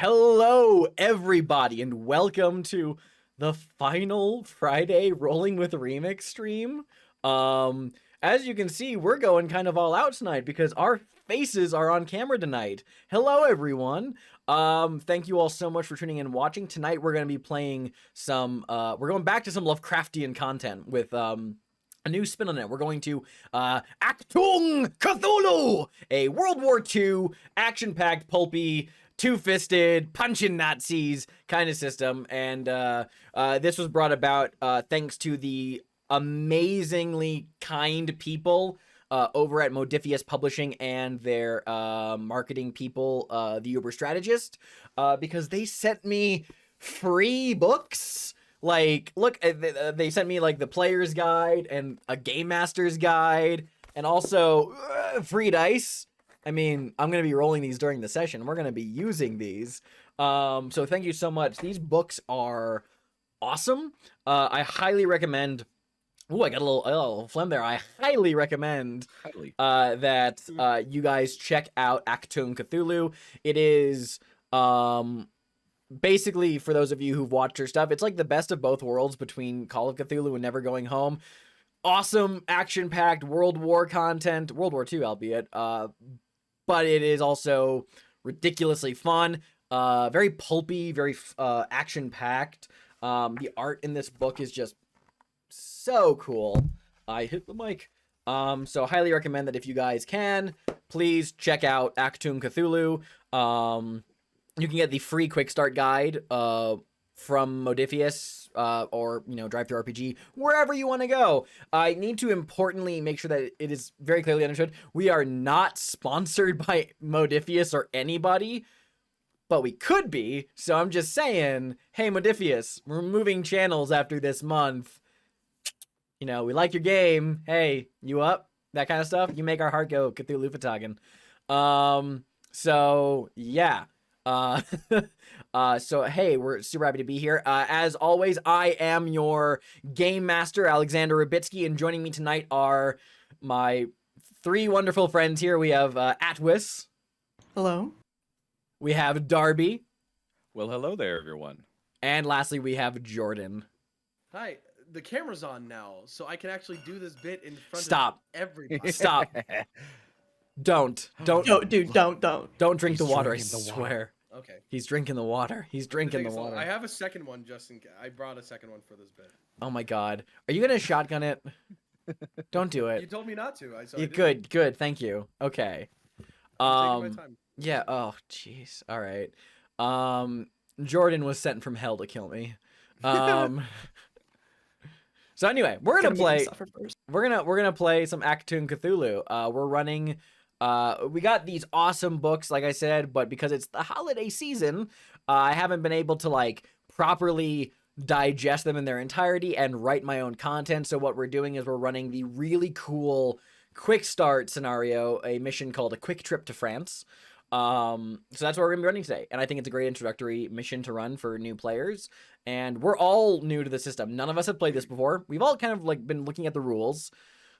Hello, everybody, and welcome to the final Friday Rolling with Remix stream. As you can see, we're going kind of all out tonight because our faces are on camera tonight. Hello, everyone. Thank you all so much for tuning in and watching. Tonight, we're going to be playing some, we're going back to some Lovecraftian content with, a new spin on it. We're going to Achtung, Cthulhu, a World War II action-packed, pulpy, two-fisted, punching Nazis kind of system. And this was brought about thanks to the amazingly kind people over at Modiphius Publishing and their marketing people, the Uber Strategist, because they sent me free books. Like, look, they sent me like the player's guide and a game master's guide and also free dice. I mean, I'm going to be rolling these during the session. We're going to be using these. So thank you so much. These books are awesome. I highly recommend. Ooh, I got a little phlegm there. I highly recommend that you guys check out Achtung Cthulhu. It is basically, for those of you who've watched her stuff, it's like the best of both worlds between Call of Cthulhu and Never Going Home. Awesome, action-packed World War content. World War II, albeit. But it is also ridiculously fun. Very pulpy, very action-packed. The art in this book is just so cool. I hit the mic. So highly recommend that if you guys can, please check out Achtung Cthulhu. You can get the free quick start guide from Modiphius or, you know, Drive-Thru RPG, wherever you want to go. I need to importantly make sure that it is very clearly understood. We are not sponsored by Modiphius or anybody, but we could be. So I'm just saying, hey, Modiphius, we're moving channels after this month. You know, we like your game. Hey, you up? That kind of stuff. You make our heart go Cthulhu Fatagan. So yeah. So hey, we're super happy to be here. As always, I am your game master, Alexander Rubitsky, and joining me tonight are my three wonderful friends here. We have Atwis. Hello. We have Darby. Well, hello there, everyone. And lastly, we have Jordan. Hi. The camera's on now, so I can actually do this bit in front Stop. of everybody. Stop. Don't. No, dude, don't. Don't drink the water, I drinking the swear. Okay. He's drinking the water. He's drinking the water. I have a second one just in case. I brought a second one for this bit. Oh my god. Are you gonna shotgun it? Don't do it. You told me not to. Good. Thank you. Okay. I'm taking my time. Yeah. Oh, jeez. All right. Jordan was sent from hell to kill me. So anyway, we're gonna play some Achtung Cthulhu. We're running. We got these awesome books, like I said, but because it's the holiday season, I haven't been able to like properly digest them in their entirety and write my own content. So what we're doing is we're running the really cool quick start scenario, a mission called A Quick Trip to France. So that's what we're gonna be running today, and I think it's a great introductory mission to run for new players. And we're all new to the system. None of us have played this before. We've all kind of like been looking at the rules,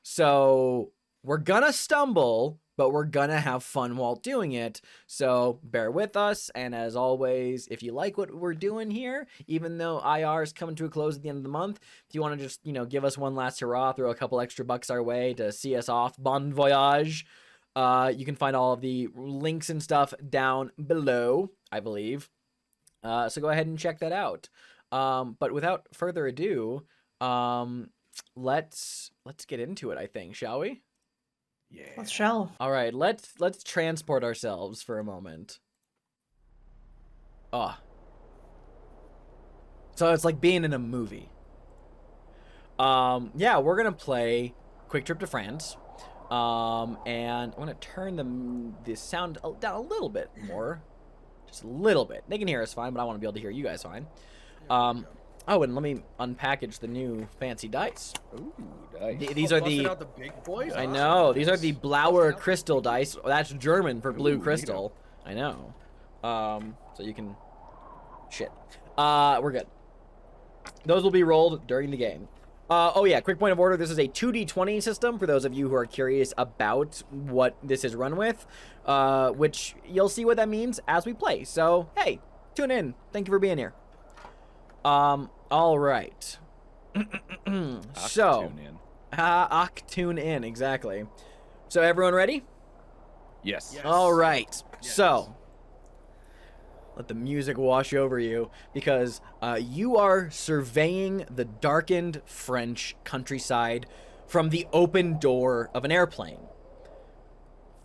so we're gonna stumble, but we're gonna have fun while doing it. So bear with us. And as always, if you like what we're doing here, even though IR is coming to a close at the end of the month, if you want to just, you know, give us one last hurrah, throw a couple extra bucks our way to see us off, bon voyage. You can find all of the links and stuff down below, I believe. So go ahead and check that out. But without further ado, let's get into it, I think, shall we? Yeah. Let's shall. All right, let's transport ourselves for a moment. So it's like being in a movie. Yeah, we're gonna play Quick Trip to France. And I'm gonna turn the sound down a little bit more, just a little bit. They can hear us fine, but I want to be able to hear you guys fine. Oh, and let me unpackage the new fancy dice. Ooh, dice. These are the. Out the big boys? I know these are the Blauer crystal dice. That's German for blue crystal. I know. So you can. Shit. We're good. Those will be rolled during the game. Oh yeah, quick point of order. This is a 2d20 system for those of you who are curious about what this is run with, which you'll see what that means as we play. So, hey, tune in. Thank you for being here. All right. So, Tune in. tune in, exactly. So, everyone ready? Yes. Yes. All right. Yes. So, let the music wash over you because you are surveying the darkened French countryside from the open door of an airplane.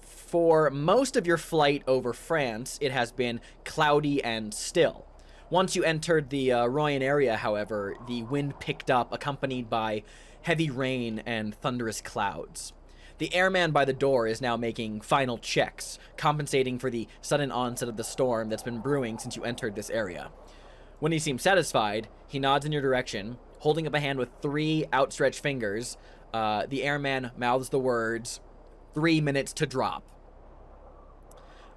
For most of your flight over France, it has been cloudy and still. Once you entered the Royan area, however, the wind picked up, accompanied by heavy rain and thunderous clouds. The airman by the door is now making final checks, compensating for the sudden onset of the storm that's been brewing since you entered this area. When he seems satisfied, he nods in your direction, holding up a hand with 3 outstretched fingers. The airman mouths the words, 3 minutes to drop.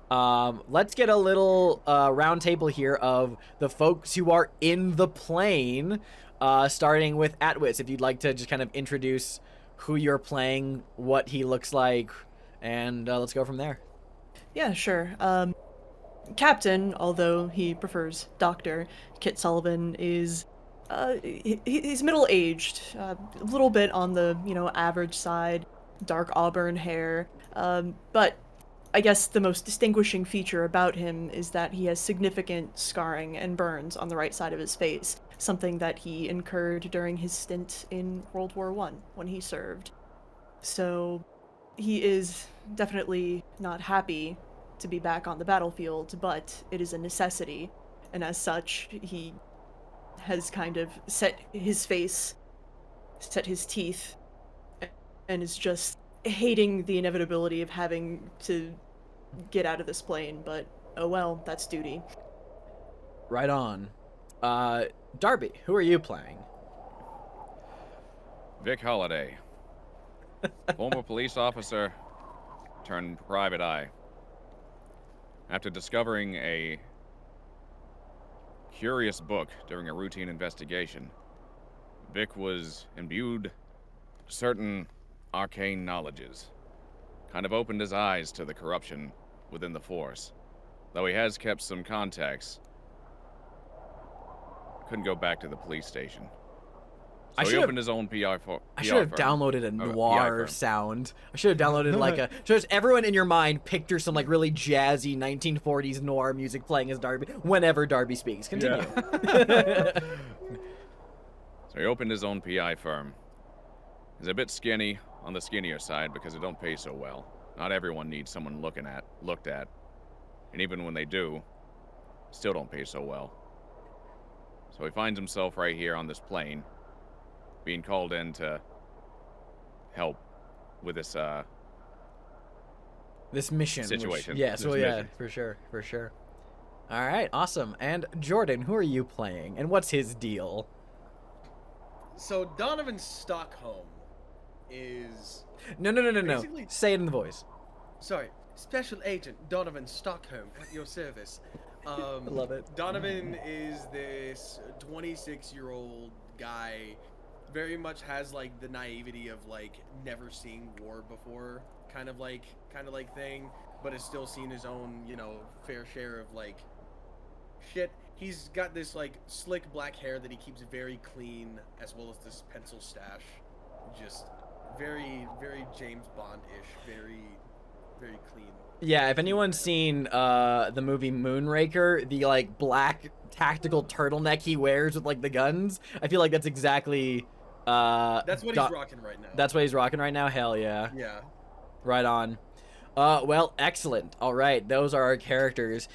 Let's get a little round table here of the folks who are in the plane, starting with Atwis, if you'd like to just kind of introduce who you're playing, what he looks like, and let's go from there. Yeah, sure. Captain, although he prefers Doctor, Kit Sullivan is he's middle-aged, a little bit on the, average side, dark auburn hair, but I guess the most distinguishing feature about him is that he has significant scarring and burns on the right side of his face, something that he incurred during his stint in World War I when he served. So he is definitely not happy to be back on the battlefield, but it is a necessity, and as such, he has kind of set his face, set his teeth, and is just hating the inevitability of having to get out of this plane, but oh well, that's duty. Right on. Darby, who are you playing? Vic Holliday. Former police officer turned private eye. After discovering a curious book during a routine investigation, Vic was imbued certain arcane knowledges. Kind of opened his eyes to the corruption within the force. Though he has kept some contacts, couldn't go back to the police station. So he opened his own PR firm. I should have downloaded a noir sound. I should have downloaded like a... Just everyone in your mind picture some like really jazzy 1940s noir music playing as Darby whenever Darby speaks. Continue. Yeah. So he opened his own PI firm. He's a bit skinny, on the skinnier side, because it don't pay so well. Not everyone needs someone looked at. And even when they do, still don't pay so well. So he finds himself right here on this plane, being called in to help with this this mission situation. Yes, well, yeah, for sure. All right, awesome. And Jordan, who are you playing, and what's his deal? So Donovan Stockholm is... No. Basically- Say it in the voice. Sorry, Special Agent Donovan Stockholm at your service. I love it. Donovan is this 26-year-old guy, very much has like the naivety of like never seeing war before, kind of like thing, but has still seen his own, fair share of like shit. He's got this like slick black hair that he keeps very clean, as well as this pencil stash, just very, very James Bond-ish, very, very clean. Yeah, if anyone's seen the movie Moonraker, the like black tactical turtleneck he wears with like the guns, I feel like that's exactly that's what he's rocking right now. That's what he's rocking right now. Hell yeah. Yeah. Right on. Well, excellent. All right, those are our characters.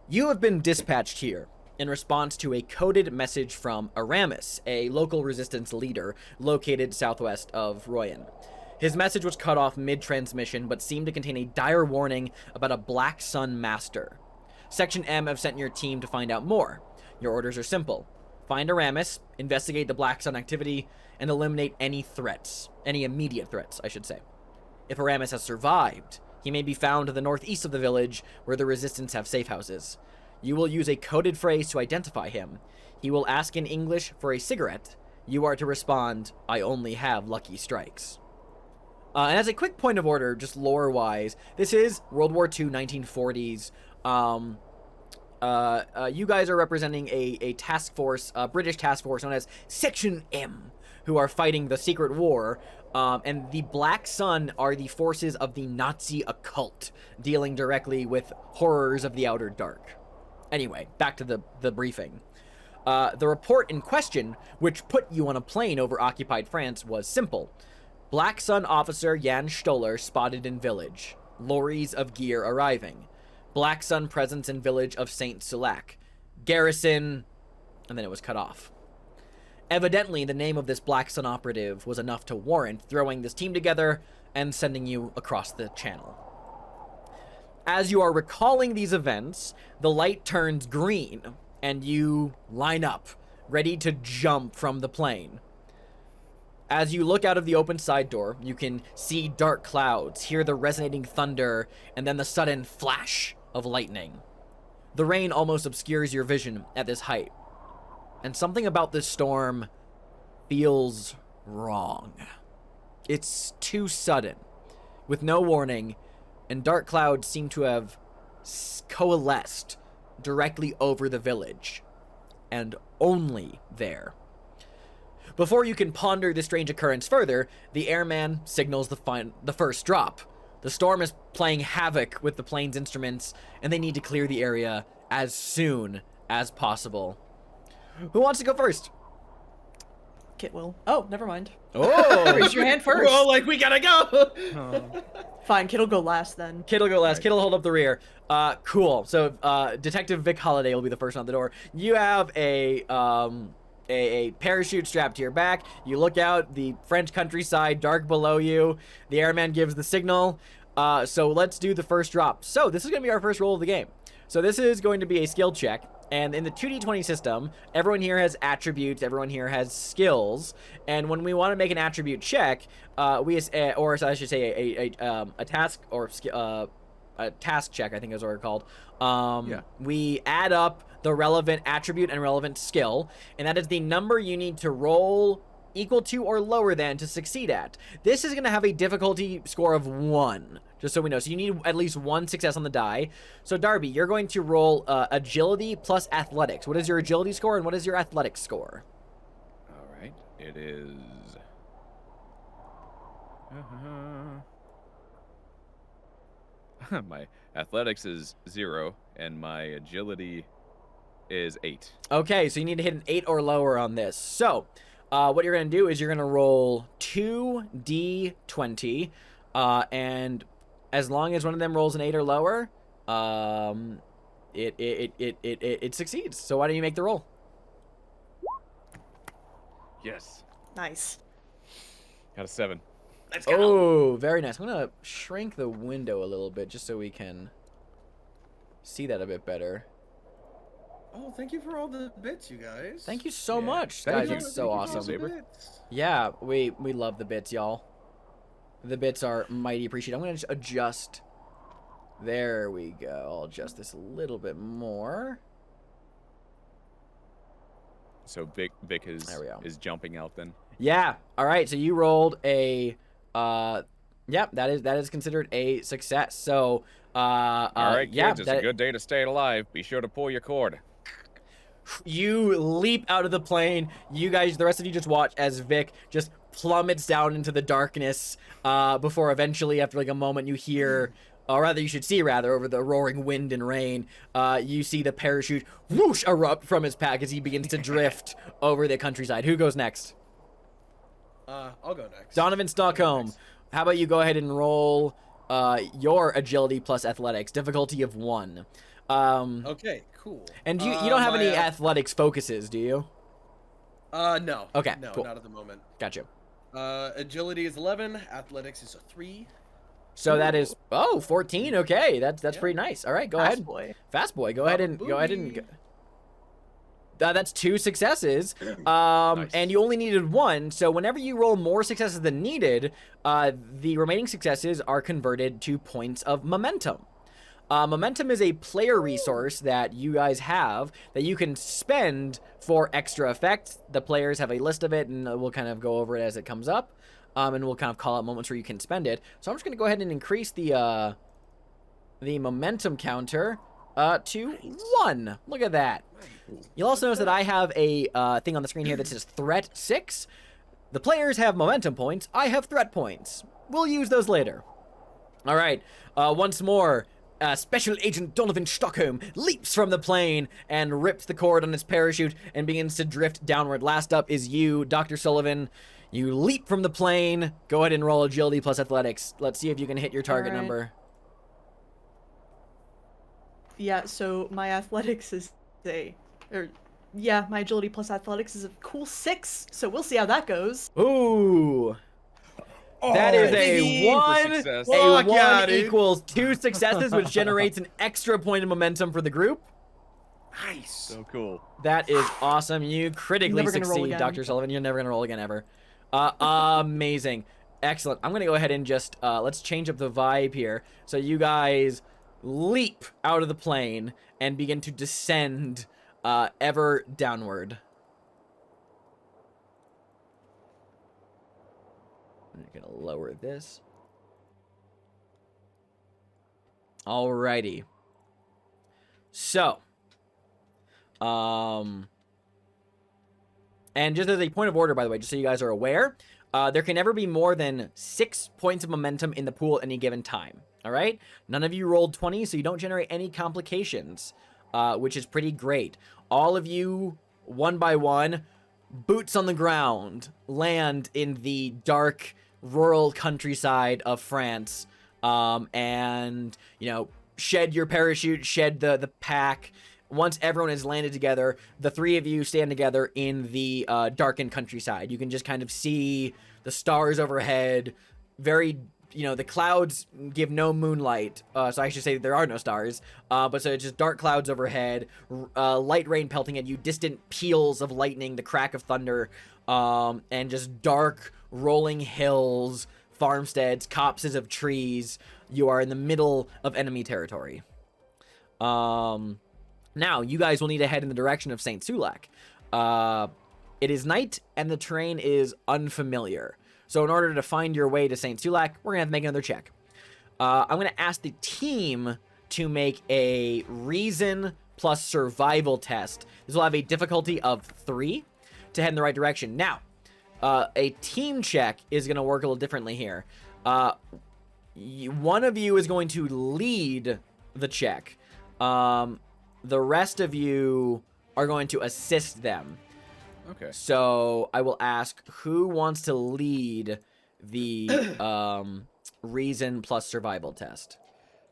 You have been dispatched here in response to a coded message from Aramis, a local resistance leader located southwest of Royan. His message was cut off mid-transmission, but seemed to contain a dire warning about a Black Sun Master. Section M have sent your team to find out more. Your orders are simple. Find Aramis, investigate the Black Sun activity, and eliminate any threats. Any immediate threats, I should say. If Aramis has survived, he may be found to the northeast of the village, where the Resistance have safe houses. You will use a coded phrase to identify him. He will ask in English for a cigarette. You are to respond, "I only have lucky strikes." And as a quick point of order, just lore-wise, this is World War II, 1940s. you guys are representing a task force, a British task force known as Section M, who are fighting the secret war. And the Black Sun are the forces of the Nazi occult, dealing directly with horrors of the outer dark. Anyway, back to the briefing. The report in question, which put you on a plane over occupied France, was simple. Black Sun officer Jan Stoller spotted in village. Lorries of gear arriving. Black Sun presence in village of Saint Sulac. Garrison... And then it was cut off. Evidently, the name of this Black Sun operative was enough to warrant throwing this team together and sending you across the channel. As you are recalling these events, the light turns green, and you line up, ready to jump from the plane. As you look out of the open side door, you can see dark clouds, hear the resonating thunder, and then the sudden flash of lightning. The rain almost obscures your vision at this height. And something about this storm feels wrong. It's too sudden, with no warning, and dark clouds seem to have coalesced directly over the village, and only there. Before you can ponder this strange occurrence further, the airman signals the first drop. The storm is playing havoc with the plane's instruments, and they need to clear the area as soon as possible. Who wants to go first? Kit will. Oh, never mind. Oh! Raise your hand first. We're all like, we gotta go. Fine, Kit'll go last then. Kit'll go last. Kit'll hold up the rear. Cool. So, Detective Vic Holliday will be the first one at the door. You have a parachute strapped to your back. You look out, the French countryside dark below you. The airman gives the signal. So let's do the first drop. So this is going to be our first roll of the game. So this is going to be a skill check. And in the 2d20 system, everyone here has attributes, everyone here has skills, and when we want to make an attribute check, or I should say a task or a task check, I think is what it's called. We add up the relevant attribute and relevant skill, and that is the number you need to roll equal to or lower than to succeed at. This is going to have a difficulty score of 1, just so we know. So you need at least 1 success on the die. So Darby, you're going to roll agility plus athletics. What is your agility score and what is your athletics score? All right, it is... My athletics is 0, and my agility is 8. Okay, so you need to hit an 8 or lower on this. So, what you're going to do is you're going to roll 2d20, and as long as one of them rolls an 8 or lower, it succeeds. So why don't you make the roll? Yes. Nice. Got a 7. Let's go. Oh, very nice. I'm going to shrink the window a little bit just so we can see that a bit better. Oh, thank you for all the bits, you guys. Thank you so much, Thank guys. you. It's so awesome. Saber. Yeah, we love the bits, y'all. The bits are mighty appreciated. I'm going to adjust. There we go. I'll adjust this a little bit more. So Vic There we go. is jumping out then. Yeah. All right. So you rolled a yep, that is considered a success. So All right, kids, yeah, it's a good day to stay alive. Be sure to pull your cord. you leap out of the plane. You guys, the rest of you just watch as Vic just plummets down into the darkness before eventually, after like a moment, you hear, or rather you should see rather, over the roaring wind and rain, you see the parachute whoosh erupt from his pack as he begins to drift over the countryside. Who goes next? I'll go next. Donovan Stockholm, how about you go ahead and roll your agility plus athletics, difficulty of 1. Okay, cool. And you don't have any athletics focuses, do you? No. Okay, No, cool. not at the moment. Gotcha. Agility is 11. Athletics is a 3. So that is 14. Okay, that's pretty nice. All right, go Fast ahead. boy. Fast boy, go ahead and Booby. that's 2 successes. Nice. And you only needed 1. So whenever you roll more successes than needed, the remaining successes are converted to points of momentum. Momentum is a player resource that you guys have that you can spend for extra effects. The players have a list of it, and we'll kind of go over it as it comes up. And we'll kind of call out moments where you can spend it. So I'm just going to go ahead and increase the momentum counter to 1. Look at that. You'll also notice that I have a thing on the screen here that says Threat 6. The players have momentum points. I have threat points. We'll use those later. All right. Once more, Special Agent Donovan Stockholm leaps from the plane and rips the cord on his parachute and begins to drift downward. Last up is you, Dr. Sullivan. You leap from the plane. Go ahead and roll agility plus athletics. Let's see if you can hit your target number. Yeah, so my athletics is my agility plus athletics is a cool 6, so we'll see how that goes. Ooh. That is a 1. Success. A Fuck yeah, 1 dude. equals 2 successes, which generates an extra point of momentum for the group. Nice. So cool. That is awesome. You critically Never gonna roll succeed, again. Dr. Sullivan. You're never going to roll again, ever. Amazing. Excellent. I'm going to go ahead and just, let's change up the vibe here. So you guys leap out of the plane and begin to descend ever downward. I'm going to lower this. Alrighty. So, and just as a point of order, by the way, just so you guys are aware, there can never be more than 6 points of momentum in the pool at any given time. All right? None of you rolled 20, so you don't generate any complications, which is pretty great. All of you, one by one, boots on the ground, land in the dark, rural countryside of France, and, you know, shed your parachute, shed the pack. Once everyone has landed together, the 3 of you stand together in the darkened countryside. You can just kind of see the stars overhead. Very, you know, the clouds give no moonlight, so I should say there are no stars. But so it's just dark clouds overhead, light rain pelting at you, distant peals of lightning, the crack of thunder, and just dark rolling hills, farmsteads, copses of trees. You are in the middle of enemy territory. Now, you guys will need to head in the direction of St. Sulak. It is night, and the terrain is unfamiliar. So in order to find your way to St. Sulak, we're going to have to make another check. I'm going to ask the team to make a reason plus survival test. This will have a difficulty of 3 to head in the right direction. Now, a team check is going to work a little differently here. One of you is going to lead the check. The rest of you are going to assist them. Okay. So I will ask who wants to lead the reason plus survival test.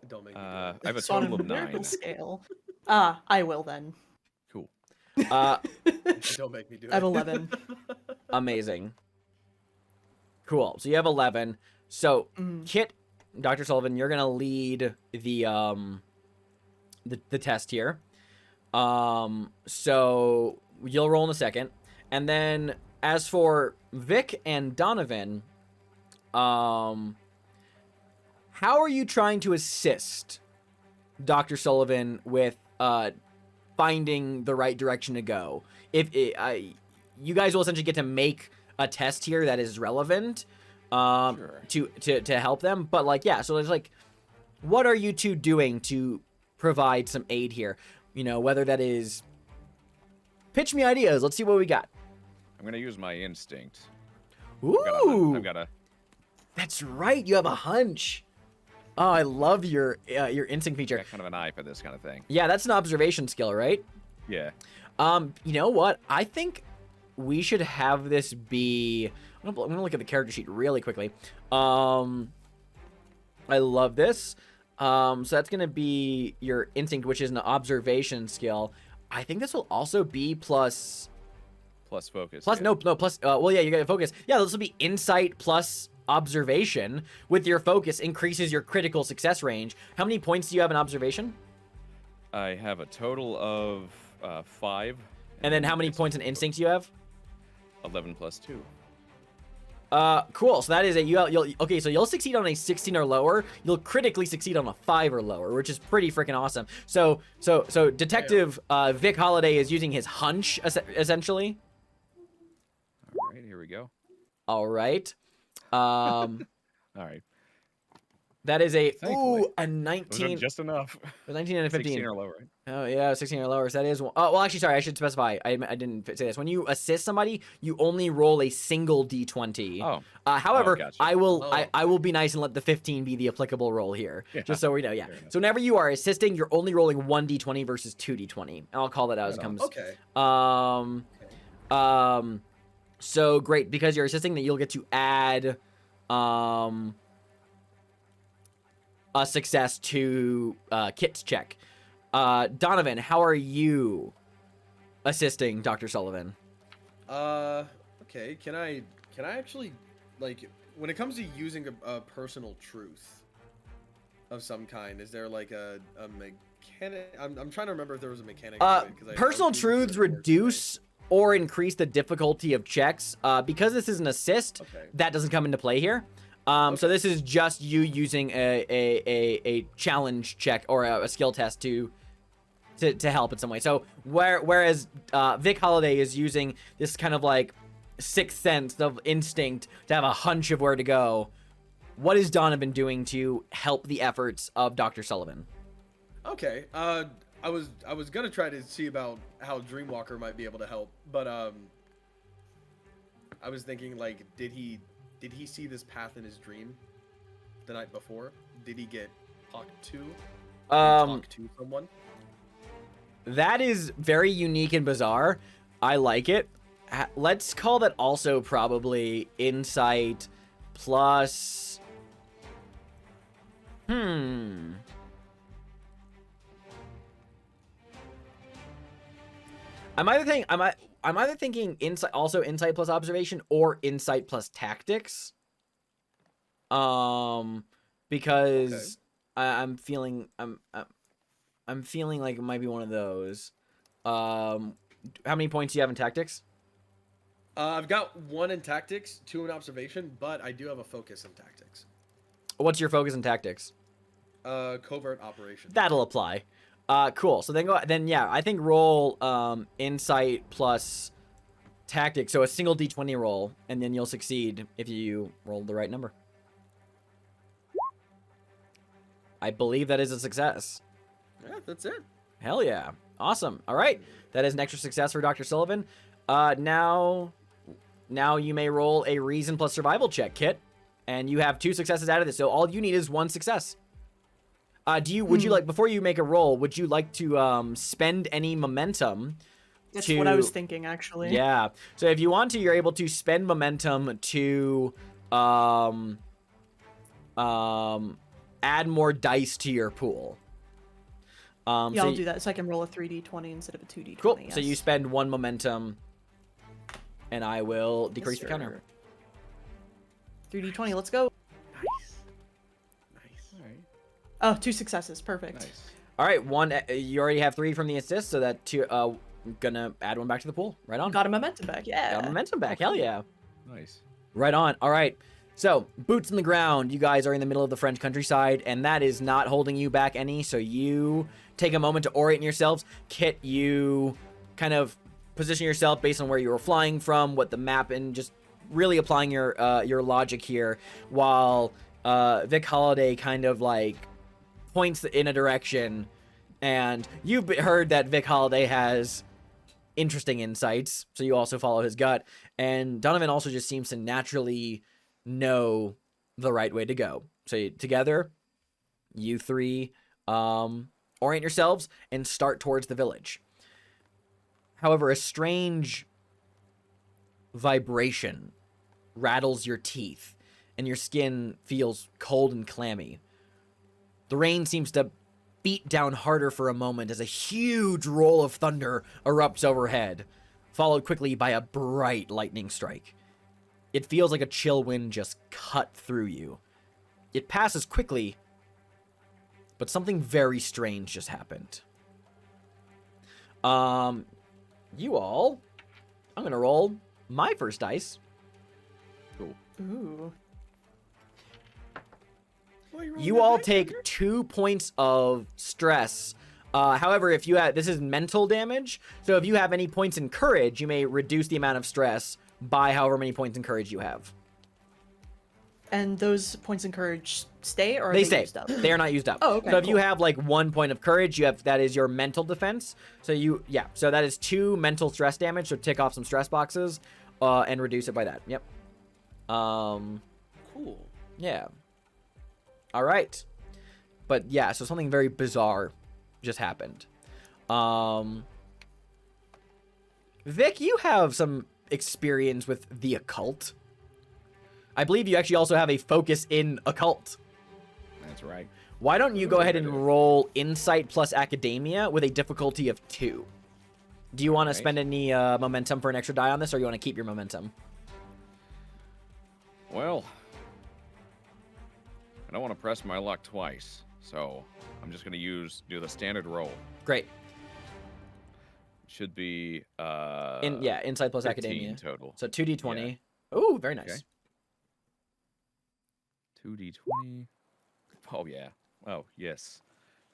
Don't make me I do have a It's on total of numerical 9. scale. I will then. Cool. it. Don't make me do it. I have 11. Amazing. Cool. So you have 11. So Kit, Dr. Sullivan, you're gonna lead the test here. So you'll roll in a second. And then as for Vic and Donovan, how are you trying to assist Dr. Sullivan with finding the right direction to go? You guys will essentially get to make a test here that is relevant Sure. to help them. But like, yeah, so there's like, what are you two doing to provide some aid here? You know, whether that is pitch me ideas. Let's see what we got. I'm gonna use my instinct. Ooh, I've got a that's right. You have a hunch. Oh, I love your instinct feature. got kind of an eye for this kind of thing. Yeah, that's an observation skill, right? Yeah. You know what? I think we should have this be. I'm gonna look at the character sheet really quickly. I love this. So that's gonna be your instinct, which is an observation skill. I think this will also be plus Focus. plus yeah. no plus. Well, yeah, you gotta focus. Yeah, this will be insight plus observation. With your focus, increases your critical success range. How many points do you have in observation? I have a total of 5. And then how many points in instinct do you have? 11 plus 2. Cool. So that is okay. So you'll succeed on a 16 or lower. You'll critically succeed on a 5 or lower, which is pretty freaking awesome. So Detective Vic Holiday is using his hunch essentially. All right, here we go. All right. All right. That is a Thankfully. a Those are 19, just enough. a 19 and a 15. 16 or lower, right? Oh yeah, 16 or lower. So that is one. Oh well, actually, sorry, I should specify. I didn't say this. When you assist somebody, you only roll a single d20. Oh. However, gotcha. I will Oh. I will be nice and let the 15 be the applicable roll here, Yeah. just so we know. Yeah. Fair enough. So whenever you are assisting, you're only rolling one d20 versus two d20. I'll call that out as it Right on. comes. Okay. So great, because you're assisting, that you'll get to add a success to Kit's check. Donovan, how are you assisting Dr. Sullivan? Okay. Can I actually, like, when it comes to using a personal truth of some kind, is there like a mechanic? I'm trying to remember if there was a mechanic. to it, 'cause I Personal was truths using it reduce or increase the difficulty of checks. Because this is an assist, Okay. that doesn't come into play here. So this is just you using a challenge check or a skill test to help in some way. So whereas Vic Holiday is using this kind of like sixth sense of instinct to have a hunch of where to go, what is Donovan doing to help the efforts of Dr. Sullivan? Okay. I was gonna try to see about how Dreamwalker might be able to help, but I was thinking, like, did he see this path in his dream the night before? Did he get talked to? Talk to someone? That is very unique and bizarre. I like it. Let's call that also probably insight plus. I'm either thinking insight, also insight plus observation, or insight plus tactics. Because I'm feeling like it might be one of those. How many points do you have in tactics? I've got 1 in tactics, 2 in observation, but I do have a focus in tactics. What's your focus in tactics? Covert operation. That'll apply. Cool. So then yeah, I think roll insight plus tactics, so a single d20 roll, and then you'll succeed if you roll the right number. I believe that is a success. Yeah, that's it. Hell yeah. Awesome. All right. That is an extra success for Dr. Sullivan. Now you may roll a reason plus survival check, Kit, and you have 2 successes out of this. So all you need is 1 success. Would you like, before you make a roll, would you like to spend any momentum? That's what I was thinking, actually. Yeah. So if you want to, you're able to spend momentum to add more dice to your pool. Yeah, so I'll do that so I can roll a 3d20 instead of a 2d20. Cool. Yes. So you spend 1 momentum, and I will decrease the counter. 3d20, let's go. All right. Oh, 2 successes. Perfect. Nice. All right, 1. You already have 3 from the assist, so that gonna add 1 back to the pool. Right on. Got a momentum back. Yeah. Got momentum back. Hell yeah. Nice. Right on. All right. So, boots on the ground. You guys are in the middle of the French countryside, and that is not holding you back any. So you take a moment to orient yourselves. Kit, you kind of position yourself based on where you were flying from, what the map, and just really applying your logic here. While Vic Holiday kind of like points in a direction, and you've heard that Vic Holiday has interesting insights, so you also follow his gut. And Donovan also just seems to naturally know the right way to go. So together, you 3 orient yourselves and start towards the village. However, a strange vibration rattles your teeth, and your skin feels cold and clammy. The rain seems to beat down harder for a moment as a huge roll of thunder erupts overhead, followed quickly by a bright lightning strike. It feels like a chill wind just cut through you. It passes quickly, but something very strange just happened. You all, I'm gonna roll my first dice. Cool. Ooh. You all take 2 points of stress. However, if you have, this is mental damage, so if you have any points in courage, you may reduce the amount of stress by however many points in courage you have. And those points in courage stay, or are They they stay. used up? They are not used up. Oh, okay, So if you cool. have like 1 point of courage, that is your mental defense. So so that is 2 mental stress damage. So tick off some stress boxes, and reduce it by that. Yep. Cool. Yeah. All right. But yeah, so something very bizarre just happened. Vic, you have some experience with the occult. I believe you actually also have a focus in occult. That's right. Why don't you go ahead and roll Insight plus Academia with a difficulty of 2? Do you want to spend any momentum for an extra die on this, or you want to keep your momentum? Well, I don't want to press my luck twice, so I'm just going to do the standard roll. Great. Should be Insight plus 15 Academia total. So 2d20. Ooh, very nice. Okay. 2d20. Oh yeah. Oh yes.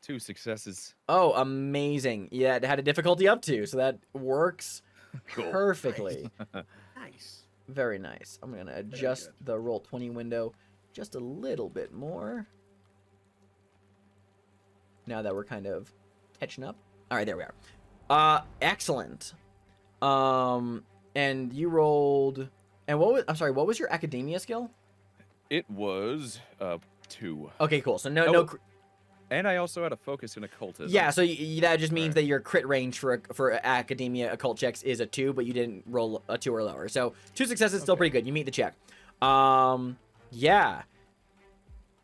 2 successes. Oh, amazing. Yeah, it had a difficulty up to, so that works Cool. perfectly. Nice. Very nice. I'm going to adjust the roll 20 window just a little bit more. Now that we're kind of catching up. All right, there we are. Excellent. And you rolled, and what was your Academia skill? It was 2. Okay, cool. So And I also had a focus in occultism. yeah, so that just means that your crit range for Academia occult checks is a 2, but you didn't roll a 2 or lower. So 2 successes is still pretty good. You meet the check. Yeah.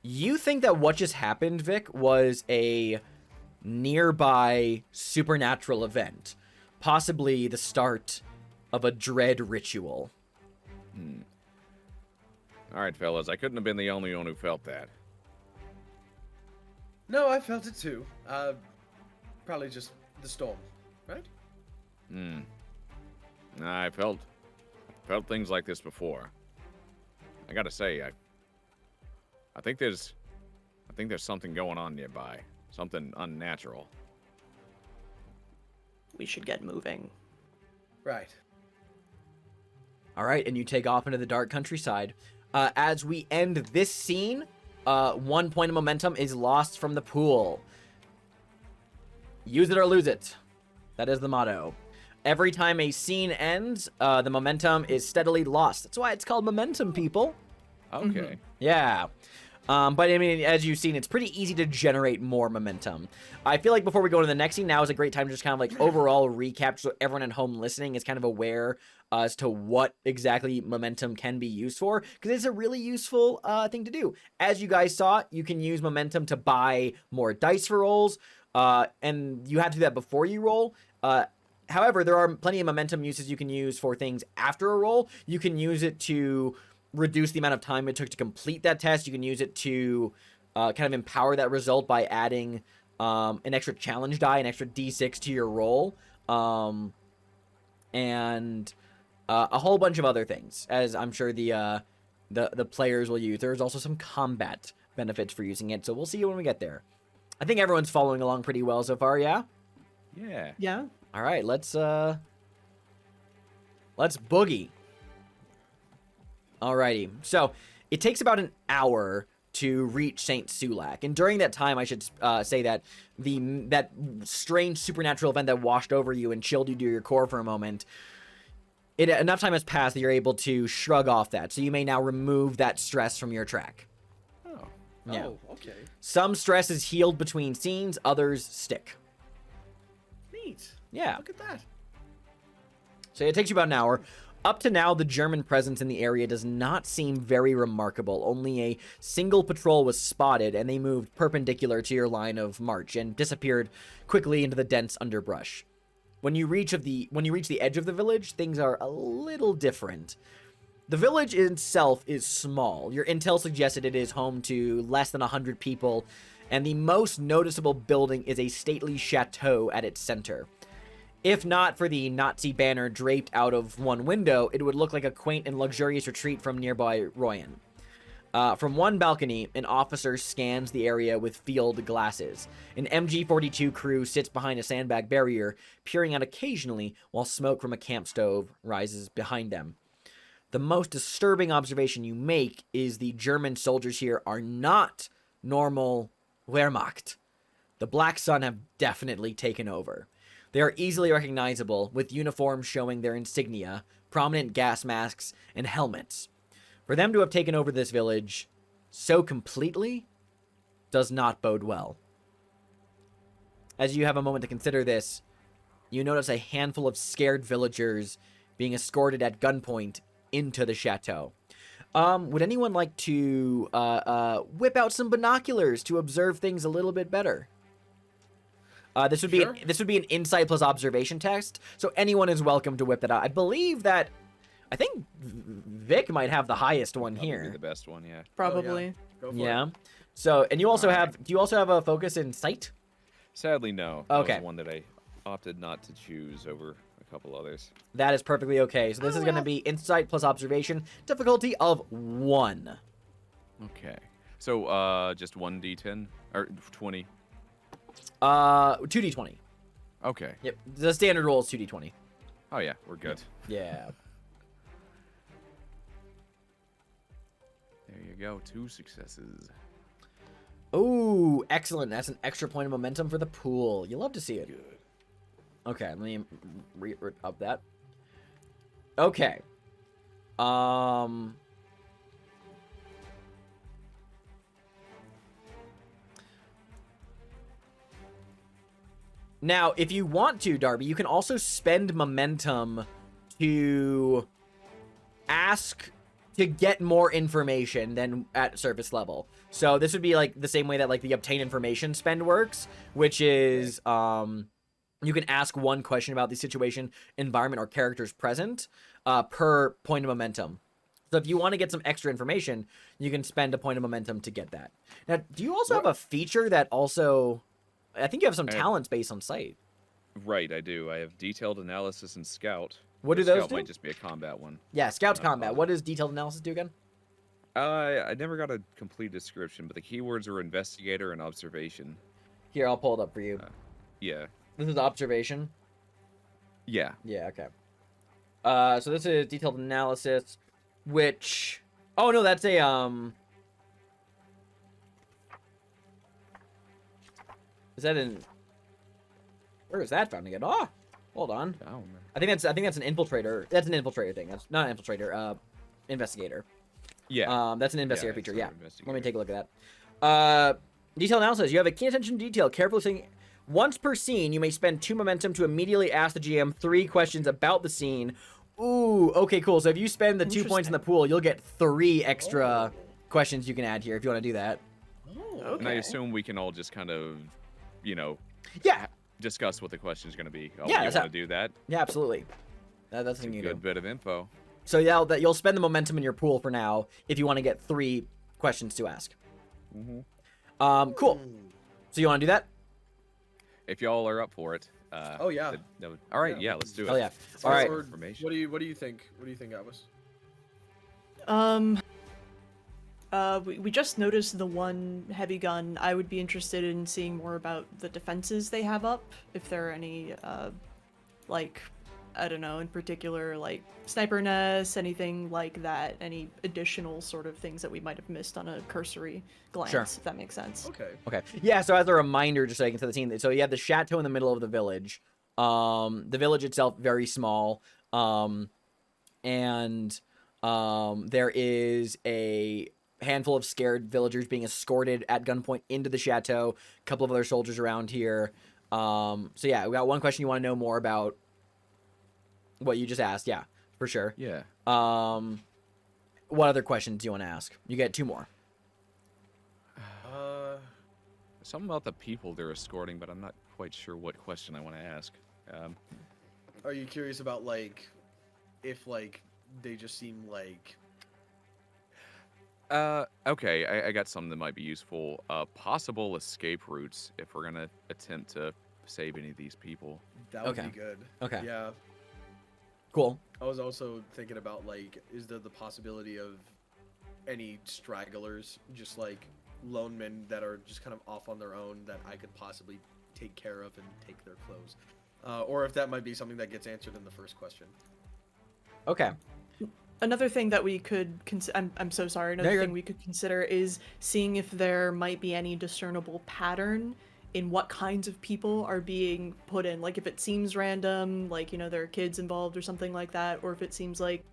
You think that what just happened, Vic, was a nearby supernatural event, possibly the start of a dread ritual. All right, fellas. I couldn't have been the only one who felt that. No, I felt it too. Probably just the storm, right? I felt things like this before. I gotta say, I think there's something going on nearby. Something unnatural. We should get moving. Right. All right, and you take off into the dark countryside. As we end this scene, 1 point of momentum is lost from the pool. Use it or lose it. That is the motto. Every time a scene ends, the momentum is steadily lost. That's why it's called momentum, people. Okay. Yeah. But I mean, as you've seen, it's pretty easy to generate more momentum. I feel like before we go to the next scene, now is a great time to just kind of like overall recap so everyone at home listening is kind of aware as to what exactly momentum can be used for, because it's a really useful thing to do. As you guys saw, you can use momentum to buy more dice for rolls, and you have to do that before you roll. However, there are plenty of momentum uses you can use for things after a roll. You can use it to reduce the amount of time it took to complete that test. You can use it to kind of empower that result by adding an extra challenge die, an extra d6 to your roll, and a whole bunch of other things, as I'm sure the players will use. There's also some combat benefits for using it, so we'll see when we get there. I think everyone's following along pretty well so far, yeah? Yeah. Yeah. All right, let's boogie. Alrighty, so it takes about an hour to reach St. Sulak, and during that time, I should say that that strange supernatural event that washed over you and chilled you to your core for a moment, enough time has passed that you're able to shrug off that, so you may now remove that stress from your track. Oh. Yeah. Oh, okay. Some stress is healed between scenes, others stick. Neat. Yeah. Look at that. So it takes you about an hour. Up to now, the German presence in the area does not seem very remarkable. Only a single patrol was spotted, and they moved perpendicular to your line of march and disappeared quickly into the dense underbrush. When you reach the edge of the village, things are a little different. The village itself is small. Your intel suggested it is home to less than 100 people, and the most noticeable building is a stately chateau at its center. If not for the Nazi banner draped out of one window, it would look like a quaint and luxurious retreat from nearby Royan. From one balcony, an officer scans the area with field glasses. An MG-42 crew sits behind a sandbag barrier, peering out occasionally while smoke from a camp stove rises behind them. the most disturbing observation you make is the German soldiers here are not normal Wehrmacht. The Black Sun have definitely taken over. They are easily recognizable, with uniforms showing their insignia, prominent gas masks, and helmets. For them to have taken over this village so completely does not bode well. As you have a moment to consider this, you notice a handful of scared villagers being escorted at gunpoint into the chateau. Would anyone like to whip out some binoculars to observe things a little bit better? This would be an insight plus observation test, so anyone is welcome to whip that out. I think Vic might have the highest one Probably here. the best one, yeah. Probably. Go for Yeah. it. So, and you also All right. have. Do you also have a focus in sight? Sadly, no. That Okay. was one that I opted not to choose over a couple others. That is perfectly okay. So this is going to be insight plus observation, difficulty of 1. Okay. So, just 1d10 or 20. 2d20. Okay. Yep. The standard roll is 2d20. Oh yeah, we're good. Yeah. There you go. 2 successes. Ooh, excellent. That's an extra point of momentum for the pool. You love to see it. Good. Okay, let me up that. Okay. Now, if you want to, Darby, you can also spend momentum to ask to get more information than at surface level. So this would be like the same way that like the obtain information spend works, which is you can ask one question about the situation, environment, or characters present per point of momentum. So if you want to get some extra information, you can spend a point of momentum to get that. Now, do you also have a feature that also... I think you have some talents based on sight. Right, I do. I have detailed analysis and scout. What do The those scout do? might just be a combat one. Yeah, Scout's Not combat. bothered. What does detailed analysis do again? I never got a complete description, but the keywords are investigator and observation. Here, I'll pull it up for you. Yeah. This is observation. Yeah. Yeah, okay. So this is detailed analysis, which... Oh, no, that's a, Is that in... Where is that found again? Oh, hold on. Oh, I think that's an infiltrator. That's an infiltrator thing. That's not an infiltrator. Investigator. yeah. That's an investigator it's feature. an Yeah. Let me investigator. take a look at that. Detailed analysis. You have a keen attention to detail. Carefully listening. Once per scene, you may spend 2 momentum to immediately ask the GM 3 questions about the scene. Ooh, okay, cool. So if you spend the 2 points in the pool, you'll get 3 extra questions you can add here if you want to do that. Oh, And I assume we can all just kind of, you know, Yeah. discuss what the question is going to be. Oh, Yeah, you that's want to do that? Yeah, absolutely. That's the It's a thing you good do. bit of info. So yeah, that you'll spend the momentum in your pool for now if you want to get 3 questions to ask. Cool. So you want to do that? If y'all are up for it. Oh, yeah. All right, Yeah. yeah, let's do it. Oh yeah. So, All right. or Information. What do you think? What do you think, Albus? We just noticed the one heavy gun. I would be interested in seeing more about the defenses they have up. If there are any, like, I don't know, in particular, like sniper nests, anything like that. Any additional sort of things that we might have missed on a cursory glance, Sure. if that makes sense. Okay. Okay. Yeah, so as a reminder, just so you can set the scene, so you have the chateau in the middle of the village. The village itself, very small. And there is a handful of scared villagers being escorted at gunpoint into the chateau. A couple of other soldiers around here. So yeah, we got one question you want to know more about what you just asked. Yeah, for sure. Yeah. What other questions do you want to ask? You get 2 more. Something about the people they're escorting, but I'm not quite sure what question I want to ask. Are you curious about like if like they just seem like Okay, I got some that might be useful. Possible escape routes if we're gonna attempt to save any of these people. that would Okay. be good? Okay. Yeah. Cool. I was also thinking about like, is there the possibility of any stragglers, just like lone men that are just kind of off on their own that I could possibly take care of and take their clothes, or if that might be something that gets answered in the first question. Okay. Another thing that we could I'm so sorry. Another you're thing good. we could consider is seeing if there might be any discernible pattern in what kinds of people are being put in. Like if it seems random, like, there are kids involved or something like that, or if it seems like,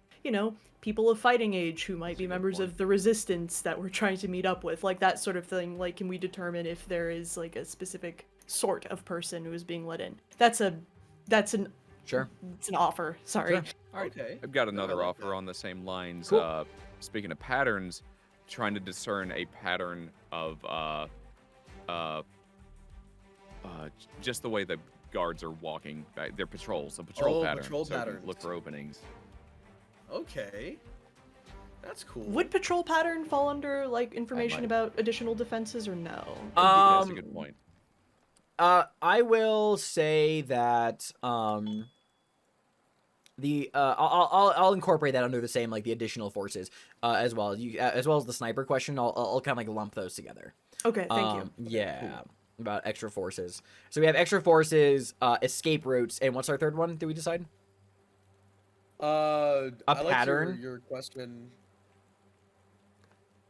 people of fighting age who might That's be a good members point. of the resistance that we're trying to meet up with, like that sort of thing. Like, can we determine if there is like a specific sort of person who is being let in? That's an Sure. it's an offer. Sorry. Sure. All right. Okay. I've got No, I another like offer that. on the same lines. Cool. Speaking of patterns, trying to discern a pattern of uh, just the way the guards are walking back. Their patrols, a patrol Oh, pattern. patrol so we can patterns. look for openings. Okay. That's cool. Would patrol pattern fall under like information might. about additional defenses or no? That's a good point. I will say that I'll incorporate that under the same like the additional forces as well. As well as the sniper question. I'll kind of like lump those together. Okay, thank you. Yeah, about extra forces. So we have extra forces, escape routes, and what's our third one? Did we decide? I like pattern? your question.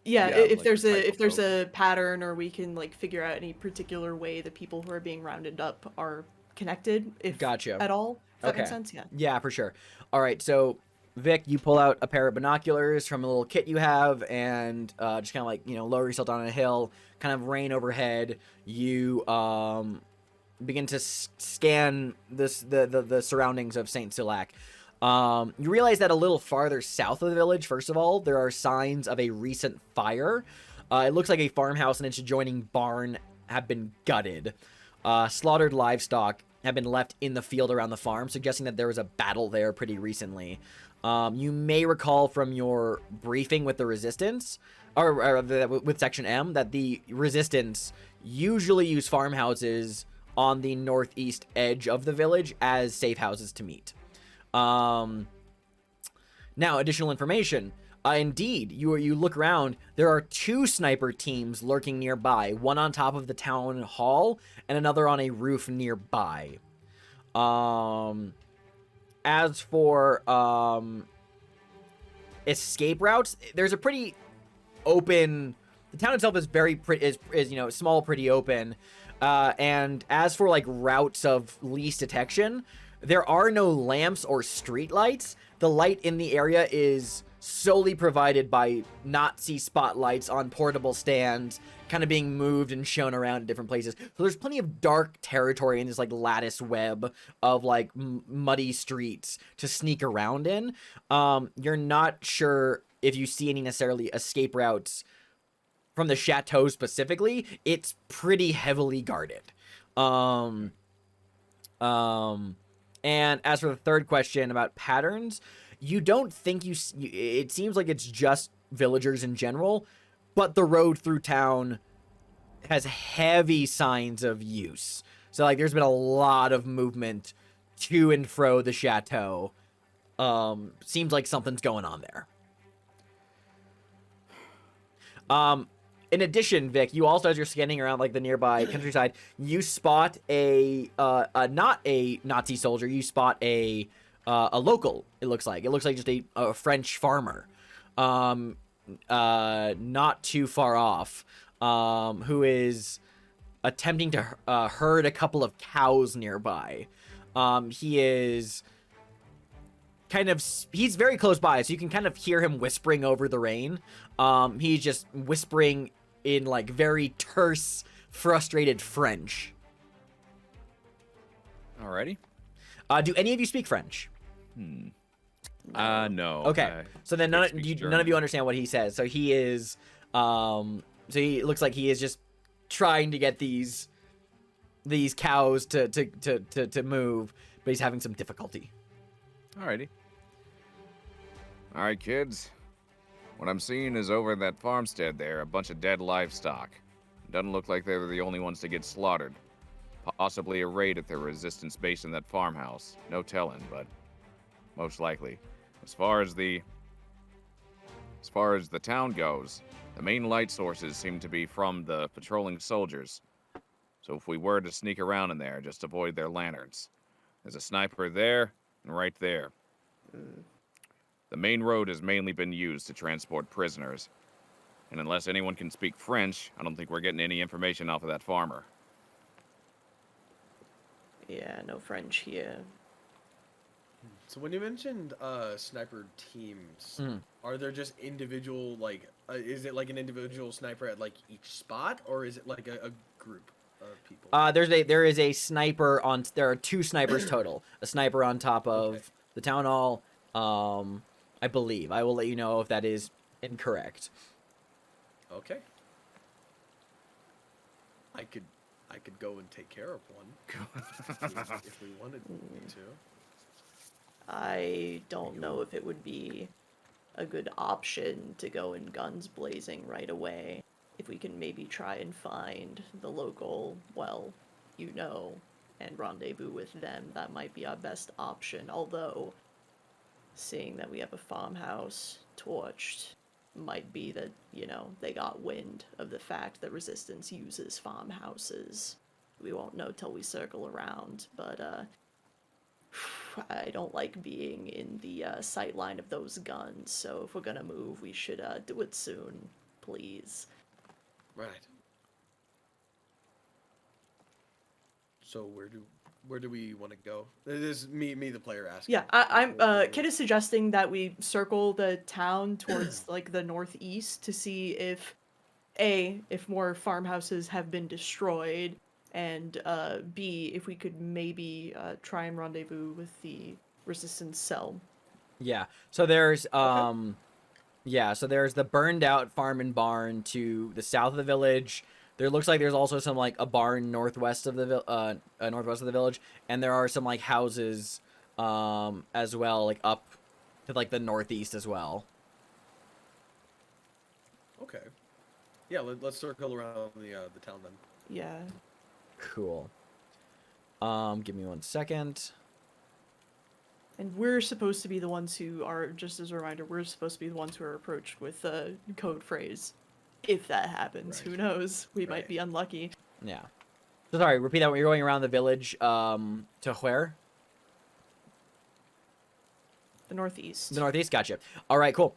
Yeah, Yeah, if like there's the a type if of there's folks. a pattern, or we can like figure out any particular way the people who are being rounded up are connected, if Gotcha. at all. If that makes Okay. sense, yeah. Yeah, for sure. All right, so Vic, you pull out a pair of binoculars from a little kit you have, and just kind of like lower yourself down a hill, kind of rain overhead. You begin to scan the surroundings of Saint Silac. You realize that a little farther south of the village, first of all, there are signs of a recent fire. It looks like a farmhouse and its adjoining barn have been gutted. Slaughtered livestock have been left in the field around the farm, suggesting that there was a battle there pretty recently. You may recall from your briefing with the Resistance, or with Section M, that the Resistance usually use farmhouses on the northeast edge of the village as safe houses to meet. Now, additional information. Indeed, you look around. There are 2 sniper teams lurking nearby. One on top of the town hall, and another on a roof nearby. As for escape routes, there's a pretty open. The town itself is very is small, pretty open. And as for like routes of least detection, there are no lamps or street lights. The light in the area is solely provided by Nazi spotlights on portable stands, kind of being moved and shown around in different places. So there's plenty of dark territory in this like lattice web of like muddy streets to sneak around in. You're not sure if you see any necessarily escape routes from the chateau specifically. It's pretty heavily guarded. And as for the third question about patterns, you don't think it seems like it's just villagers in general, but the road through town has heavy signs of use. So like there's been a lot of movement to and fro the chateau. Seems like something's going on there. In addition, Vic, you also, as you're scanning around like the nearby countryside, you spot not a Nazi soldier. You spot a local. It looks like just a French farmer, not too far off, who is attempting to herd a couple of cows nearby. He is he's very close by, so you can kind of hear him whispering over the rain. He's just whispering in like very terse, frustrated French. Alrighty. Do any of you speak French? No. Okay, so then Vic none speaks of you German. understand what he says. So he is, so he looks like he is just trying to get these cows to move, but he's having some difficulty. Alrighty. Alright, kids. What I'm seeing is over at that farmstead there, a bunch of dead livestock. Doesn't look like they were the only ones to get slaughtered. Possibly a raid at their resistance base in that farmhouse. No telling, but most likely. As far as the town goes, the main light sources seem to be from the patrolling soldiers. So if we were to sneak around in there, just avoid their lanterns. There's a sniper there and right there. The main road has mainly been used to transport prisoners. And unless anyone can speak French, I don't think we're getting any information off of that farmer. Yeah, no French here. So when you mentioned sniper teams, are there just individual, like, is it like an individual sniper at like each spot, or is it like a group of people? There is a sniper on. There are 2 snipers total. A sniper on top of the town hall. I believe. I will let you know if that is incorrect. Okay. I could go and take care of one if we wanted to. I don't know if it would be a good option to go in guns blazing right away. If we can maybe try and find the local, well, and rendezvous with them, that might be our best option. Although, seeing that we have a farmhouse torched, might be that, they got wind of the fact that Resistance uses farmhouses. We won't know till we circle around, but, I don't like being in the sight line of those guns, so if we're gonna move, we should do it soon, please. Right. So where do we want to go? This is me the player asking. Yeah, I'm Kid is suggesting that we circle the town towards like the northeast to see if more farmhouses have been destroyed, and B, if we could maybe try and rendezvous with the Resistance cell. Yeah. So there's so there's the burned out farm and barn to the south of the village. There looks like there's also some like a barn northwest of the village, and there are some like houses as well, like up to like the northeast as well. Okay. Yeah, let's circle around the town then. Yeah. Cool. Give me 1 second. And we're supposed to be the ones who are, just as a reminder, we're supposed to be the ones who are approached with the code phrase. If that happens, who knows? We might be unlucky. Yeah. So sorry, repeat that when you're going around the village, to where? The northeast. The northeast, gotcha. All right, cool.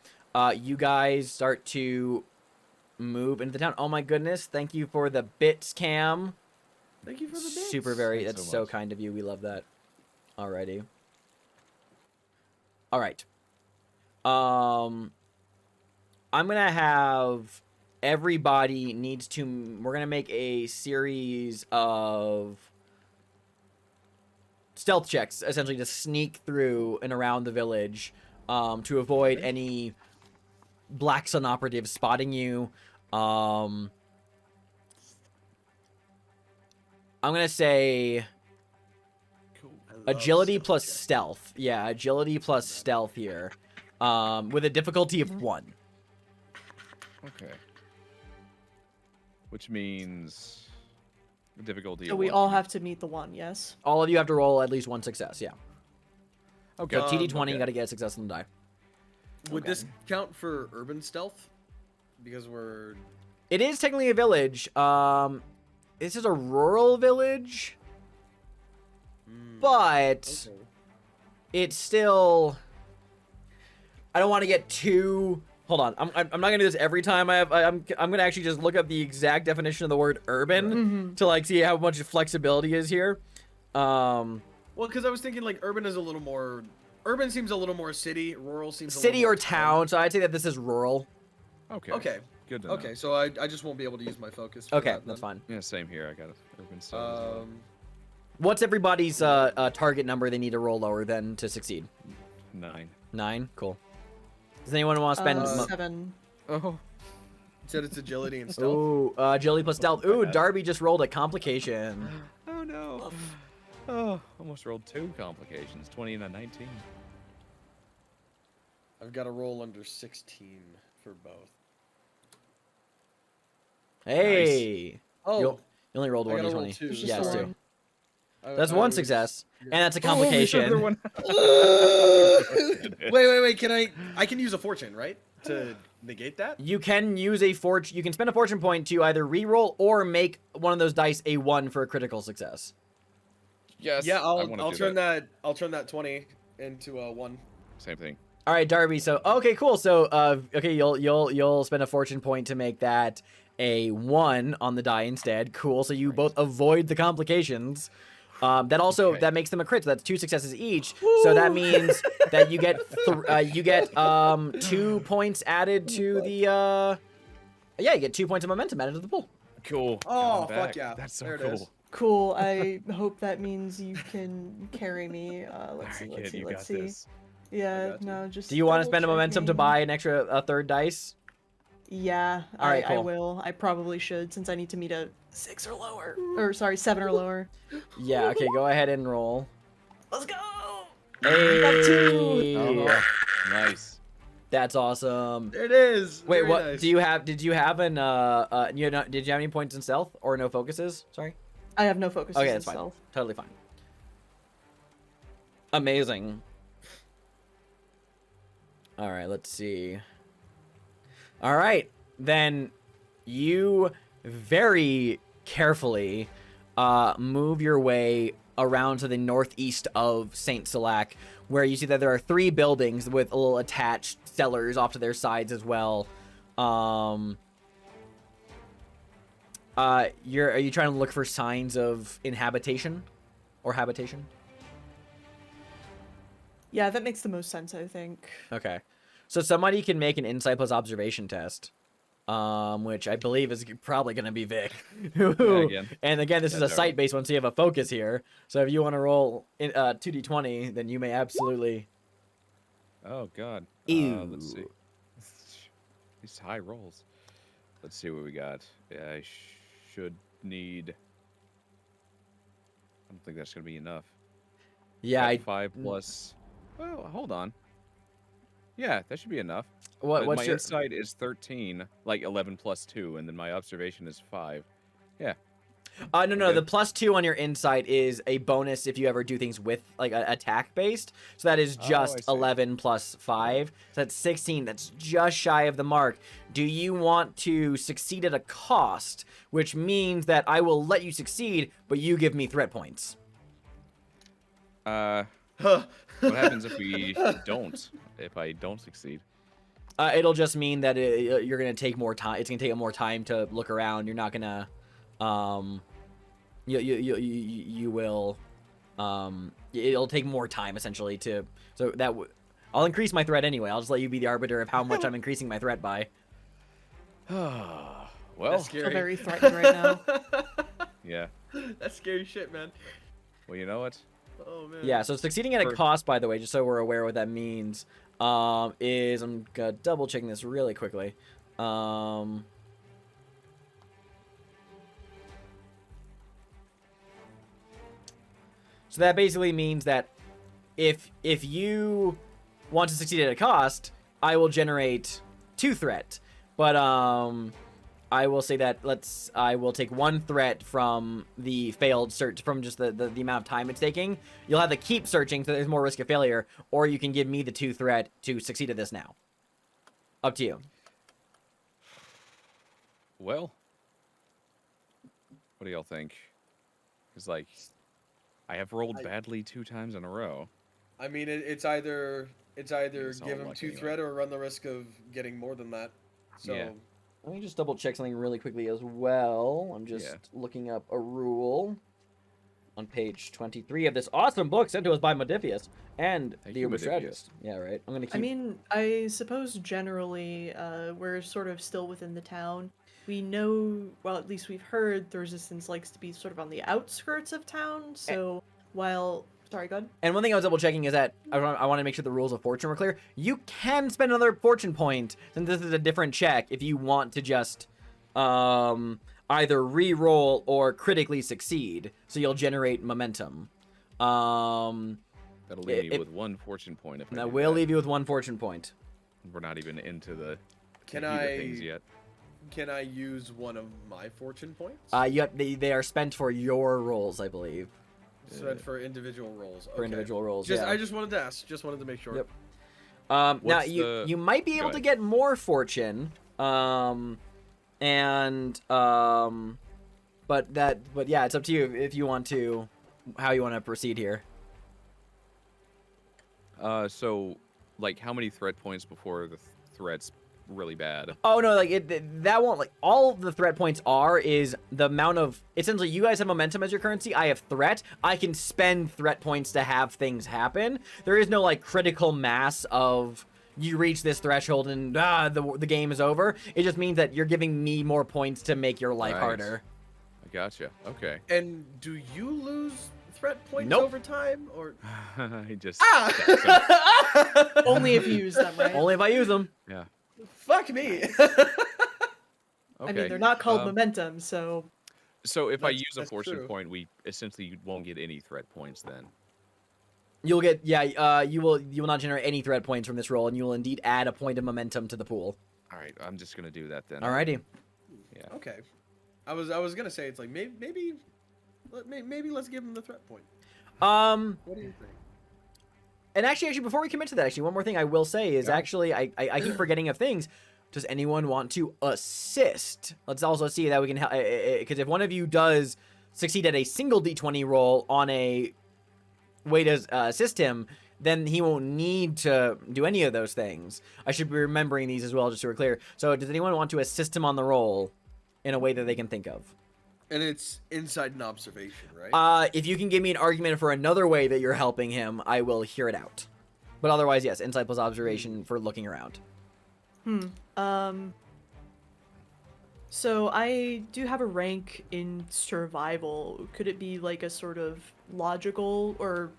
You guys start to move into the town. Oh my goodness, thank you for the bits, Cam. Thank you for the bits. Super very, Thanks that's so so much. kind of you. We love that. Alrighty. All right. I'm gonna have everybody needs to. We're gonna make a series of stealth checks, essentially, to sneak through and around the village, to avoid any Black Sun operatives spotting you. I'm gonna say agility plus stealth. Yeah, agility plus stealth here. With a difficulty of 1. Okay. Which means the difficulty. So of we what? all have to meet the 1, yes? All of you have to roll at least 1 success, yeah. Okay. So TD20, okay. you gotta get a success on the die. Would this count for urban stealth? Because we're... It is technically a village. This is a rural village, but it's still... I don't want to get too... Hold on, I'm not gonna do this every time. I'm gonna actually just look up the exact definition of the word urban to like see how much flexibility is here. Well, because I was thinking like urban is a little more... Urban seems a little more city. Rural seems a City little more or town, so I'd say that this is rural. Okay. Okay. Good to know. Okay, so I just won't be able to use my focus. For Okay, that, that's then. fine. Yeah, same here. I got a urban stealth as well. What's everybody's target number they need to roll lower than to succeed? 9. 9? Cool. Does anyone want to spend... 7. Oh. Said it's agility and stealth. Ooh, agility plus stealth. Ooh, Darby just rolled a complication. Oh no. Oh, almost rolled 2 complications. 20 and a 19. I've got to roll under 16 for both. Hey. Oh, You only rolled I 1 gotta roll d20. 2. It's Yeah, just it's the 2. one. That's I 1 was- success, and that's a Oh, the complication. other one. Wait. Can I can use a fortune, right? To negate that? You can use a fortune. You can spend a fortune point to either re-roll or make one of those dice a 1 for a critical success. Yes. Yeah, I wanna I'll do turn that. I'll turn that 20 into a 1. Same thing. All right, Darby. So okay, cool. So okay, you'll spend a fortune point to make that a 1 on the die instead. Cool. So you both avoid the complications. That also that makes them a crit. So that's 2 successes each. So that means that you get 2 points added to the yeah, you get 2 points of momentum added to the pool. Cool. Oh, I'm fuck back. yeah. That's so There it cool. is. Cool. I hope that means you can carry me. Let's see. Alright, Let's kid, you see. got Let's see. this. Yeah. got you. No. Just. Do you want to spend a double momentum to checking. buy an extra a third dice? Yeah. All right, I cool. will. I probably should since I need to meet a 6 or lower. Or sorry, 7 or lower. Yeah. Okay. Go ahead and roll. Let's go. Hey. Oh, nice. That's awesome. There it is. Wait, Very what? nice. Did you have an did you have any points in stealth or no focuses? Sorry. I have no focus. Okay, in that's fine. stealth. Totally fine. Amazing. All right, let's see. All right, then you very carefully move your way around to the northeast of Saint Salac, where you see that there are 3 buildings with little attached cellars off to their sides as well. Are you trying to look for signs of inhabitation or habitation? Yeah, that makes the most sense, I think. Okay. So somebody can make an insight plus observation test, which I believe is probably going to be Vic. again. And again, this is a Darby. site-based one, so you have a focus here. So if you want to roll 2d20, then you may absolutely... Oh god. Ew. Let's see. These high rolls. Let's see what we got. Yeah, I should need. I don't think that's gonna be enough. Yeah, Like 5 plus. Well, hold on. Yeah, that should be enough. What's my your... insight is 13, like 11 plus 2, and then my observation is 5. Yeah. No, good. the +2 on your insight is a bonus if you ever do things with, like, attack based. So that is Oh, I just see. 11 plus 5. So that's 16. That's just shy of the mark. Do you want to succeed at a cost, which means that I will let you succeed, but you give me threat points? Huh. What happens if we don't? If I don't succeed? It'll just mean that you're going to take more time. It's going to take more time to look around. You're not going to... you will... it'll take more time, essentially, to... So that... I'll increase my threat anyway. I'll just let you be the arbiter of how much I'm increasing my threat by. Well, That's I scary. feel very threatened right now. yeah. That's scary shit, man. Well, you know what? Oh man. Yeah, so succeeding at a cost, by the way, just so we're aware what that means, is... I'm gonna double checking this really quickly. So that basically means that if you want to succeed at a cost, I will generate 2 threat. But I will say that I will take 1 threat from the failed search, from just the amount of time it's taking. You'll have to keep searching, so there's more risk of failure, or you can give me the 2 threat to succeed at this now. Up to you. Well, what do y'all think? Because, like, I have rolled badly 2 times in a row. I mean, it's either It's all give him luck 2 anyway. threat or run the risk of getting more than that. So Yeah. Let me just double check something really quickly as well. I'm just looking up a rule on page 23 of this awesome book sent to us by Modiphius and Thank the you, Uber Modiphius. Strategist. Yeah, right. I'm gonna keep... I mean, I suppose generally, we're sort of still within the town. We know, well, at least we've heard the Resistance likes to be sort of on the outskirts of town, so while... Sorry, go ahead. And one thing I was double checking is that I want to make sure the rules of fortune were clear. You can spend another fortune point, since this is a different check, if you want to just either re-roll or critically succeed. So you'll generate momentum. That'll leave me It- with 1 fortune point if I That do will that. leave you with 1 fortune point. We're not even into the Can heat of I- things yet. can I use one of my fortune points? They are spent for your rolls, I believe. Spent for individual rolls. For Okay. individual rolls. Just yeah. I just wanted to ask. Just wanted to make sure. Yep. Now What's you the- might be able Go to ahead. get more fortune, but yeah, it's up to you if you want to, how you want to proceed here. So Like, how many threat points before the threat's really bad? Oh no, like that won't, like, all the threat points is the amount of, essentially, you guys have momentum as your currency, I have threat. I can spend threat points to have things happen. There is no like critical mass of you reach this threshold and the game is over. It just means that you're giving me more points to make your life Right. harder. I gotcha. Okay. And do you lose threat points Nope. over time, or I just. Only if you use them, right? Only if I use them. Yeah. fuck me? Okay. I mean, they're not called um, momentum, so So if I That's- use a that's fortune true. point, we essentially won't get any threat points then. You'll get, you will not generate any threat points from this roll, and you will indeed add a point of momentum to the pool. All right, I'm just gonna do that then. Alrighty. Yeah. Okay, I was gonna say it's like maybe let's give him the threat point. What do you think? And actually, before we commit to that, actually, one more thing I will say is Yeah. actually, I keep forgetting of things. Does anyone want to assist? Let's also see that we can help, because if one of you does succeed at a single d20 roll on a way to assist him, then he won't need to do any of those things. I should be remembering these as well, just so we're clear. So does anyone want to assist him on the roll in a way that they can think of? And it's insight and observation, right? If you can give me an argument for another way that you're helping him, I will hear it out. But otherwise, yes, insight plus observation for looking around. So I do have a rank in survival. Could it be like a sort of logical, or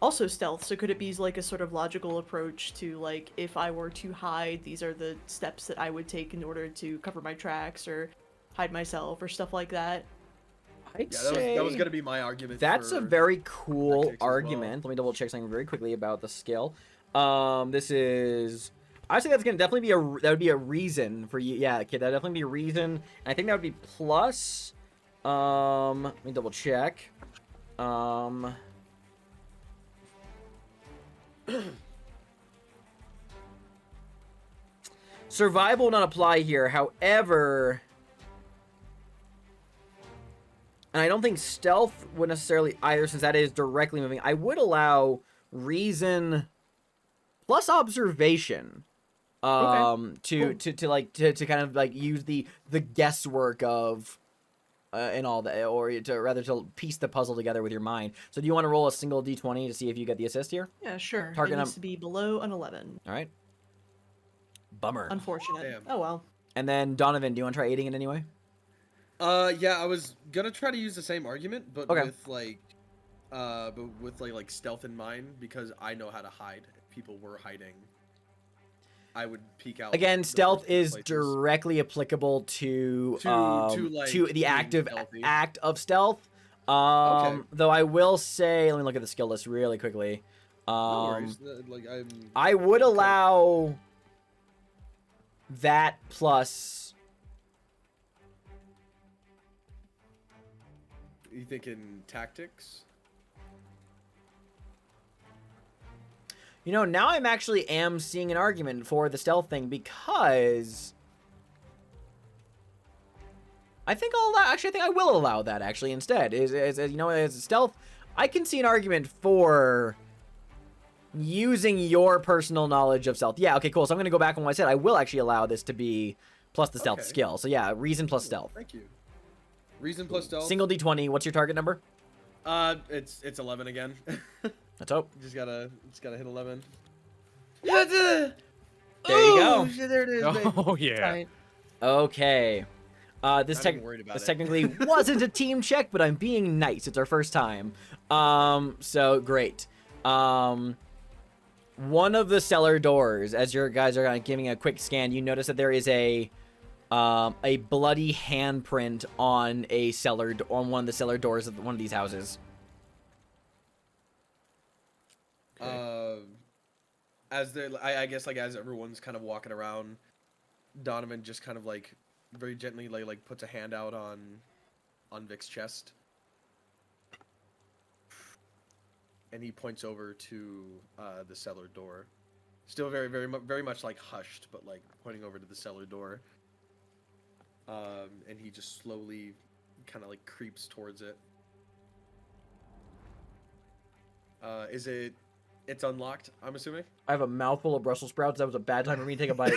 also stealth? So could it be like a sort of logical approach to, like, if I were to hide, these are the steps that I would take in order to cover my tracks or hide myself or stuff like that? I'd Yeah, say that was gonna be my argument. that's a for very cool tactics as well. argument. Let me double check something very quickly about the skill. This is. I think that's gonna definitely be that would be a reason for you. Yeah, kid, that would definitely be a reason. And I think that would be plus. Let me double check. Survival will not apply here. However, and I don't think stealth would necessarily either, since that is directly moving. I would allow reason plus observation. To kind of like use the guesswork of and all that, or to piece the puzzle together with your mind. So do you want to roll a single d20 to see if you get the assist here? Yeah, sure. Target it needs num- to be below an 11. All right. Bummer. Unfortunate. Damn. Oh well. And then Donovan, do you want to try aiding in any way? Yeah, I was gonna try to use the same argument, but Okay. with like stealth in mind, because I know how to hide. If people were hiding, I would peek out. Again, the stealth first few is places. directly applicable to like, the being active stealthy. act of stealth. Okay. Though I will say, let me look at the skill list really quickly. No worries. I would allow that plus. You thinking tactics? You know, now I'm actually seeing an argument for the stealth thing, because I think I think I will allow that actually instead. Is you know, as stealth, I can see an argument for using your personal knowledge of stealth. Yeah, okay, cool. So I'm gonna go back on what I said. I will actually allow this to be plus the stealth Okay. skill. So yeah, reason plus stealth. Thank you. Reason plus stealth. Single d20. What's your target number? It's 11 again. Let's hope. just gotta hit 11. There you go. Shit, there it is, baby. Oh yeah. Right. Okay. This Not even worried about it. technically wasn't a team check, but I'm being nice. It's our first time. So great. One of the cellar doors, as your guys are giving a quick scan, you notice that there is a bloody handprint on on one of the cellar doors of one of these houses. I guess like as everyone's kind of walking around, Donovan just kind of like very gently like puts a hand out on Vic's chest, and he points over to the cellar door, still very much like hushed, but like pointing over to the cellar door. And he just slowly kind of like creeps towards it. Is it It's unlocked, I'm assuming. I have a mouthful of Brussels sprouts. That was a bad time for me to take a bite.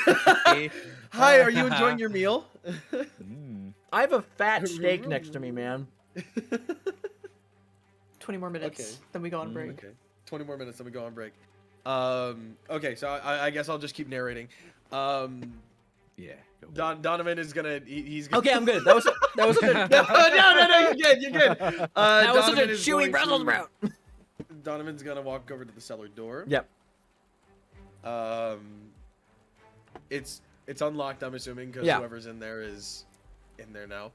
Hi, are you enjoying your meal? I have a fat steak next to me, man. 20 more minutes, Okay. then we go on break. Okay. 20 more minutes, then we go on break. Okay, so I guess I'll just keep narrating. Yeah. Donovan is gonna. He's gonna... Okay, I'm good. That was a good. No, you're good. You're good. That was such a Donovan is chewy going Brussels to- sprout. Donovan's gonna walk over to the cellar door. Yep. It's unlocked, I'm assuming, because Yeah. whoever's in there is in there now.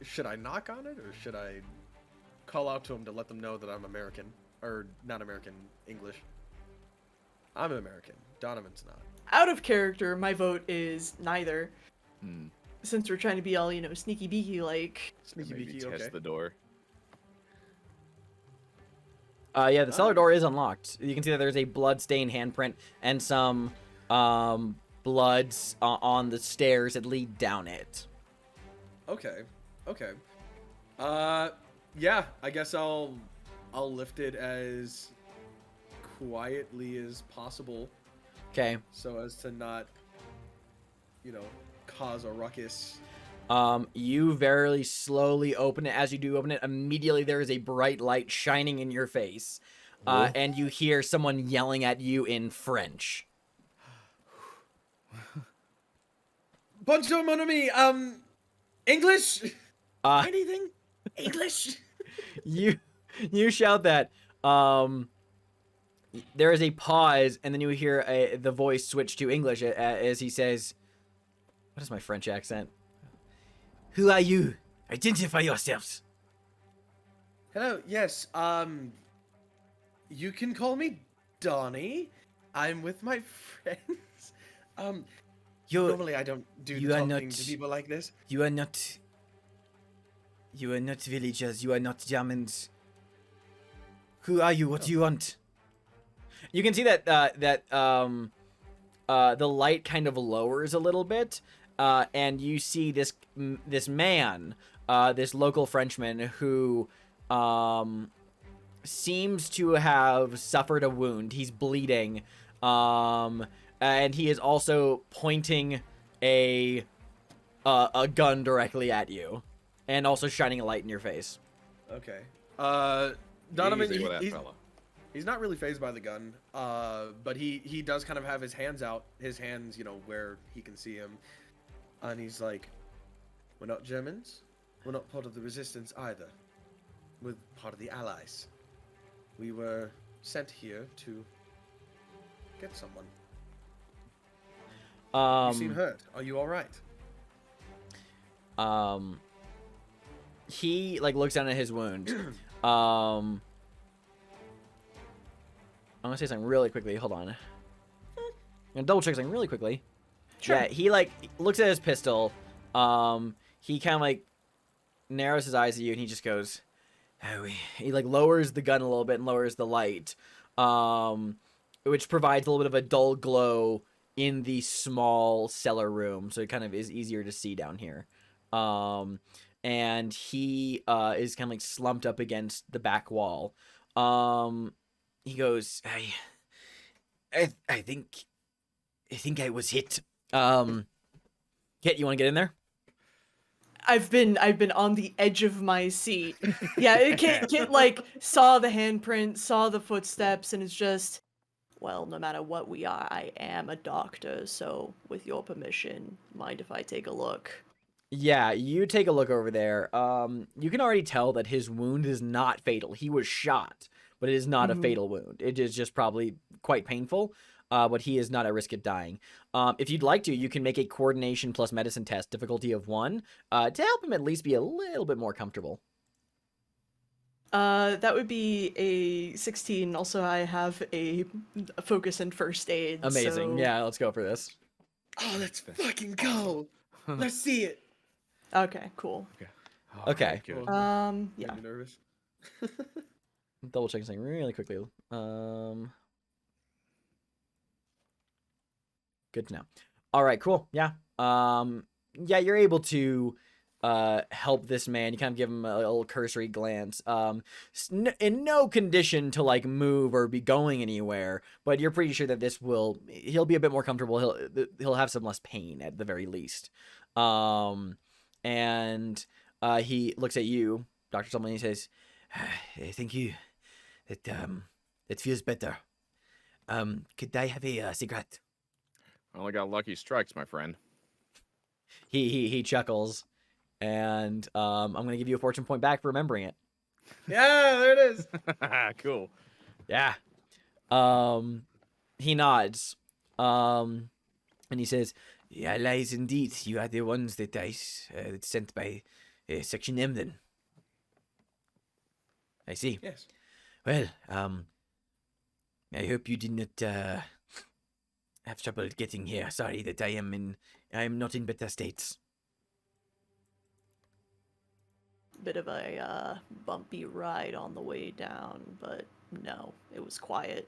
Should I knock on it, or should I call out to him to let them know that I'm American, or not American, English? I'm American. Donovan's not. Out of character, my vote is neither. Hmm. Since we're trying to be all, sneaky beaky like. Sneaky Maybe beaky, test okay. the door. Yeah, the cellar door is unlocked. You can see that there's a blood-stained handprint and some bloods on the stairs that lead down it. Okay. Yeah, I guess I'll lift it as quietly as possible, Okay. so as to not, cause a ruckus. You very slowly open it. As you do open it, immediately there is a bright light shining in your face. And you hear someone yelling at you in French. Bonjour, mon ami. English? Uh, Anything? English? you shout that. There is a pause, and then you hear the voice switch to English as he says, "What is my French accent? Who are you? Identify yourselves." Hello. Yes. You can call me Donnie. I'm with my friends. Normally I don't do you the are talking not- to people like this. You are not villagers. You are not Germans. Who are you? What do you want? You can see that the light kind of lowers a little bit, and you see this man, this local Frenchman who seems to have suffered a wound. He's bleeding, and he is also pointing a gun directly at you, and also shining a light in your face. Okay. Donovan, Easy with that fella. he's not really phased by the gun, but he does kind of have his hands out, his hands, where he can see him, and he's like, "We're not Germans. We're not part of the resistance either. We're part of the Allies. We were sent here to get someone. You seem hurt. Are you all right?" He looks down at his wound. I'm gonna say something really quickly. Hold on. I'm gonna double check something really quickly. Sure. Yeah, he looks at his pistol. He kind of narrows his eyes at you, and he just goes, "Oh." He lowers the gun a little bit and lowers the light, which provides a little bit of a dull glow in the small cellar room, so it kind of is easier to see down here. And he is kind of slumped up against the back wall. He goes, I think I was hit. Kit, you want to get in there? I've been on the edge of my seat. Yeah, Kit saw the handprint, saw the footsteps, and it's just, well, no matter what we are, I am a doctor, so with your permission, mind if I take a look? Yeah, you take a look over there. You can already tell that his wound is not fatal. He was shot, but it is not a fatal wound. It is just probably quite painful, but he is not at risk of dying. If you'd like to, you can make a coordination plus medicine test, difficulty of 1, to help him at least be a little bit more comfortable. That would be a 16. Also, I have a focus in first aid. Amazing. So... Yeah, let's go for this. Oh, let's fucking go. Let's see it. Okay, cool. Okay. Good. Yeah. Made me nervous. Double checking something really quickly. Good to know. All right, cool. Yeah. Yeah, you're able to help this man. You kind of give him a little cursory glance. In no condition to like move or be going anywhere, but you're pretty sure that he'll be a bit more comfortable. He'll have some less pain at the very least. And he looks at you, Dr. Sullivan, and he says, "Thank you. It feels better. Could I have a cigarette?" Only got lucky strikes, my friend. He chuckles, and I'm gonna give you a fortune point back for remembering it. Yeah, there it is. Cool. Yeah. He nods. And he says, "Yeah, lies indeed. You are the ones that I sent by Section M then." I see. Yes. Well, I hope you did not have trouble getting here. Sorry that I am not in better states. Bit of a bumpy ride on the way down, but no, it was quiet.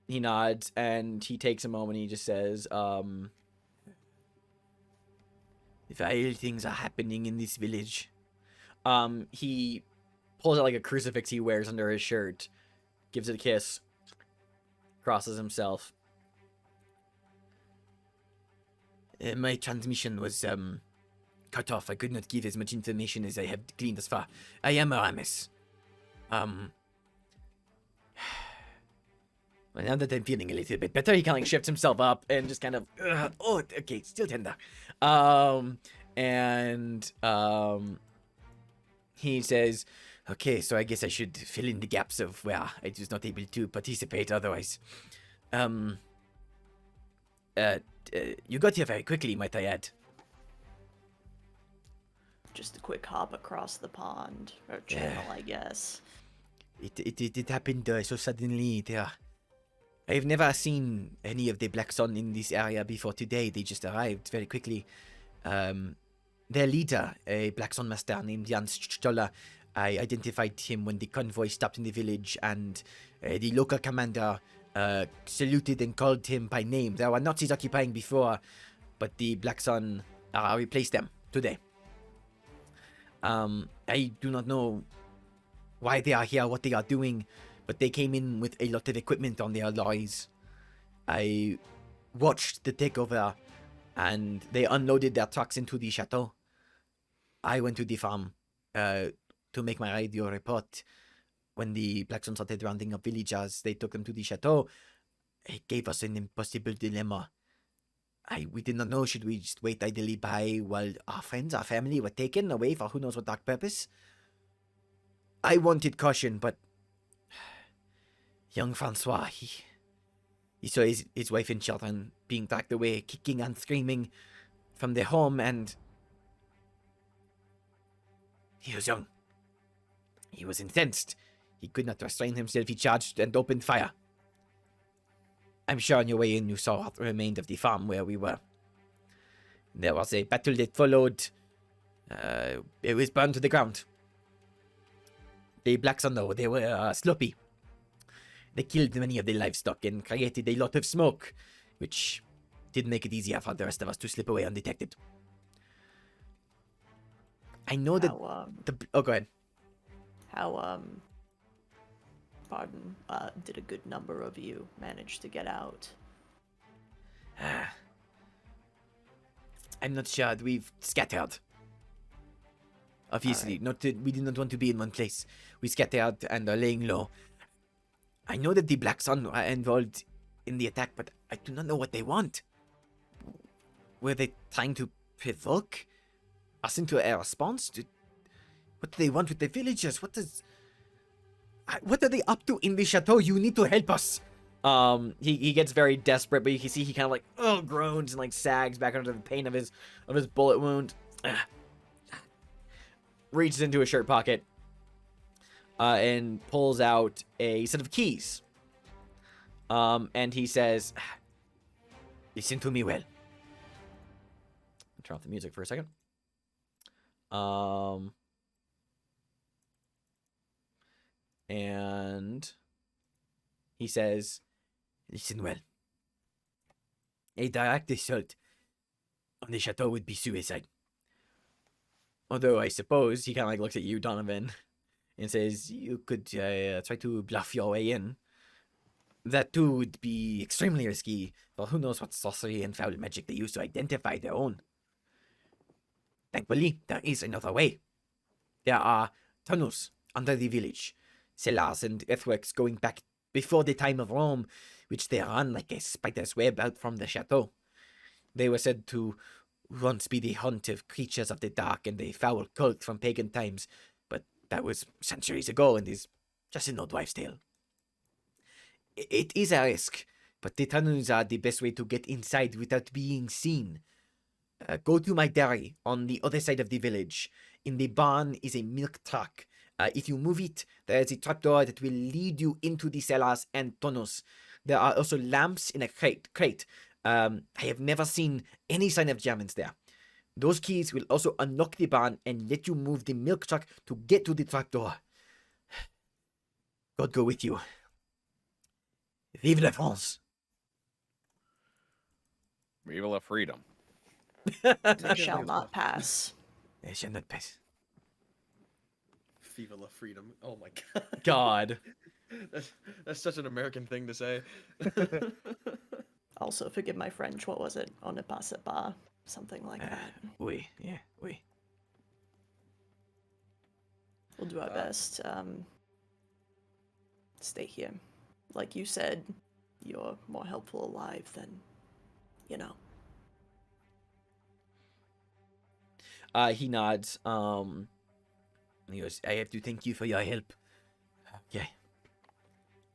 He nods and he takes a moment and he just says, "Vile things are happening in this village." He pulls out like a crucifix he wears under his shirt, gives it a kiss, crosses himself. My transmission was cut off. I could not give as much information as I have gleaned thus far. I am Aramis. Well, now that I'm feeling a little bit better, he kind of like shifts himself up and just kind of, okay, still tender. He says, "Okay, so I guess I should fill in the gaps of where I was not able to participate otherwise. You got here very quickly, might I add." Just a quick hop across the pond, or channel, I guess. It happened so suddenly. I've never seen any of the Black Sun in this area before today. They just arrived very quickly. Their leader, a Black Sun master named Jan Stola, I identified him when the convoy stopped in the village, and the local commander saluted and called him by name. There were Nazis occupying before, but the Black Sun replaced them today. I do not know why they are here, what they are doing, but they came in with a lot of equipment on their lorries. I watched the takeover, and they unloaded their trucks into the chateau. I went to the farm to make my radio report. When the Black Sun started rounding up villagers, they took them to the chateau. It gave us an impossible dilemma. We did not know, should we just wait idly by while our friends, our family were taken away for who knows what dark purpose? I wanted caution, but young Francois, he saw his wife and children being dragged away, kicking and screaming from their home, and he was young. He was incensed. He could not restrain himself. He charged and opened fire. I'm sure on your way in you saw what remained of the farm where we were. There was a battle that followed. It was burned to the ground. The Black Sun, though, they were sloppy. They killed many of the livestock and created a lot of smoke, which did make it easier for the rest of us to slip away undetected. I know that oh, go ahead. How, did a good number of you manage to get out? I'm not sure. We've scattered. Obviously, Right. We did not want to be in one place. We scattered and are laying low. I know that the Black Sun are involved in the attack, but I do not know what they want. Were they trying to provoke us into a response? What do they want with the villagers? What are they up to in the chateau? You need to help us. He gets very desperate, but you can see he kind of like groans and like sags back under the pain of his bullet wound. Reaches into his shirt pocket and pulls out a set of keys. And he says, "Listen to me well." I'll turn off the music for a second. And he says, "Listen well. A direct assault on the chateau would be suicide. Although I suppose he kind of like looks at you, Donovan, and says you could try to bluff your way in. That too would be extremely risky, for who knows what sorcery and foul magic they use to identify their own. Thankfully, there is another way. There are tunnels under the village, cellars and earthworks going back before the time of Rome, which they run like a spider's web out from the chateau. They were said to once be the haunt of creatures of the dark and a foul cult from pagan times, but that was centuries ago and is just an old wives' tale. It is a risk, but the tunnels are the best way to get inside without being seen. Go to my dairy on the other side of the village. In the barn is a milk truck. If you move it, there is a trapdoor that will lead you into the cellars and tunnels. There are also lamps in a crate. I have never seen any sign of Germans there. Those keys will also unlock the barn and let you move the milk truck to get to the trapdoor. God go with you. Vive la France! Vive la freedom. I shall not pass. I shall not pass. Viva la freedom. Oh my god. God. That's such an American thing to say. Also, forgive my French. What was it? On ne passe pas. Something like that. Oui, yeah, oui. We'll do our best. Stay here. Like you said, you're more helpful alive than, you know. He nods. He goes, I have to thank you for your help. Okay.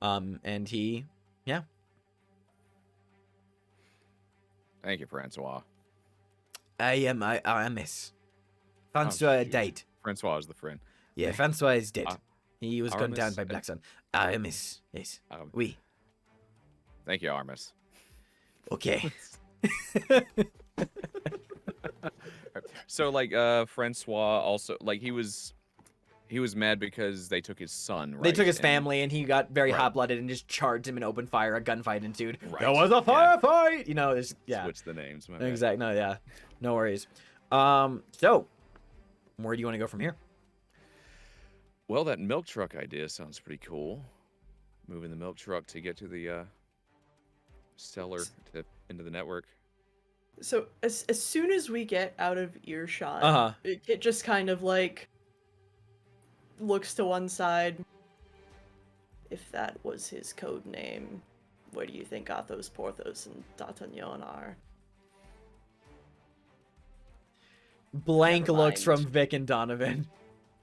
And he, yeah. Thank you, Francois. I am Aramis. Francois died. Francois is the friend. Yeah, Francois is dead. He was gunned down Aramis by Black Sun. Aramis, yes. Oui. Thank you, Aramis. Okay. So, like, Francois also, like, he was mad because they took his son, right? They took his And- family, and he got very Right. hot-blooded and just charged him in open fire. A gunfight ensued. Right. There was a firefight! You know, there's, yeah. Switch the names. My bad. Exactly. No, yeah. No worries. So, where do you want to go from here? Well, that milk truck idea sounds pretty cool. Moving the milk truck to get to the cellar into the network. So as soon as we get out of earshot, Uh-huh. it just kind of like looks to one side. If that was his code name, where do you think Athos, Porthos, and D'Artagnan are? Blank Never looks mind. from Vic and Donovan.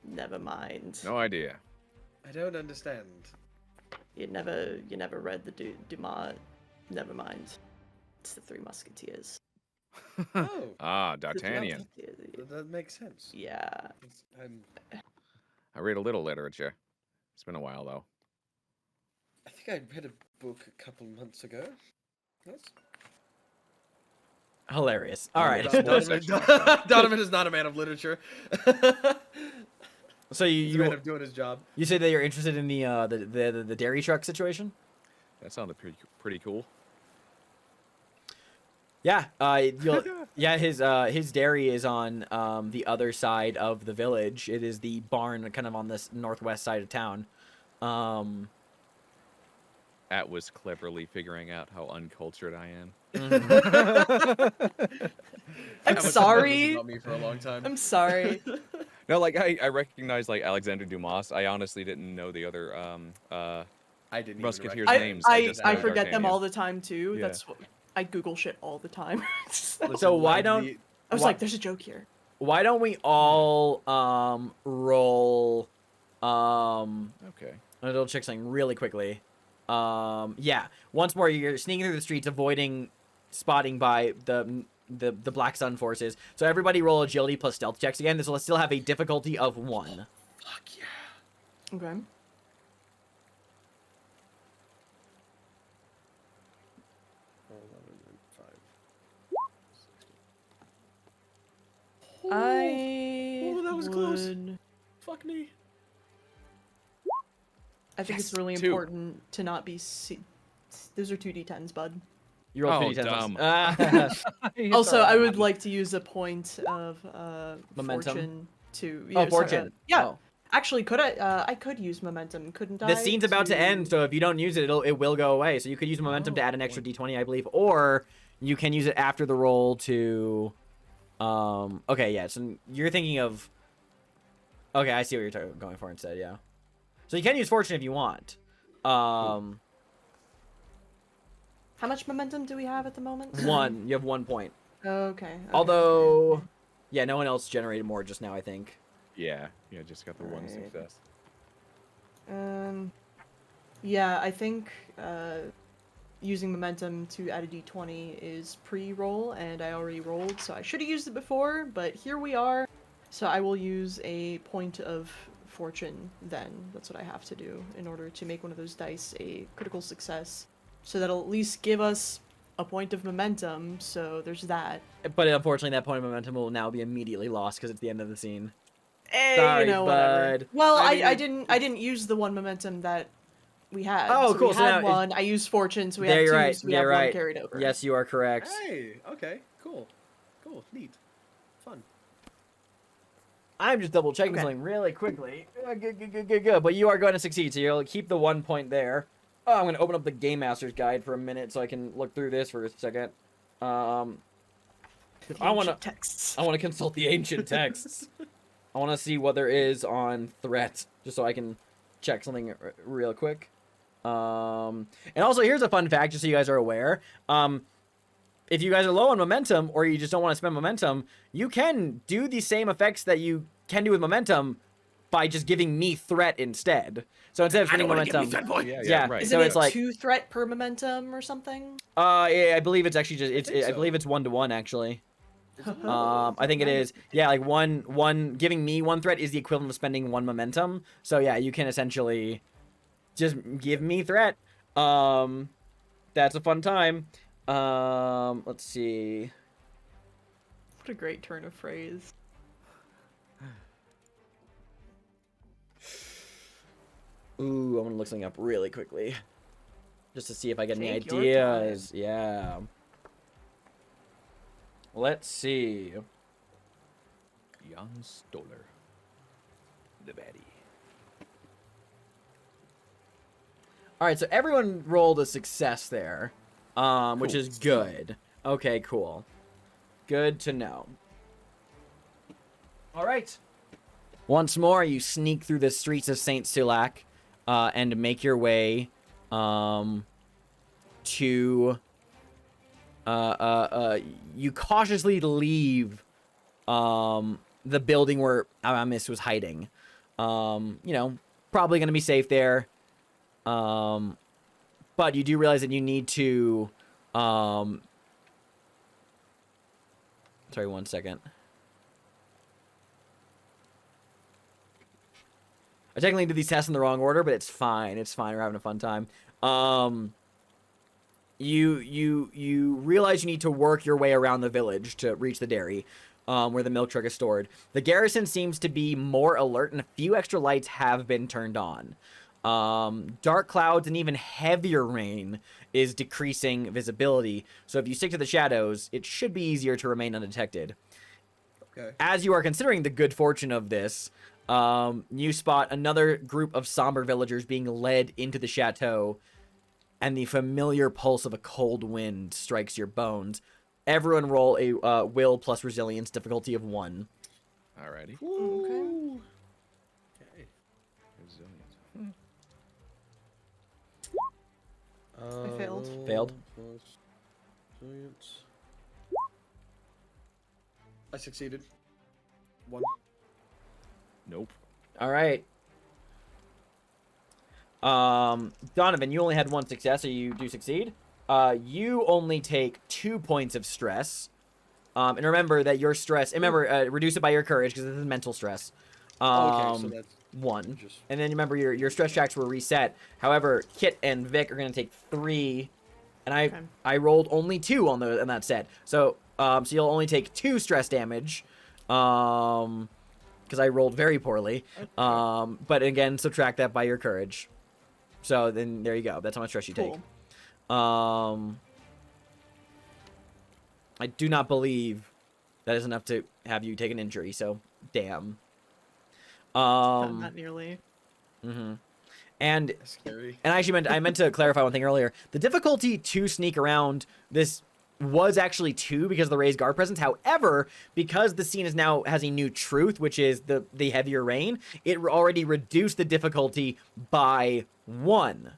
Never mind. No idea. I don't understand. You never read the Dumas. Never mind. It's the Three Musketeers. Oh, Ah, D'Artagnan. that makes sense. Yeah. I read a little literature. It's been a while, though. I think I read a book a couple months ago. Yes. Hilarious. All right. Donovan is not a man of literature. So He's a man you of doing his job. you say that you're interested in the dairy truck situation? That sounded pretty cool. Yeah. His dairy is on the other side of the village. It is the barn, kind of on this northwest side of town. At was cleverly figuring out how uncultured I am. I'm sorry. About me for a long time. I'm sorry. No, like I recognize like Alexander Dumas. I honestly didn't know the other I didn't. Musketeers' Even names. I just I know forget them D'Artagnan. all the time too. Yeah. That's what I Google shit all the time. So why don't I was why- like, there's a joke here. why don't we all roll Okay. a little check something really quickly. Yeah. Once more, you're sneaking through the streets, avoiding spotting by the Black Sun forces. So everybody roll agility plus stealth checks again. This will still have a difficulty of 1. Fuck yeah. Okay. I Oh, that was close. would- Fuck me. I think it's really 2. important to not be. Those are 2d10s, bud. You rolled Oh, 2d10s. dumb. Also, I would like to use a point of Momentum? fortune to. Oh, Yeah, sorry, fortune. yeah. Oh. Actually, could I? I could use momentum, couldn't I? The scene's about to end, so if you don't use it, it will go away. So you could use momentum to add an extra d20, I believe, or you can use it after the roll to. Okay, yeah. So you're thinking of. Okay, I see what you're going for instead. Yeah. So you can use fortune if you want. How much momentum do we have at the moment? 1. You have 1 point. Okay. Although, okay. yeah, no one else generated more just now, I think. Yeah, just got the one Alright. success. Yeah, I think using momentum to add a d20 is pre-roll, and I already rolled, so I should have used it before, but here we are. So I will use a point of fortune then. That's what I have to do in order to make one of those dice a critical success. So that'll at least give us a point of momentum, so there's that. But unfortunately, that point of momentum will now be immediately lost because it's the end of the scene. Hey, Sorry, you know, whatever. bud. Well, I mean, I didn't use the one momentum that we had. Oh, so cool, We so had now one. I used fortune, so we There have you're two. right, So we you're have right. one carried over. Yes, you are correct. Hey, okay, cool, neat, fun. I'm just double checking Okay. something really quickly. Good. But you are going to succeed, so you'll keep the 1 point there. Oh, I'm going to open up the Game Master's Guide for a minute so I can look through this for a second. I want to texts. consult the ancient texts. I want to see what there is on threat, just so I can check something real quick. And also, here's a fun fact, just so you guys are aware. If you guys are low on momentum, or you just don't want to spend momentum, you can do the same effects that you can do with momentum by just giving me threat instead. So instead of spending momentum, Yeah, right. Isn't so it it's like 2 threat per momentum or something? yeah, I believe it's actually just think I so. believe it's 1-to-1 actually. I think it is. Yeah, like one giving me 1 threat is the equivalent of spending 1 momentum. So yeah, you can essentially just give me threat. That's a fun time. Let's see. What a great turn of phrase. Ooh, I'm gonna look something up really quickly, just to see if I get any Take your time. ideas. Yeah. Let's see. Jan Stoller. The baddie. All right, so everyone rolled a success there, which Cool. is good. Okay, cool. Good to know. All right. Once more, you sneak through the streets of Saint Sulak, and make your way to. You cautiously leave the building where Aramis was hiding. Probably gonna be safe there. But you do realize that you need to, sorry, 1 second. I technically did these tests in the wrong order, but it's fine. It's fine. We're having a fun time. You realize you need to work your way around the village to reach the dairy, where the milk truck is stored. The garrison seems to be more alert, and a few extra lights have been turned on. Dark clouds and even heavier rain is decreasing visibility. So if you stick to the shadows, it should be easier to remain undetected. Okay. As you are considering the good fortune of this, you spot another group of somber villagers being led into the chateau, and the familiar pulse of a cold wind strikes your bones. Everyone roll a will plus resilience difficulty of 1. Alrighty. Okay. Resilience. I failed. Failed. Plus resilience. I succeeded. 1. Nope. All right. Donovan, you only had 1 success, so you do succeed. You only take 2 points of stress. And remember that your stress, reduce it by your courage because this is mental stress. Okay, so that's 1. just And then remember your stress tracks were reset. However, Kit and Vic are going to take 3. And I rolled only 2 on that set. So you'll only take 2 stress damage. Because I rolled very poorly. But again, subtract that by your courage. So then there you go. That's how much stress you take. Cool. I do not believe that is enough to have you take an injury, so damn. Not nearly. Mm-hmm. And That's scary. I meant to clarify one thing earlier. The difficulty to sneak around this was actually 2 because of the raised guard presence. However, because the scene has a new truth, which is the heavier rain, it already reduced the difficulty by 1.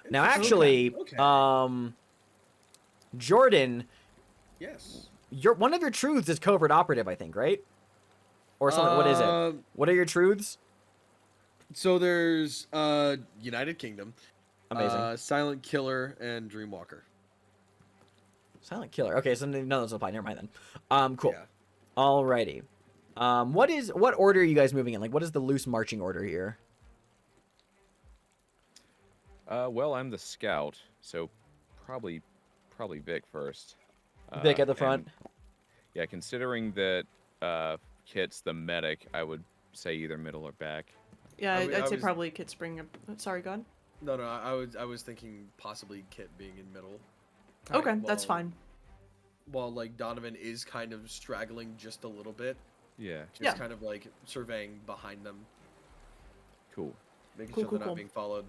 Now, actually, Okay. Jordan, Yes. one of your truths is covert operative, I think, right? Or something. What is it? What are your truths? So there's United Kingdom, Amazing. Silent Killer, and Dreamwalker. Silent killer. Okay, so none of those apply. Never mind then. Cool. Yeah. Alrighty. What order are you guys moving in? Like, what is the loose marching order here? Well, I'm the scout, so probably Vic first. Vic at the front. Yeah, considering that Kit's the medic, I would say either middle or back. Yeah, I I'd say was- probably Kit spring up. Sorry, go on. No, I was thinking possibly Kit being in middle. Okay, Right, that's well, fine. While like Donovan is kind of straggling just a little bit, Yeah, just Yeah. kind of like surveying behind them, cool. making Cool, sure cool, they're cool. not being followed.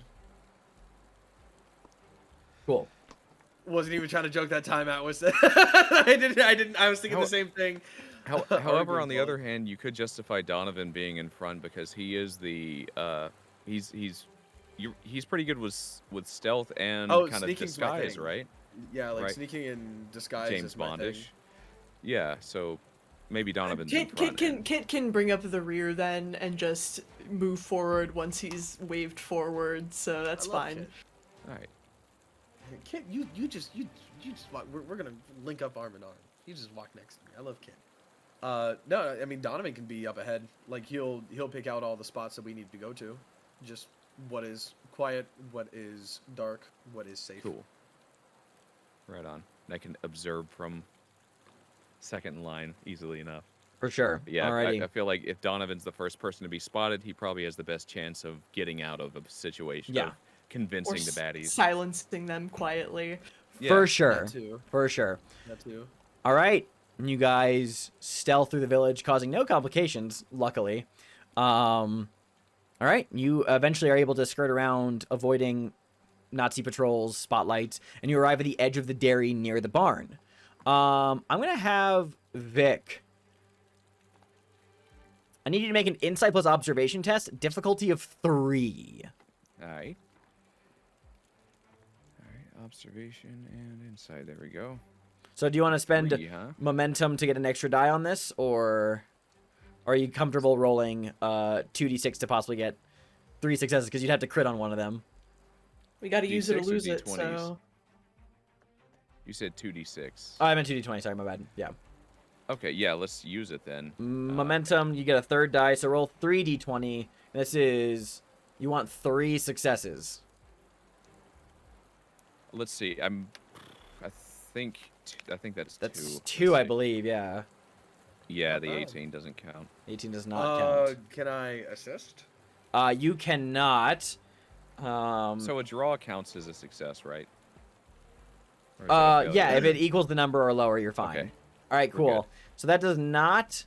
Cool. Wasn't even trying to joke that time out. Was I was thinking How- the same thing. However, on the Arguing other hand, you could justify Donovan being in front because he is the he's pretty good with stealth and Oh, kind of sneaking's my disguise, thing. right? Yeah, like Right. sneaking in disguise James is my Bondish. thing. Yeah, so maybe Donovan's in Kit front. can bring up the rear then and just move forward once he's waved forward, so that's I love fine. Kit. All right. Kit, you just walk. We're gonna link up arm in arm. You just walk next to me. I love Kit. No, I mean Donovan can be up ahead. Like he'll pick out all the spots that we need to go to. Just what is quiet, what is dark, what is safe. Cool. Right on. And I can observe from second line easily enough. For sure. But yeah, Alrighty. I feel like if Donovan's the first person to be spotted, he probably has the best chance of getting out of a situation. Yeah. Of convincing Or the baddies. silencing them quietly. Yeah. For sure. That too. For sure. That too. All right. You guys stealth through the village, causing no complications, luckily. All right. You eventually are able to skirt around, avoiding Nazi patrols, spotlights, and you arrive at the edge of the dairy near the barn. I'm going to have Vic. I need you to make an insight plus observation test, difficulty of 3. All right. Observation and insight. There we go. So do you want to spend 3, huh? momentum to get an extra die on this, or are you comfortable rolling 2d6 to possibly get 3 successes? Because you'd have to crit on one of them. We gotta use it or D6 or lose it, D20s? so... You said 2d6. Oh, I meant 2d20. Sorry, my bad. Yeah. Okay, yeah, let's use it then. Momentum, you get a third die, so roll 3d20. This is... You want 3 successes. Let's see. I think that's 2. That's 2, I believe, yeah. Yeah, Not the bad. 18 doesn't count. 18 does not count. Can I assist? You cannot. So a draw counts as a success, right? Or is that a failure? Yeah, if it equals the number or lower, you're fine. Okay. All right, We're cool. good. So that does not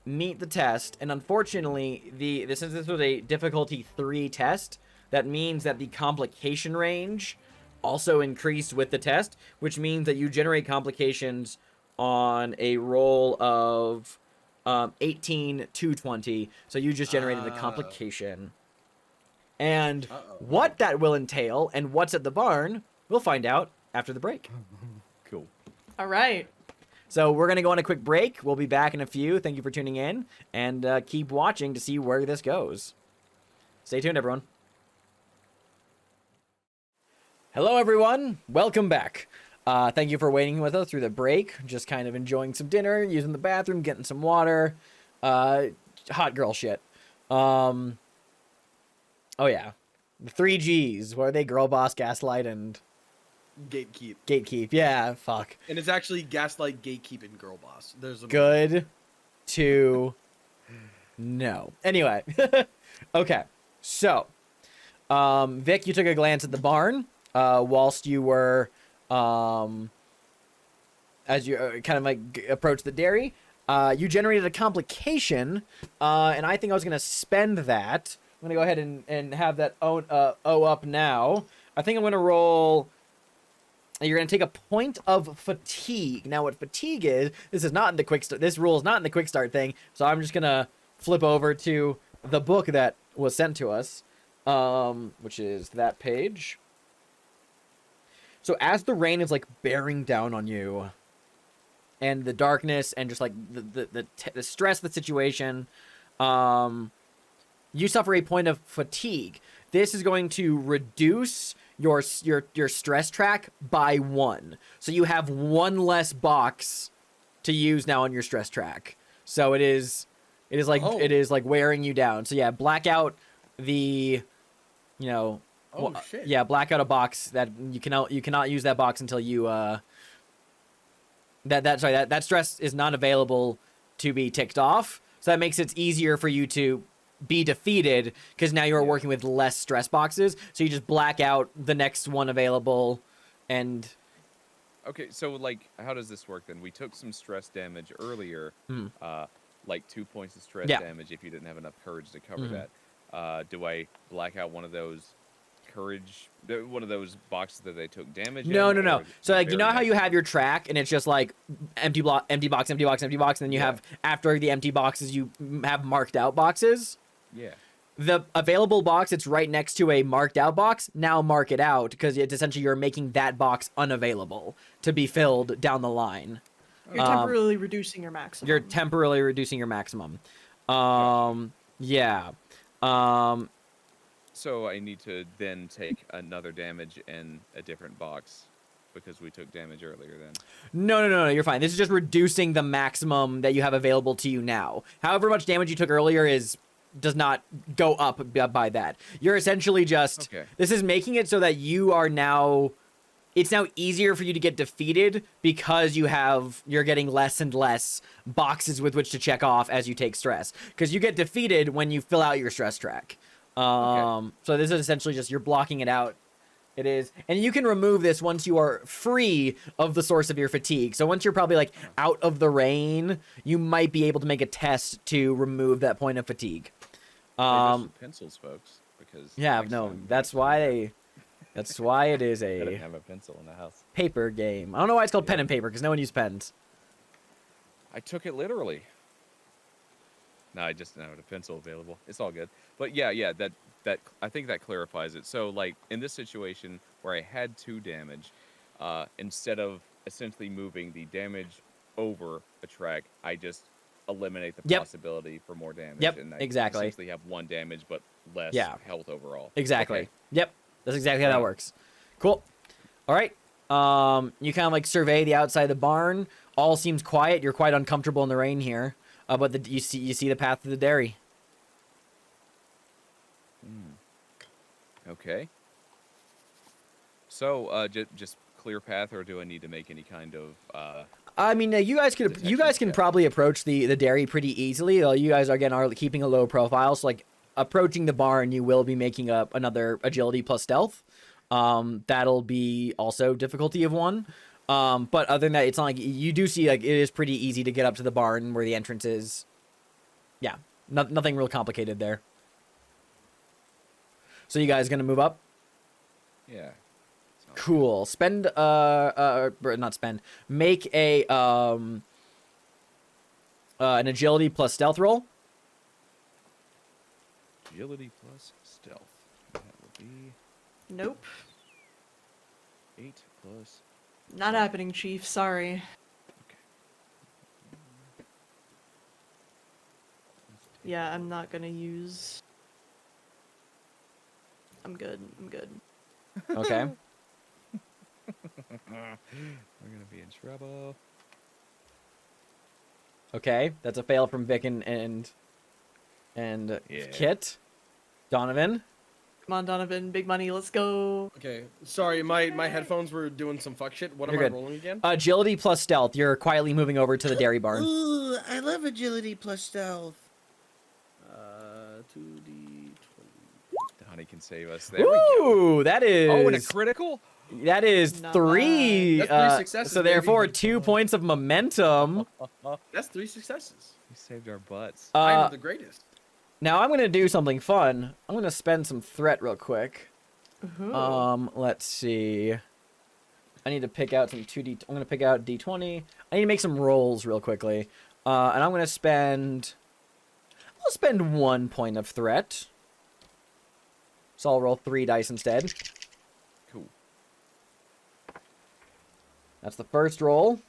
meet the test, and unfortunately, since this was a difficulty 3 test, that means that the complication range also increased with the test, which means that you generate complications on a roll of 18 to 20. So you just generated a complication. And what that will entail and what's at the barn, we'll find out after the break. Cool. Alright. So we're going to go on a quick break. We'll be back in a few. Thank you for tuning in, and keep watching to see where this goes. Stay tuned, everyone. Hello, everyone. Welcome back. Thank you for waiting with us through the break. Just kind of enjoying some dinner, using the bathroom, getting some water. Hot girl shit. Oh, yeah. The 3 Gs. What are they? Girl boss, gaslight, and Gatekeep. gatekeep. Yeah, fuck. And it's actually gaslight, gatekeep, and girl boss. There's a Good to know. Anyway. Okay. So, Vic, you took a glance at the barn whilst you were as you kind of like approach the dairy, you generated a complication, and I think I was gonna spend that. I'm gonna go ahead and have that O up now. I think I'm gonna roll. You're gonna take a point of fatigue. Now, what fatigue is? This is not in the quick start. This rule is not in the quick start thing. So I'm just gonna flip over to the book that was sent to us, which is that page. So as the rain is like bearing down on you, and the darkness, and just like the stress of the situation, you suffer a point of fatigue. This is going to reduce your stress track by 1. So you have 1 less box to use now on your stress track. So it is like wearing you down. So yeah, black out the, Shit. yeah, black out a box that you cannot use that box until you that stress is not available to be ticked off. So that makes it easier for you to be defeated, because now you're working with less stress boxes. So you just black out the next one available, and Okay, so like, how does this work then? We took some stress damage earlier, like 2 points of stress damage if you didn't have enough courage to cover that. Do I black out one of those one of those boxes that they took damage in? No. So like, you know very how you next have your track and it's just like empty box, and then you have, after the empty boxes, you have marked out boxes. Yeah. The available box, it's right next to a marked out box. Now mark it out, because it's essentially you're making that box unavailable to be filled down the line. You're temporarily reducing your maximum. You're temporarily reducing your maximum. Yeah. So I need to then take another damage in a different box because we took damage earlier then. No, you're fine. This is just reducing the maximum that you have available to you now. However much damage you took earlier does not go up by that. You're essentially just, this is making it so that it's now easier for you to get defeated, because you're getting less and less boxes with which to check off as you take stress, because you get defeated when you fill out your stress track. So this is essentially just, you're blocking it out. It is, and you can remove this once you are free of the source of your fatigue. So once you're probably like out of the rain, you might be able to make a test to remove that point of fatigue. Pencils, folks, because that's why it is I a have a pencil in the house. paper game. I don't know why it's called pen and paper, because no one uses pens. I took it literally. No, I just don't have a pencil available. It's all good. But yeah, that I think that clarifies it. So like in this situation where I had 2 damage, instead of essentially moving the damage over a track, I just eliminate the possibility for more damage. And I essentially have 1 damage but less health overall. Exactly. Okay. Yep. That's exactly how that works. Cool. All right. You kind of like survey the outside of the barn. All seems quiet. You're quite uncomfortable in the rain here. But you see the path to the dairy. Okay. So, just clear path, or do I need to make any kind of? I mean, you guys can probably approach the dairy pretty easily. You guys again are keeping a low profile, so like approaching the barn, you will be making up another agility plus stealth. That'll be also difficulty of 1. But other than that, it's not like you do see like it is pretty easy to get up to the barn where the entrance is. Yeah, nothing real complicated there. So you guys gonna move up? Yeah. Cool. Make a an agility plus stealth roll. Agility plus stealth. That would be Nope. 8 plus. Not happening, Chief. Sorry. Okay. Yeah, I'm not gonna use. I'm good. Okay. We're gonna be in trouble. Okay, that's a fail from Vic and Kit. Donovan. Come on, Donovan. Big money. Let's go. Okay, sorry, my headphones were doing some fuck shit. What am You're I good. rolling again? Agility plus stealth. You're quietly moving over to the dairy barn. Ooh, I love agility plus stealth. 2d20. The honey can save us. There we go. Ooh, that is. Oh, and a critical. That is Not 3. bad. That's 3 successes, So baby. therefore, 2 points of momentum. That's 3 successes. We saved our butts. I am the greatest. Now I'm gonna do something fun. I'm gonna spend some threat real quick. Ooh. Let's see. I need to pick out some 2D. I'm gonna pick out D20. I need to make some rolls real quickly. And I'm gonna spend. I'll spend 1 point of threat. So I'll roll 3 dice instead. Cool. That's the first roll.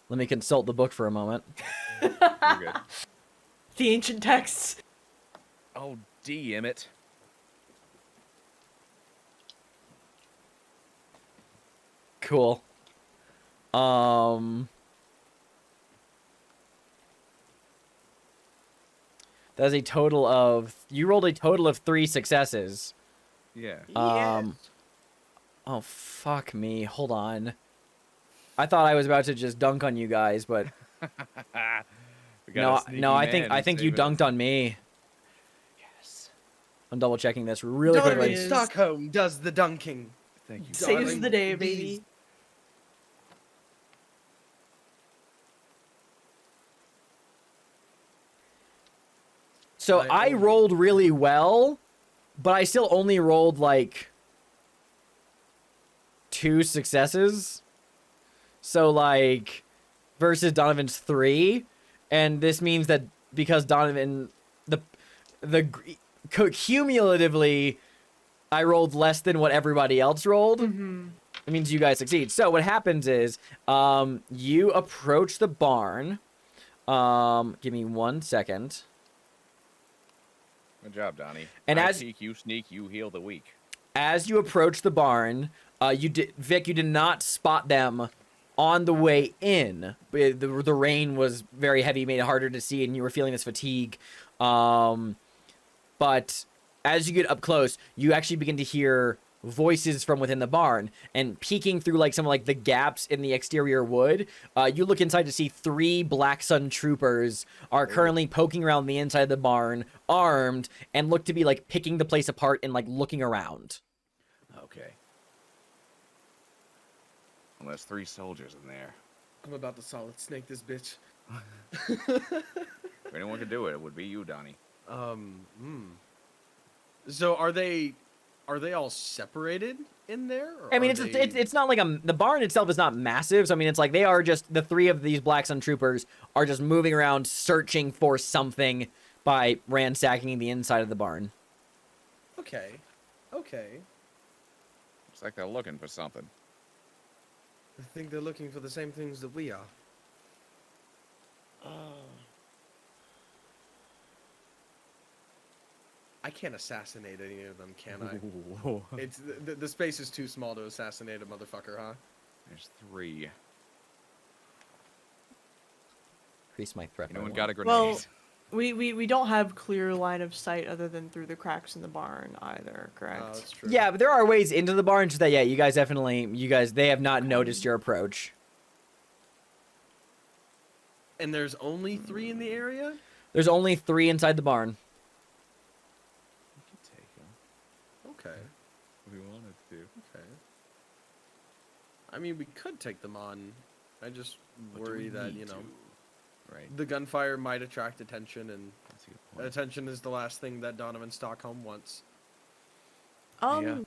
Let me consult the book for a moment. You're good. The ancient texts. Oh, damn it. Cool. That's a total of. You rolled a total of 3 successes. Yeah. Oh, fuck me. Hold on. I thought I was about to just dunk on you guys, but We got a no, sneaky man I think you saving us. dunked on me. Yes. I'm double checking this really Donovan quickly. is- Stockholm does the dunking. Thank you. Saves Darling, the day, please. baby. So I I only- rolled really well, but I still only rolled like 2 successes. So like versus Donovan's 3, and this means that because Donovan cumulatively I rolled less than what everybody else rolled. Mm-hmm. It means you guys succeed. So what happens is you approach the barn. Give me 1 second. Good job, Donnie. And I as- peek, you sneak, you heal the weak. As you approach the barn, Vic, you did not spot them on the way in. The rain was very heavy, made it harder to see, and you were feeling this fatigue. But as you get up close, you actually begin to hear voices from within the barn, and peeking through like some like the gaps in the exterior wood, you look inside to see 3 Black Sun troopers are currently poking around the inside of the barn, armed, and look to be like picking the place apart and like looking around. Okay. Well, there's 3 soldiers in there. I'm about to solid snake this bitch. If anyone could do it, it would be you, Donnie. So are they all separated in there? Or I mean, are it's not like the barn itself is not massive. So I mean, it's like they are just the 3 of these Black Sun troopers are just moving around searching for something by ransacking the inside of the barn. Okay. Looks like they're looking for something. I think they're looking for the same things that we are. I can't assassinate any of them, can I? It's the space is too small to assassinate a motherfucker, huh? There's 3. Increase my threat. by Anyone 1. got a grenade? Well, we don't have clear line of sight other than through the cracks in the barn either, correct? Oh, that's true. Yeah, but there are ways into the barn. Just that, yeah, you guys they have not noticed your approach. And there's only 3 in the area? There's only 3 inside the barn. We could take them Okay. if we wanted to. Okay. I mean, we could take them on. I just But do worry we that, need to? Right. the gunfire might attract attention, and That's a good point. attention is the last thing that Donovan Stockholm wants. Yeah.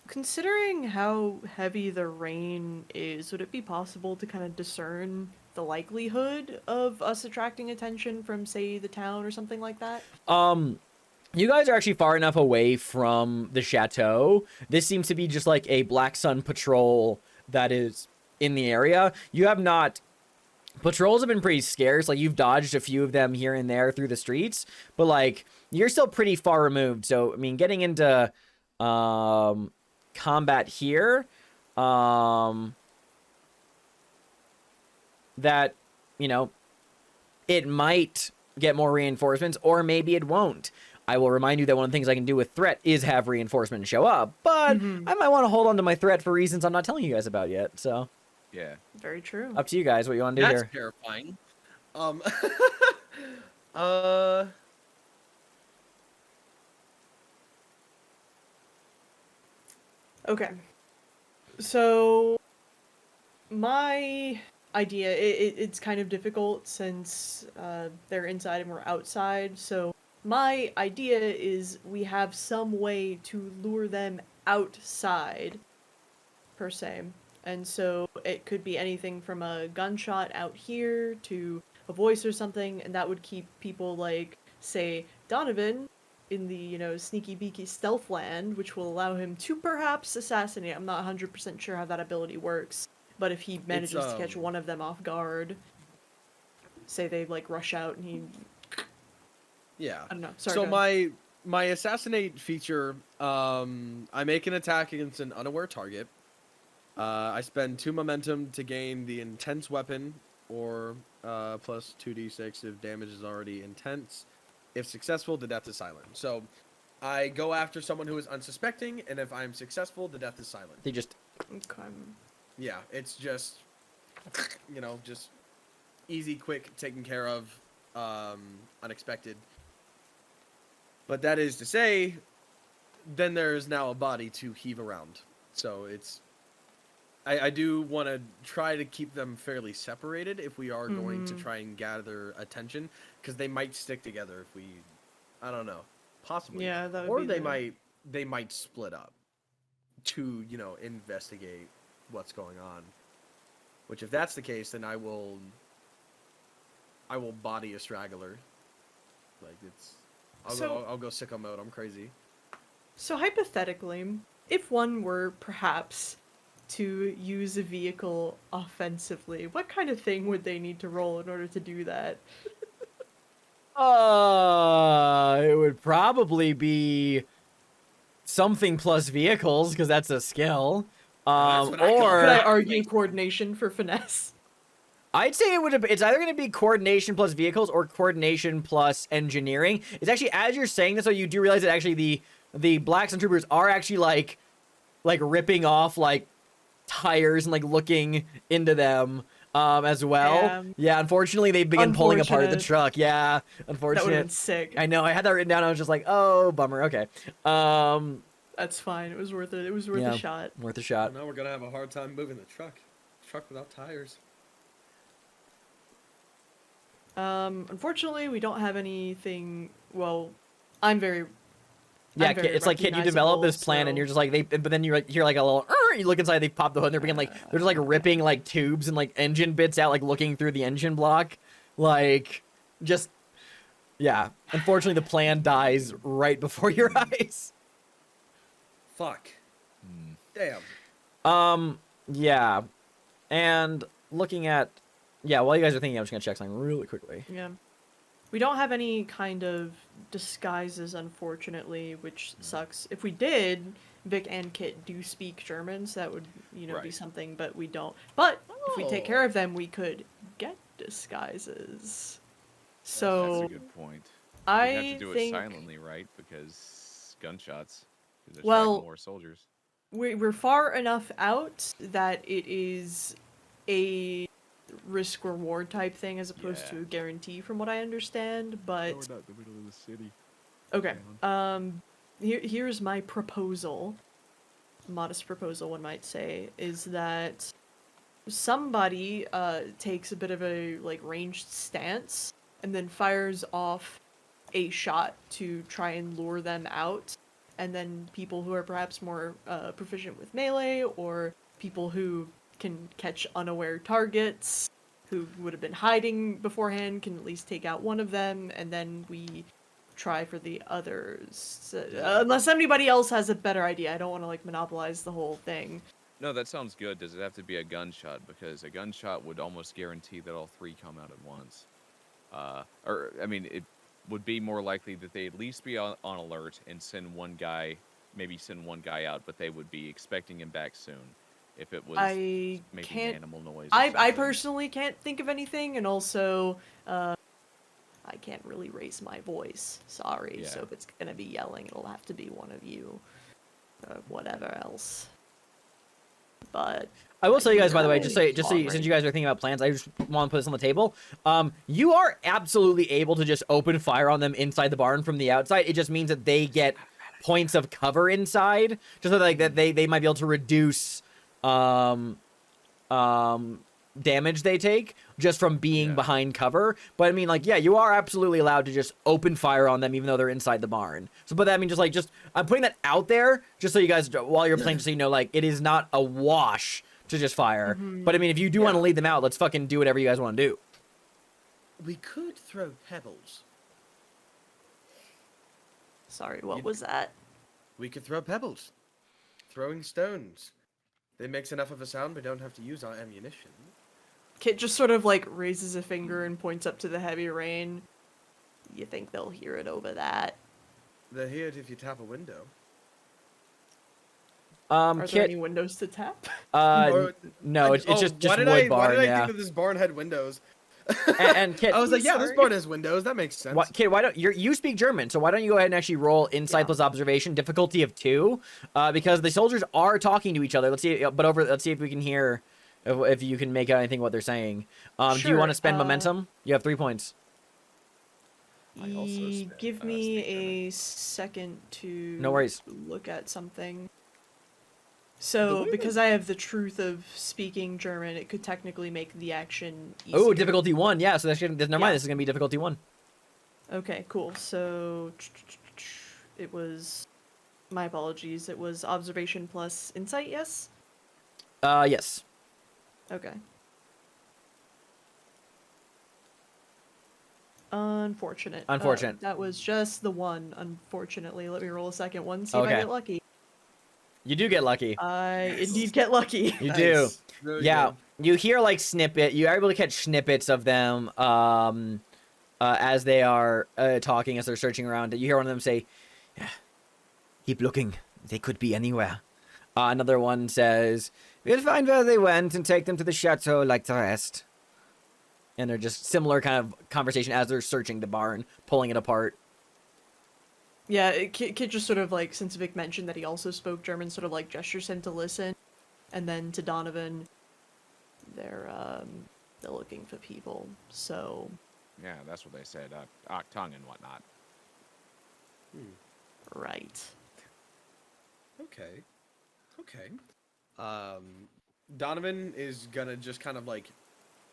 Considering how heavy the rain is, would it be possible to kind of discern the likelihood of us attracting attention from, say, the town or something like that? You guys are actually far enough away from the chateau. This seems to be just like a Black Sun patrol that is in the area. You have not. Patrols have been pretty scarce. Like, you've dodged a few of them here and there through the streets, but like you're still pretty far removed. So I mean, getting into combat here, that, you know, it might get more reinforcements, or maybe it won't. I will remind you that one of the things I can do with threat is have reinforcement show up, but Mhm. I might want to hold on to my threat for reasons I'm not telling you guys about yet. So Yeah. Very true. up to you guys what you want to do That's here. terrifying. Uh, Okay. So my idea, it's kind of difficult since they're inside and we're outside. So my idea is we have some way to lure them outside, per se. And so it could be anything from a gunshot out here to a voice or something, and that would keep people like, say, Donovan in the, sneaky beaky stealth land, which will allow him to perhaps assassinate. I'm not 100% sure how that ability works, but if he manages to catch one of them off guard, say they like rush out and he, yeah. I don't know. Sorry. So go ahead. my assassinate feature, I make an attack against an unaware target. I spend 2 momentum to gain the intense weapon, or plus 2d6 if damage is already intense. If successful, the death is silent. So I go after someone who is unsuspecting, and if I'm successful, the death is silent. They just Okay. Yeah, it's just, just easy, quick, taken care of, unexpected. But that is to say, then there is now a body to heave around. So it's, I do want to try to keep them fairly separated if we are going to try and gather attention, because they might stick together if we, I don't know, possibly. Yeah, that would or be they might split up to, investigate what's going on. Which, if that's the case, then I will body a straggler. Like, it's, I'll go sicko mode. I'm crazy. So hypothetically, if one were perhaps to use a vehicle offensively, what kind of thing would they need to roll in order to do that? it would probably be something plus vehicles because that's a skill. That's what I call Could I Or- argue coordination for finesse? I'd say it's either going to be coordination plus vehicles or coordination plus engineering. It's actually, as you're saying this, so you do realize that actually the Black Sun Troopers are actually like ripping off like tires and like looking into them as well. Yeah, unfortunately they begin pulling apart the Unfortunate. truck. Yeah, That would have unfortunate. been sick. I know, I had that written down. I was just like, oh, bummer. Okay. That's fine. It was worth it. It was worth Yeah. a shot. Worth a shot. Now we're gonna have a hard time moving the truck. Truck without tires. Unfortunately, we don't have anything. Well, I'm very. Yeah, I'm very it's like, kid, you develop this plan, and recognizable, you're just like, but then you hear like a little, you look inside, they pop the hood, and they're beginning like, they're just like ripping like tubes and like engine bits out, like looking through the engine block, like, just, yeah. Unfortunately, the plan dies right before your eyes. Fuck. Damn. Yeah, and looking at, yeah, while you guys are thinking, I'm just gonna check something really quickly. Yeah. We don't have any kind of disguises, unfortunately, which sucks. If we did, Vic and Kit do speak German, so that would, be Right. something, but we don't. But if we take Oh. care of them, we could get disguises. That's So a good point. You I have to do think it silently, right? Because gunshots. 'Cause they're Well- striking more soldiers. we're far enough out that it is a risk reward type thing as opposed to Yeah. a guarantee, from what I understand. But not in the middle of the city. okay, here's my proposal. Modest proposal, one might say, is that somebody takes a bit of a like ranged stance and then fires off a shot to try and lure them out, and then people who are perhaps more proficient with melee, or people who can catch unaware targets who would have been hiding beforehand, can at least take out one of them, and then we try for the others. Unless anybody else has a better idea. I don't want to like monopolize the whole thing. No, that sounds good. Does it have to be a gunshot? Because a gunshot would almost guarantee that all three come out at once. Or, I mean, it would be more likely that they at least be on alert and maybe send one guy out, but they would be expecting him back soon. If it was I making can't. animal noise. or I something. personally can't think of anything, and also I can't really raise my voice. Sorry. Yeah. So if it's gonna be yelling, it'll have to be one of you, or whatever else. But I will tell you guys, by the way, Really since you guys are thinking about plans, I just want to put this on the table. You are absolutely able to just open fire on them inside the barn from the outside. It just means that they get points of cover inside, just so like that they might be able to reduce damage they take just from being behind cover. But I mean, like, yeah, you are absolutely allowed to just open fire on them even though they're inside the barn. So, but I mean, just I'm putting that out there just so you guys, while you're playing, just so you know, like, it is not a wash to just fire. But I mean, if you do want to lead them out, let's fucking do whatever you guys want to do. We could throw pebbles. Sorry, what was that? We could throw pebbles. Throwing stones. They makes enough of a sound, we don't have to use our ammunition. Kit just sort of like raises a finger and points up to the heavy rain. You think they'll hear it over that? They hear it if you tap a window. Are there Kit, any windows to tap? no, it's just why wood did I, barn, Why did I yeah. think that this barn had windows? And Kit, I was like, yeah, this Sorry. barn has windows. That makes sense. Kid, why don't you speak German? So why don't you go ahead and actually roll insight plus observation, difficulty of 2, because the soldiers are talking to each other. Let's see, let's see if we can hear, if you can make out anything what they're saying. Do you want to spend momentum? You have 3 points. I also spent, Give me a second to No worries. look at something. So, because I have the truth of speaking German, it could technically make the action easier. Oh, difficulty 1. Yeah, so never mind. Yeah. This is gonna be difficulty 1. Okay, cool. So, it was... My apologies. It was observation plus insight, yes? Yes. Okay. Unfortunate. Unfortunate. That was just the one, unfortunately. Let me roll a second one, see if I Okay. get lucky. You do get lucky. I indeed get lucky. You do. Nice. Really Yeah, good. you hear like you are able to catch snippets of them as they are talking, as they're searching around. You hear one of them say, "Yeah, keep looking. They could be anywhere." Another one says, "We'll find where they went and take them to the chateau like the rest." And they're just similar kind of conversation as they're searching the barn, pulling it apart. Yeah, Kit just sort of like, since Vic mentioned that he also spoke German, sort of like gestures him to listen. And then to Donovan, they're looking for people, so... Yeah, that's what they said. Achtung and whatnot. Right. Okay. Donovan is gonna just kind of like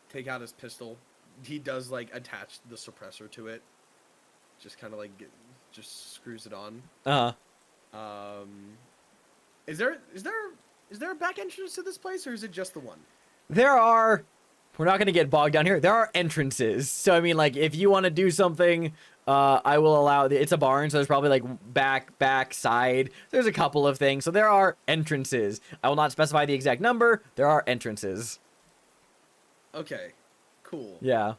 take out his pistol. He does like attach the suppressor to it. Just kind of like just screws it on. Is there a back entrance to this place, or is it just the one? We're not going to get bogged down here. There are entrances. So, I mean, like, if you want to do something, I will allow it's a barn, so there's probably like back, side. There's a couple of things. So there are entrances. I will not specify the exact number. There are entrances. Okay. Cool. Yeah.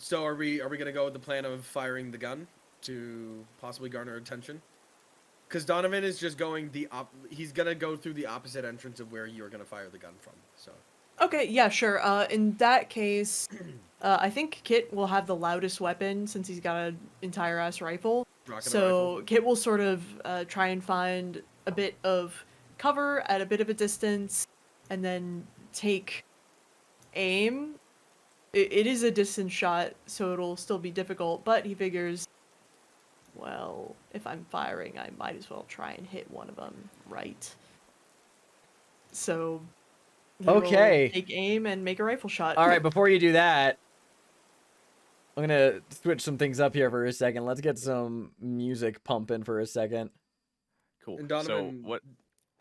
So are we gonna go with the plan of firing the gun to possibly garner attention? Because Donovan is just going he's gonna go through the opposite entrance of where you're gonna fire the gun from. So. Okay, yeah, sure. In that case, I think Kit will have the loudest weapon since he's got an entire ass rifle. So Kit will sort of try and find a bit of cover at a bit of a distance, and then take aim. It is a distance shot, so it'll still be difficult, but he figures, well, if I'm firing, I might as well try and hit one of them, right? So, he will take aim and make a rifle shot. All right, before you do that, I'm going to switch some things up here for a second. Let's get some music pumping for a second. Cool. And So Donovan-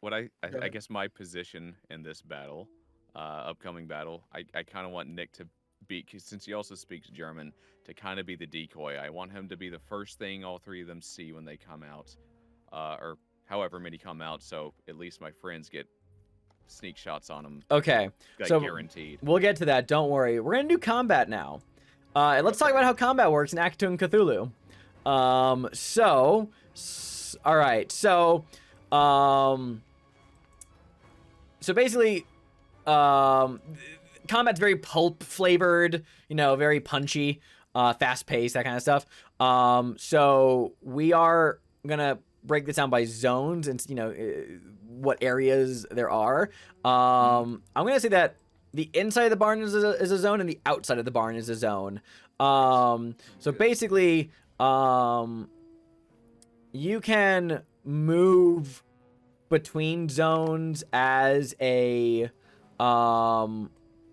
what I ahead. guess my position in this battle, upcoming battle, I kind of want Nick to be, 'cause since he also speaks German, to kind of be the decoy. I want him to be the first thing all three of them see when they come out, or however many come out. So at least my friends get sneak shots on them. Okay, Like, so guaranteed. we'll get to that. Don't worry. We're going to do combat now. And let's talk about how combat works in Achtung Cthulhu. All right. So basically, combat's very pulp flavored, you know, very punchy, fast paced, that kind of stuff. So we are gonna break this down by zones and, you know, what areas there are. I'm gonna say that the inside of the barn is a zone and the outside of the barn is a zone. So basically, you can move between zones as a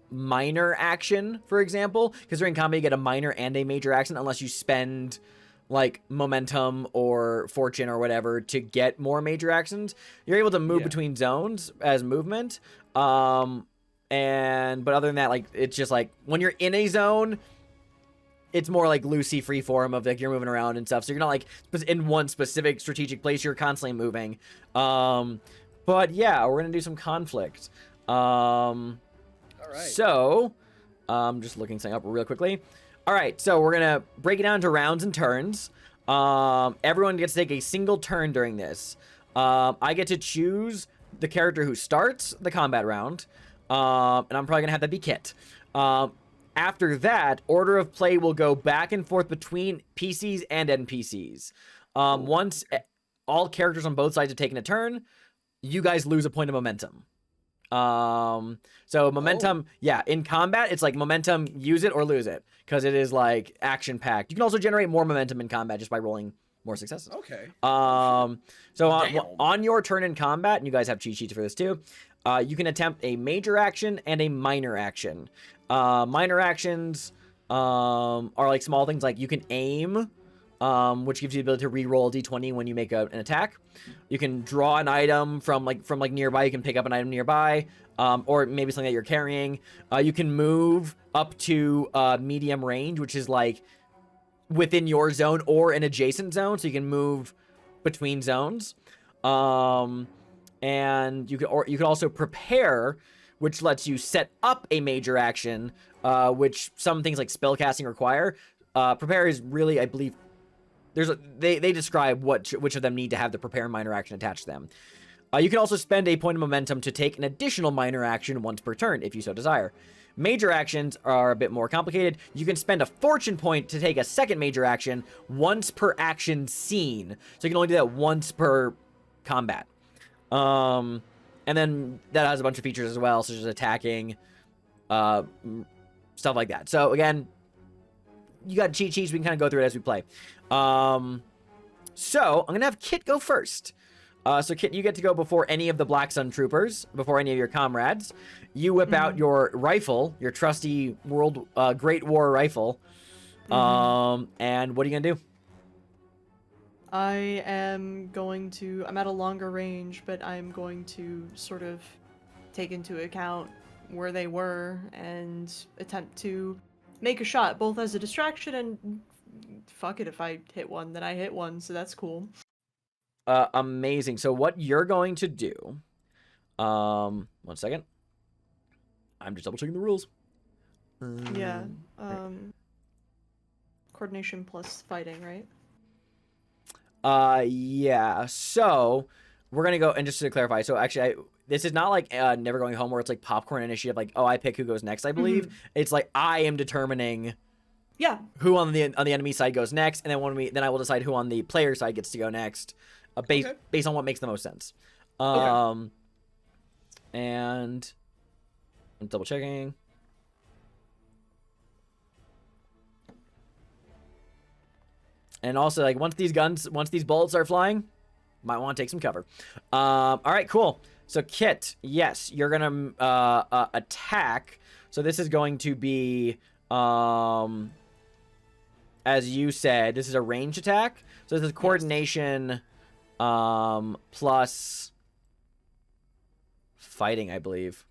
minor action, for example, because during combat you get a minor and a major action unless you spend like momentum or fortune or whatever to get more major actions. You're able to move between zones as movement. But other than that, like, it's just like when you're in a zone, it's more like loosey free form of like you're moving around and stuff. So you're not like in one specific strategic place. You're constantly moving. But yeah, we're gonna do some conflict. All right. So, just looking something up real quickly. All right, so we're gonna break it down into rounds and turns. Everyone gets to take a single turn during this. I get to choose the character who starts the combat round, and I'm probably gonna have that be Kit. After that, order of play will go back and forth between PCs and NPCs. Once all characters on both sides have taken a turn, you guys lose a point of momentum. So momentum, yeah, in combat, it's like momentum, use it or lose it, because it is like action packed. You can also generate more momentum in combat just by rolling more successes. Okay. So on your turn in combat, and you guys have cheat sheets for this too, you can attempt a major action and a minor action. Minor actions are like small things like you can aim, which gives you the ability to re-roll a d20 when you make an attack. You can draw an item from nearby. You can pick up an item nearby, or maybe something that you're carrying. You can move up to medium range, which is like within your zone or an adjacent zone, so you can move between zones. And you can also prepare, which lets you set up a major action, which some things like spellcasting require. Prepare is really, I believe, they describe which of them need to have the prepare minor action attached to them. You can also spend a point of momentum to take an additional minor action once per turn, if you so desire. Major actions are a bit more complicated. You can spend a fortune point to take a second major action once per action scene. So you can only do that once per combat. And then that has a bunch of features as well, such as attacking, stuff like that. So again, you got cheat sheets. We can kind of go through it as we play. So I'm gonna have Kit go first. So Kit, you get to go before any of the Black Sun troopers, before any of your comrades. You whip out your rifle, your trusty Great War rifle. And what are you gonna do? I'm at a longer range, but I'm going to sort of take into account where they were and attempt to make a shot, both as a distraction and fuck it, if I hit one, then I hit one, so that's cool. Amazing. So what you're going to do, 1 second. I'm just double checking the rules. Yeah. Coordination plus fighting, right? Yeah. So we're gonna go, and just to clarify, so actually, this is not like Never Going Home, where it's like popcorn initiative, like, oh, I pick who goes next. I believe it's like I am determining. Yeah. Who on the enemy side goes next, and then I will decide who on the player side gets to go next, based on what makes the most sense. And I'm double checking. And also, like, once these bullets are flying, might want to take some cover. All right, cool. So Kit, yes, you're gonna attack. So this is going to be as you said, this is a range attack. So this is coordination plus fighting, I believe.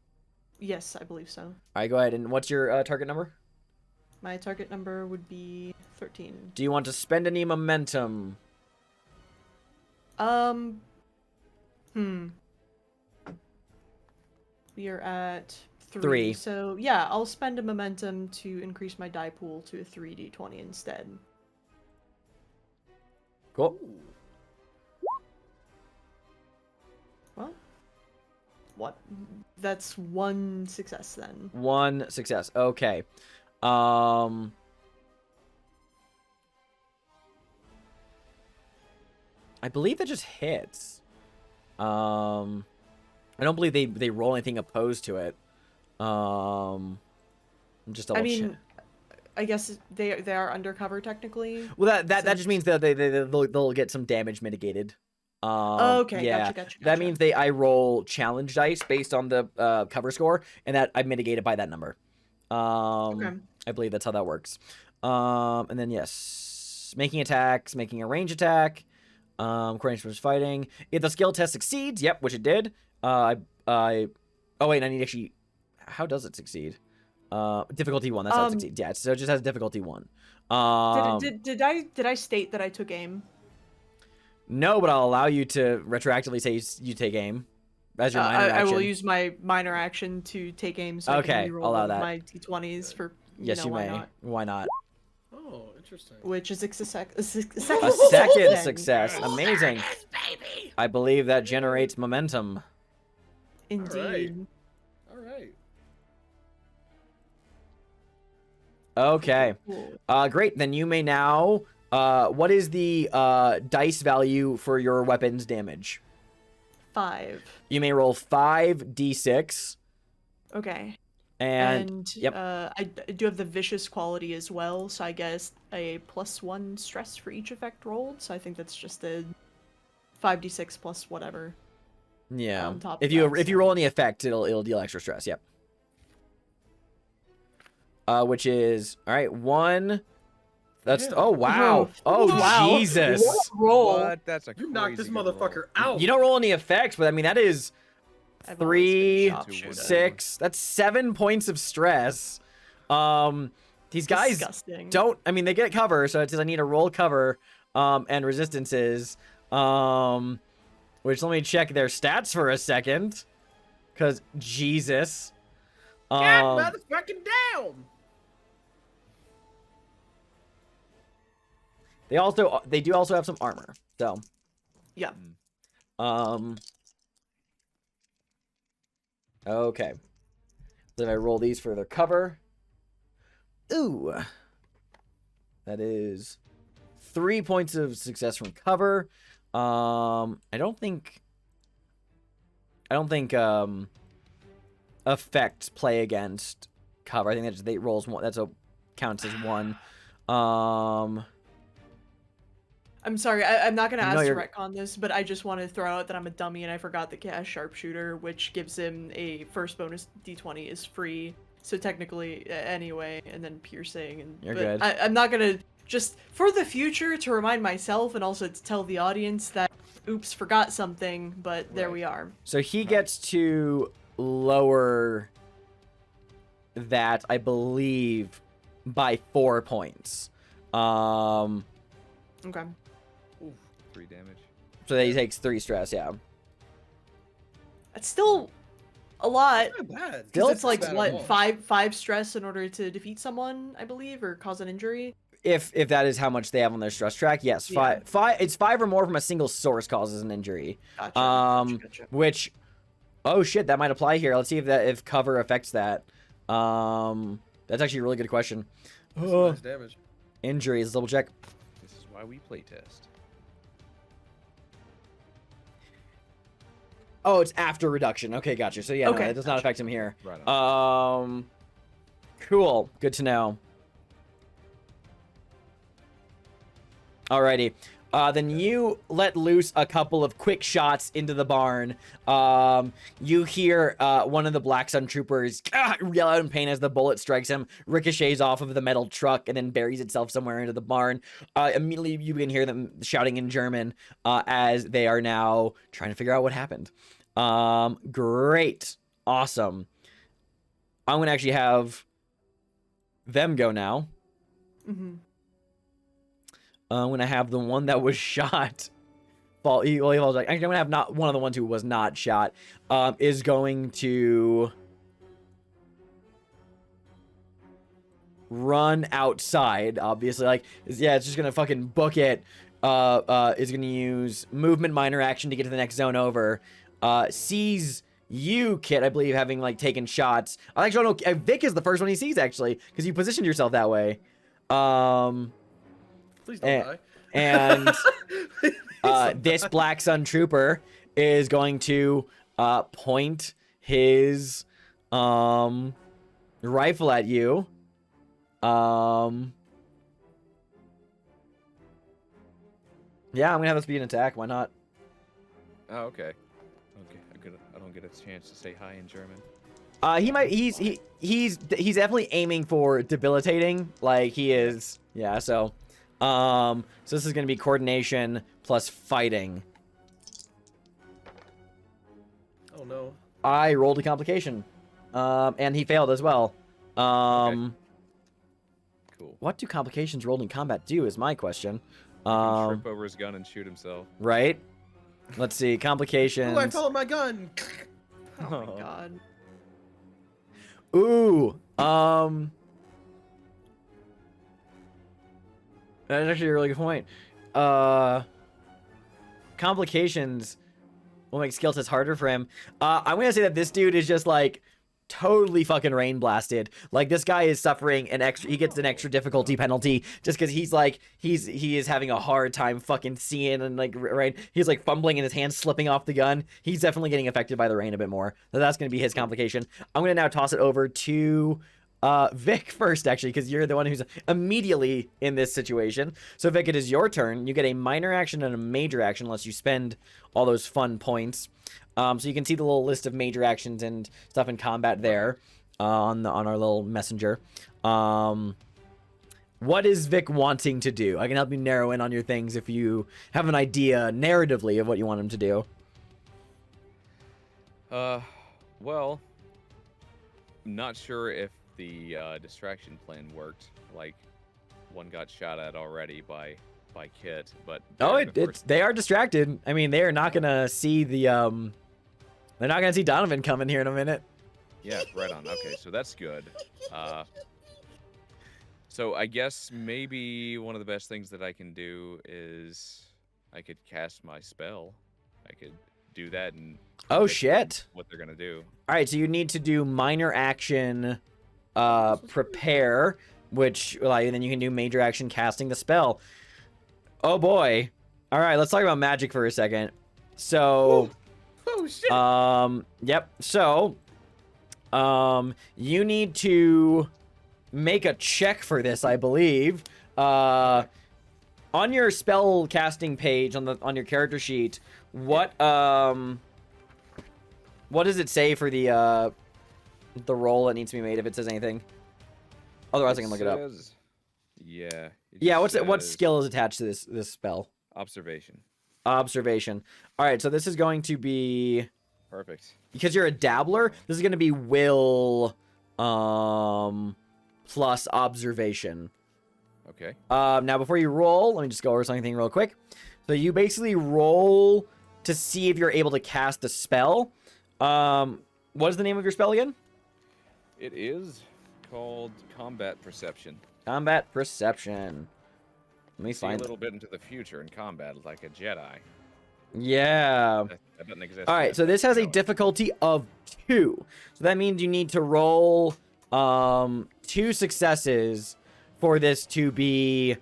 Yes, I believe so. All right, go ahead. And what's your target number? My target number would be 13. Do you want to spend any momentum? We are at 3. 3. So, yeah, I'll spend a momentum to increase my die pool to a 3d20 instead. Cool. Well, what? That's one success then. One success. Okay. I believe that just hits. I don't believe they roll anything opposed to it. I'm just double I mean, check. I guess they are undercover technically. Well, that just since- means that they'll get some damage mitigated. Okay, yeah, gotcha. that means I roll challenge dice based on the cover score, and that I mitigate it by that number. Okay. I believe that's how that works. And then yes, making attacks, making a range attack. Coordination was fighting. If the skill test succeeds, yep, which it did. Oh wait, I need actually. How does it succeed? Difficulty 1. That's how it succeeds. Yeah, so it just has difficulty 1. Did I state that I took aim? No, but I'll allow you to retroactively say you take aim as your minor action. I will use my minor action to take aim. So Okay, I can reroll allow that. my d20s for. Yes, you why may. not? Why not? Oh, interesting. Which is a second A success. second success. Amazing. baby. I believe that generates momentum. Indeed. All right. Okay. Cool. Great. Then you may now. What is the dice value for your weapon's damage? 5. You may roll 5d6. Okay. And yep. I do have the vicious quality as well, so I guess a +1 stress for each effect rolled. So I think that's just a 5d6 plus whatever. Yeah. on top If of you that, if you so- roll any effect, it'll deal extra stress. Yep. Which is all right. 1. That's Yeah. oh wow. Oh Wow. Jesus. What a roll. What? That's a You knocked this crazy good roll. motherfucker out. You don't roll any effects, but I mean that is I've always been a 3, sharpshooter. 6. That's 7 points of stress. These guys Disgusting. don't. I mean, they get cover, so it says I need to roll cover, and resistances. Which let me check their stats for a second, cause Jesus. God motherfucking down. They do also have some armor. So, Yeah. Okay. Then I roll these for their cover. Ooh. That is 3 points of success from cover. I don't think effects play against cover. I think that's they rolls one. That's a counts as one. I'm sorry, I'm not gonna No, ask to you're- retcon this, but I just want to throw out that I'm a dummy and I forgot that Cat has sharpshooter, which gives him a first bonus d20 is free. So technically, anyway, and then piercing. And You're but good. I'm not gonna just for the future to remind myself and also to tell the audience that oops, forgot something, but there Right. we are. So he gets to lower that, I believe, by 4 points. Okay. Oof, 3 damage. So that he takes 3 stress. Yeah. That's still a lot. Not bad. Still- It's like Not bad at what all. five stress in order to defeat someone, I believe, or cause an injury. If that is how much they have on their stress track, yes, Yeah. five. It's 5 or more from a single source causes an injury. Gotcha. Gotcha. Which, oh shit, that might apply here. Let's see if cover affects that. That's actually a really good question. That's some nice damage. Injuries, double check. This is why we playtest. Oh, it's after reduction. Okay, gotcha. So yeah, no, Okay, it does not affect him here. Right on. Cool. Good to know. Alrighty. Then you let loose a couple of quick shots into the barn. You hear one of the Black Sun troopers yell out in pain as the bullet strikes him, ricochets off of the metal truck, and then buries itself somewhere into the barn. Immediately, you can hear them shouting in German as they are now trying to figure out what happened. Great. Awesome. I'm going to actually have them go now. Mm-hmm. I'm gonna have the one that was shot fall. He falls like, actually, I'm gonna have not one of the ones who was not shot. Is going to run outside. Obviously, like yeah, it's just gonna fucking book it. Is gonna use movement minor action to get to the next zone over. Sees you, Kit, I believe, having like taken shots. I actually don't know. Vic is the first one he sees actually, because you positioned yourself that way. Please don't die. And Please don't this die. Black Sun Trooper is going to point his rifle at you. Yeah, I'm gonna have this be an attack. Why not? Oh, okay. Okay, I don't get a chance to say hi in German. He might. He's definitely aiming for debilitating. Like he is. Yeah. So this is gonna be coordination plus fighting. Oh no. I rolled a complication, and he failed as well. Okay. Cool. What do complications rolled in combat do? Is my question. He can trip over his gun and shoot himself. Right. Let's see. Complications. Oh, I fell on my gun. Oh my god. Ooh. That's actually a really good point. Complications will make skill tests harder for him. I'm gonna say that this dude is just like totally fucking rain blasted. Like this guy is suffering an extra. He gets an extra difficulty penalty just because he's like he is having a hard time fucking seeing and like right. He's like fumbling and his hands slipping off the gun. He's definitely getting affected by the rain a bit more. So that's gonna be his complication. I'm gonna now toss it over to Vic first, actually, because you're the one who's immediately in this situation. So Vic, it is your turn. You get a minor action and a major action unless you spend all those fun points. So you can see the little list of major actions and stuff in combat there on our little messenger. What is Vic wanting to do? I can help you narrow in on your things if you have an idea narratively of what you want him to do. Well, I'm not sure if the distraction plan worked. Like, one got shot at already by Kit, but Oh, they are distracted. I mean, they are not gonna see the they're not gonna see Donovan coming here in a minute. Yeah, right on. Okay, so that's good. So I guess maybe one of the best things that I can do is I could cast my spell. I could do that and Oh shit! what they're gonna do. All right, so you need to do minor action, prepare, which like, and then you can do major action casting the spell. Oh boy! All right, let's talk about magic for a second. So, Oh shit. yep. So, you need to make a check for this, I believe. On your spell casting page on your character sheet, what does it say for the roll that needs to be made if it says anything? Otherwise, I can look it up. Yeah. Yeah, what skill is attached to this spell? Observation. Observation. All right, so this is going to be Perfect. because you're a dabbler. This is going to be will plus observation. Okay. Now before you roll, let me just go over something real quick. So you basically roll to see if you're able to cast the spell. What is the name of your spell again? It is called combat perception. Combat perception. Let me See a find little bit into the future in combat, like a Jedi. Yeah. That doesn't exist. All right, yet, so this has a no. difficulty of 2. So that means you need to roll 2 successes for this to be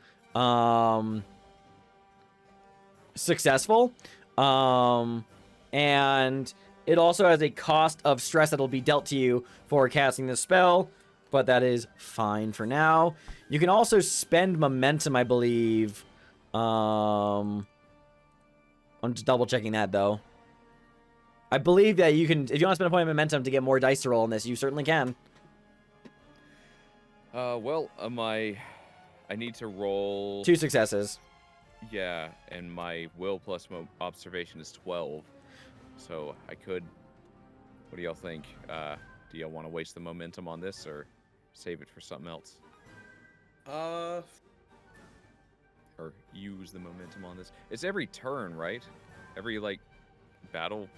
successful. And it also has a cost of stress that'll be dealt to you for casting the spell, but that is fine for now. You can also spend momentum, I believe. I'm just double checking that though. I believe that you can, if you want to spend a point of momentum to get more dice to roll on this, you certainly can. Well, I need to roll 2 successes. Yeah, and my will plus observation is 12. So I could. What do y'all think? Do y'all want to waste the momentum on this or save it for something else? Or use the momentum on this? It's every turn, right? Every like battle,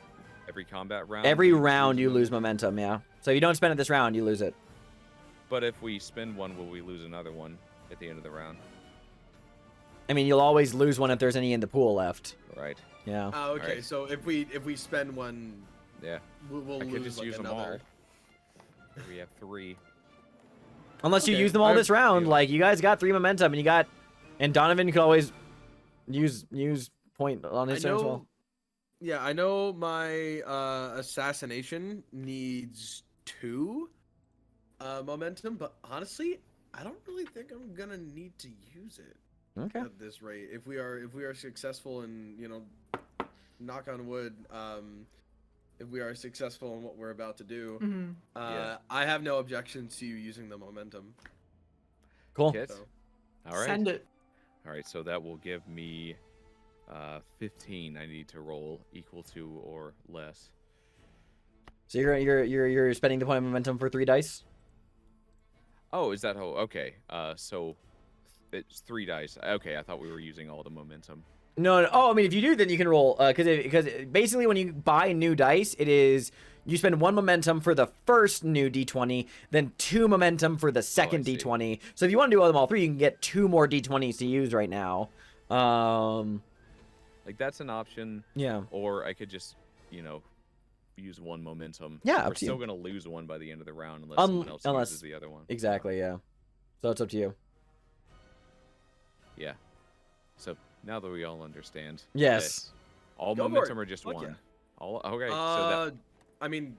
every combat round. Every round you lose momentum, yeah. So if you don't spend it this round, you lose it. But if we spend one, will we lose another one at the end of the round? I mean, you'll always lose one if there's any in the pool left. Right. Yeah. Okay. Alright. So if we spend one, Yeah. we'll I could lose just like use them another. all. We have 3. Unless you Okay, use them all I this round, feel- like you guys got 3 momentum, and Donovan could always use point on his I turn as know. well. Yeah, I know my assassination needs 2 momentum, but honestly, I don't really think I'm gonna need to use it Okay. at this rate. If we are successful in, knock on wood, if we are successful in what we're about to do, Mm-hmm. Yeah. I have no objection to you using the momentum. Cool. Kit? So. All right. Send it. All right, so that will give me 15. I need to roll equal to or less. So you're spending the point of momentum for 3 dice. Oh, is that how? Okay. So it's 3 dice. Okay, I thought we were using all the momentum. No. Oh, I mean, if you do, then you can roll. Because basically, when you buy new dice, it is you spend 1 momentum for the first new d20, then 2 momentum for the second see. d20. So if you want to do them all 3, you can get 2 more d20s to use right now. Like that's an option. Yeah. Or I could just, use 1 momentum. Yeah, We're up to you. still gonna lose 1 by the end of the round unless someone else uses the other one. Exactly. Yeah. So it's up to you. Yeah. So now that we all understand. Yes. that all Go for momentum it. or just Fuck 1? yeah. All okay. So I mean,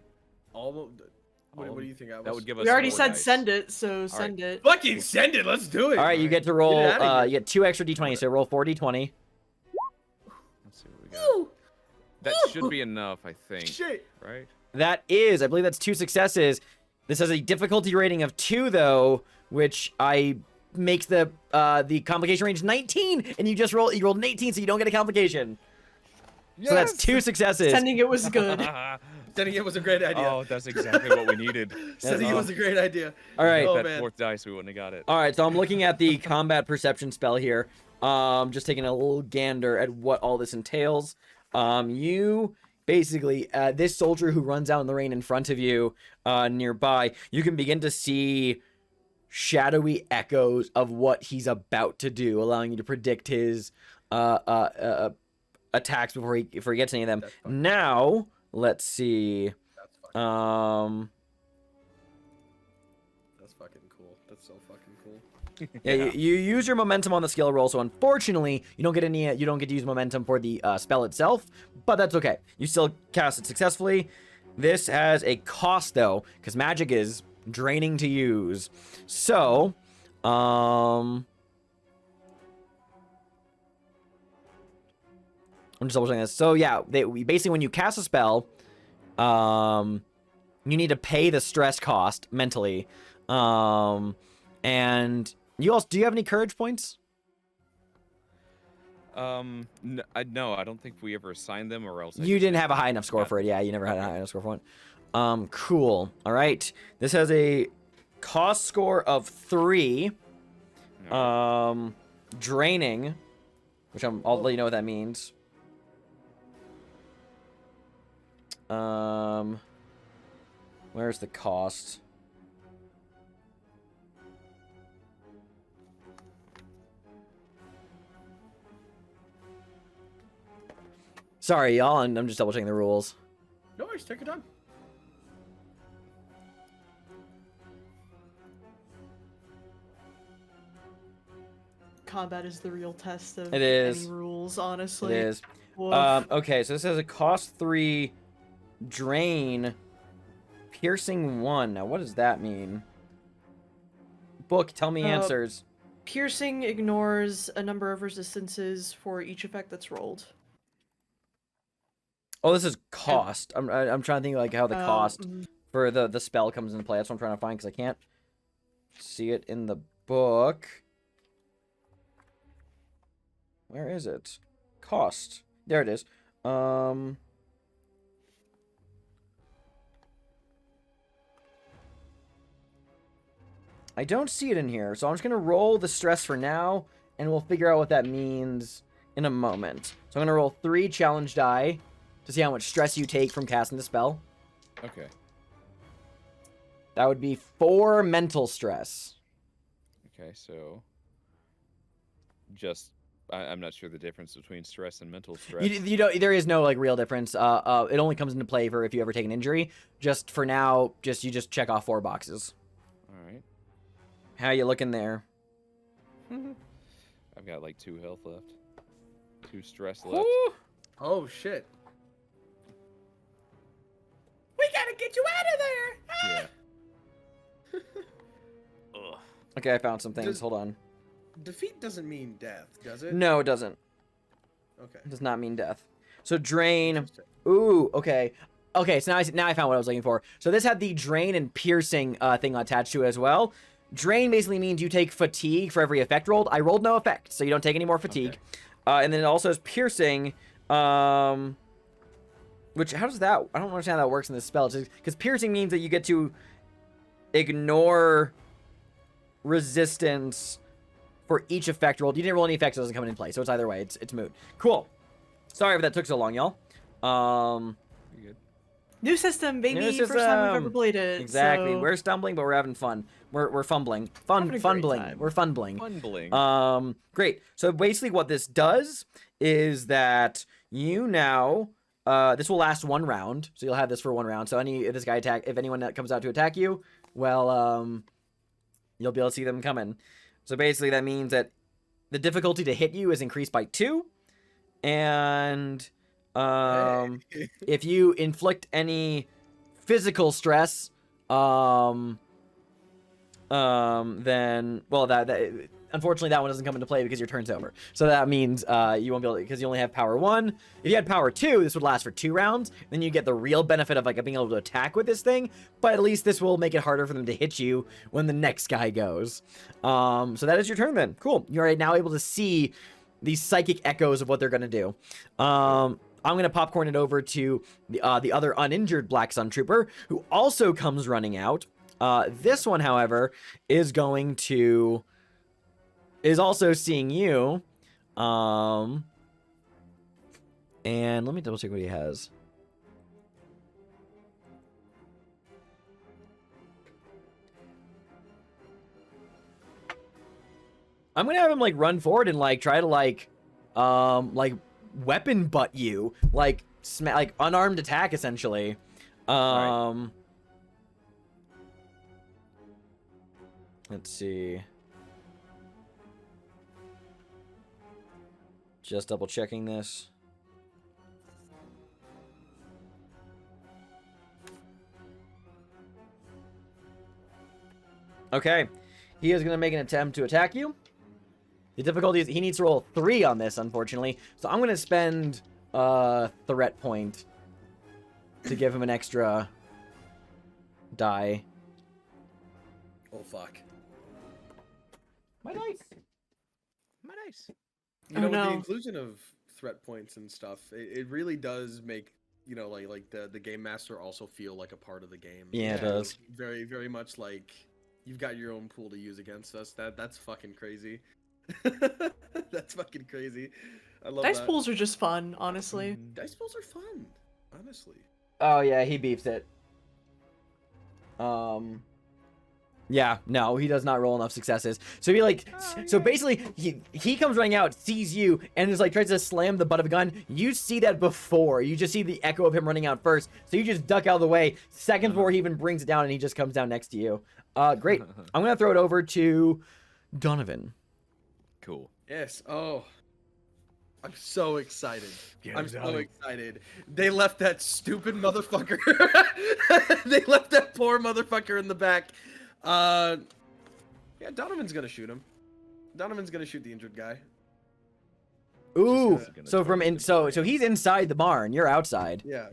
almost. What do you think? that would give us. We already 4 said dice. send it, so send it. Fucking send it. Let's do it. All right, you get to roll. Get it outta here. You get 2 extra d20s. So roll 4 d20. Let's see what we got. Woo! That should be enough, I think. Shit. Right? That is, I believe that's 2 successes. This has a difficulty rating of 2 though, which makes the complication range 19, and you rolled an 18, so you don't get a complication. Yes! So that's 2 successes. Sending it was good. Sending it was a great idea. Oh, that's exactly what we needed. Sending it was a great idea. All right. Oh, that man. 4th dice, we wouldn't have got it. All right, so I'm looking at the combat perception spell here. Just taking a little gander at what all this entails. You basically, this soldier who runs out in the rain in front of you, nearby, you can begin to see shadowy echoes of what he's about to do, allowing you to predict his attacks before he gets any of them. Now, let's see. That's fucking, that's fucking cool. That's so fucking cool. Yeah, you use your momentum on the skill roll, so unfortunately, you don't get to use momentum for the spell itself, but that's okay. You still cast it successfully. This has a cost though, because magic is draining to use. So, I'm just double checking this. So yeah, basically when you cast a spell, you need to pay the stress cost mentally, and do you have any courage points? No, I don't think we ever assigned them, or else. You didn't have a high enough score for it. Yeah, you never had a high enough score for it. Cool. All right. This has a cost score of 3. Draining, which I'll let you know what that means. Where's the cost? Sorry, y'all. I'm just double checking the rules. No worries. Take your time. Combat is the real test of It is. any rules, honestly. It is. Woof. Okay, so this has a cost 3, drain, piercing 1. Now, what does that mean? Book, tell me answers. Piercing ignores a number of resistances for each effect that's rolled. Oh, this is cost. I'm trying to think like how the cost Mhm. for the spell comes into play. That's what I'm trying to find because I can't see it in the book. Where is it? Cost. There it is. I don't see it in here, so I'm just gonna roll the stress for now, and we'll figure out what that means in a moment. So I'm gonna roll 3 challenge die to see how much stress you take from casting the spell. Okay. That would be 4 mental stress. Okay, so just I'm not sure the difference between stress and mental stress. You don't. There is no like real difference. It only comes into play for if you ever take an injury. Just for now, you just check off 4 boxes. All right. How you looking there? I've got like 2 health left. 2 stress left. Oh shit. We gotta get you out of there. Yeah. Ugh. Okay, I found some things. Hold on. Defeat doesn't mean death, does it? No, it doesn't. Okay. It does not mean death. So drain. Interesting. Ooh, okay. Okay, so now I found what I was looking for. So this had the drain and piercing thing attached to it as well. Drain basically means you take fatigue for every effect rolled. I rolled no effect, so you don't take any more fatigue. Okay. And then it also has piercing, which, how does that, I don't understand how that works in this spell. Because piercing means that you get to ignore resistance for each effect rolled. You didn't roll any effects, so it doesn't come into play. So it's either way. It's moot. Cool. Sorry if that took so long, y'all. You good? New system, baby. New First time we've system. ever played it. Exactly. So... We're stumbling, but we're having fun. We're fumbling. Having a great Fumbling. time. We're fumbling. Funbling. Great. So basically what this does is that you now, this will last 1 round. So you'll have this for 1 round. So if anyone that comes out to attack you, well, you'll be able to see them coming. So basically that means that the difficulty to hit you is increased by 2. And, if you inflict any physical stress, then, well, that unfortunately that one doesn't come into play because your turn's over. So that means you won't be able to, because you only have power 1. If you had power 2, this would last for 2 rounds. Then you get the real benefit of like being able to attack with this thing. But at least this will make it harder for them to hit you when the next guy goes. So that is your turn then. Cool. You are now able to see these psychic echoes of what they're gonna do. I'm gonna popcorn it over to the other uninjured Black Sun Trooper, who also comes running out. This one, however, is also seeing you. And let me double check what he has. I'm gonna have him like run forward and like try to like weapon butt you, like unarmed attack essentially. Right. Let's see. Just double checking this. Okay. He is going to make an attempt to attack you. The difficulty is he needs to roll 3 on this, unfortunately. So I'm going to spend a threat point to give him an extra die. Oh fuck. My dice. You know, with no. the inclusion of threat points and stuff, it really does make, you know, like the game master also feel like a part of the game. Yeah, it does. Very, very much like you've got your own pool to use against us. That's fucking crazy. That's fucking crazy. I love Dice that. pools are just fun, honestly. Dice pools are fun, honestly. Oh, yeah, he beeps it. Yeah, no, he does not roll enough successes. So he like, so basically, he comes running out, sees you, and is like tries to slam the butt of a gun. You see that before. You just see the echo of him running out first. So you just duck out of the way. Seconds before he even brings it down, and he just comes down next to you. Great. I'm gonna throw it over to Donovan. Cool. Yes. Oh, I'm so excited. I'm so excited. They left that stupid motherfucker. They left that poor motherfucker in the back. Yeah, Donovan's gonna shoot him. Donovan's gonna shoot the injured guy. Ooh. gonna So from totally so he's inside the barn. You're outside. Yeah.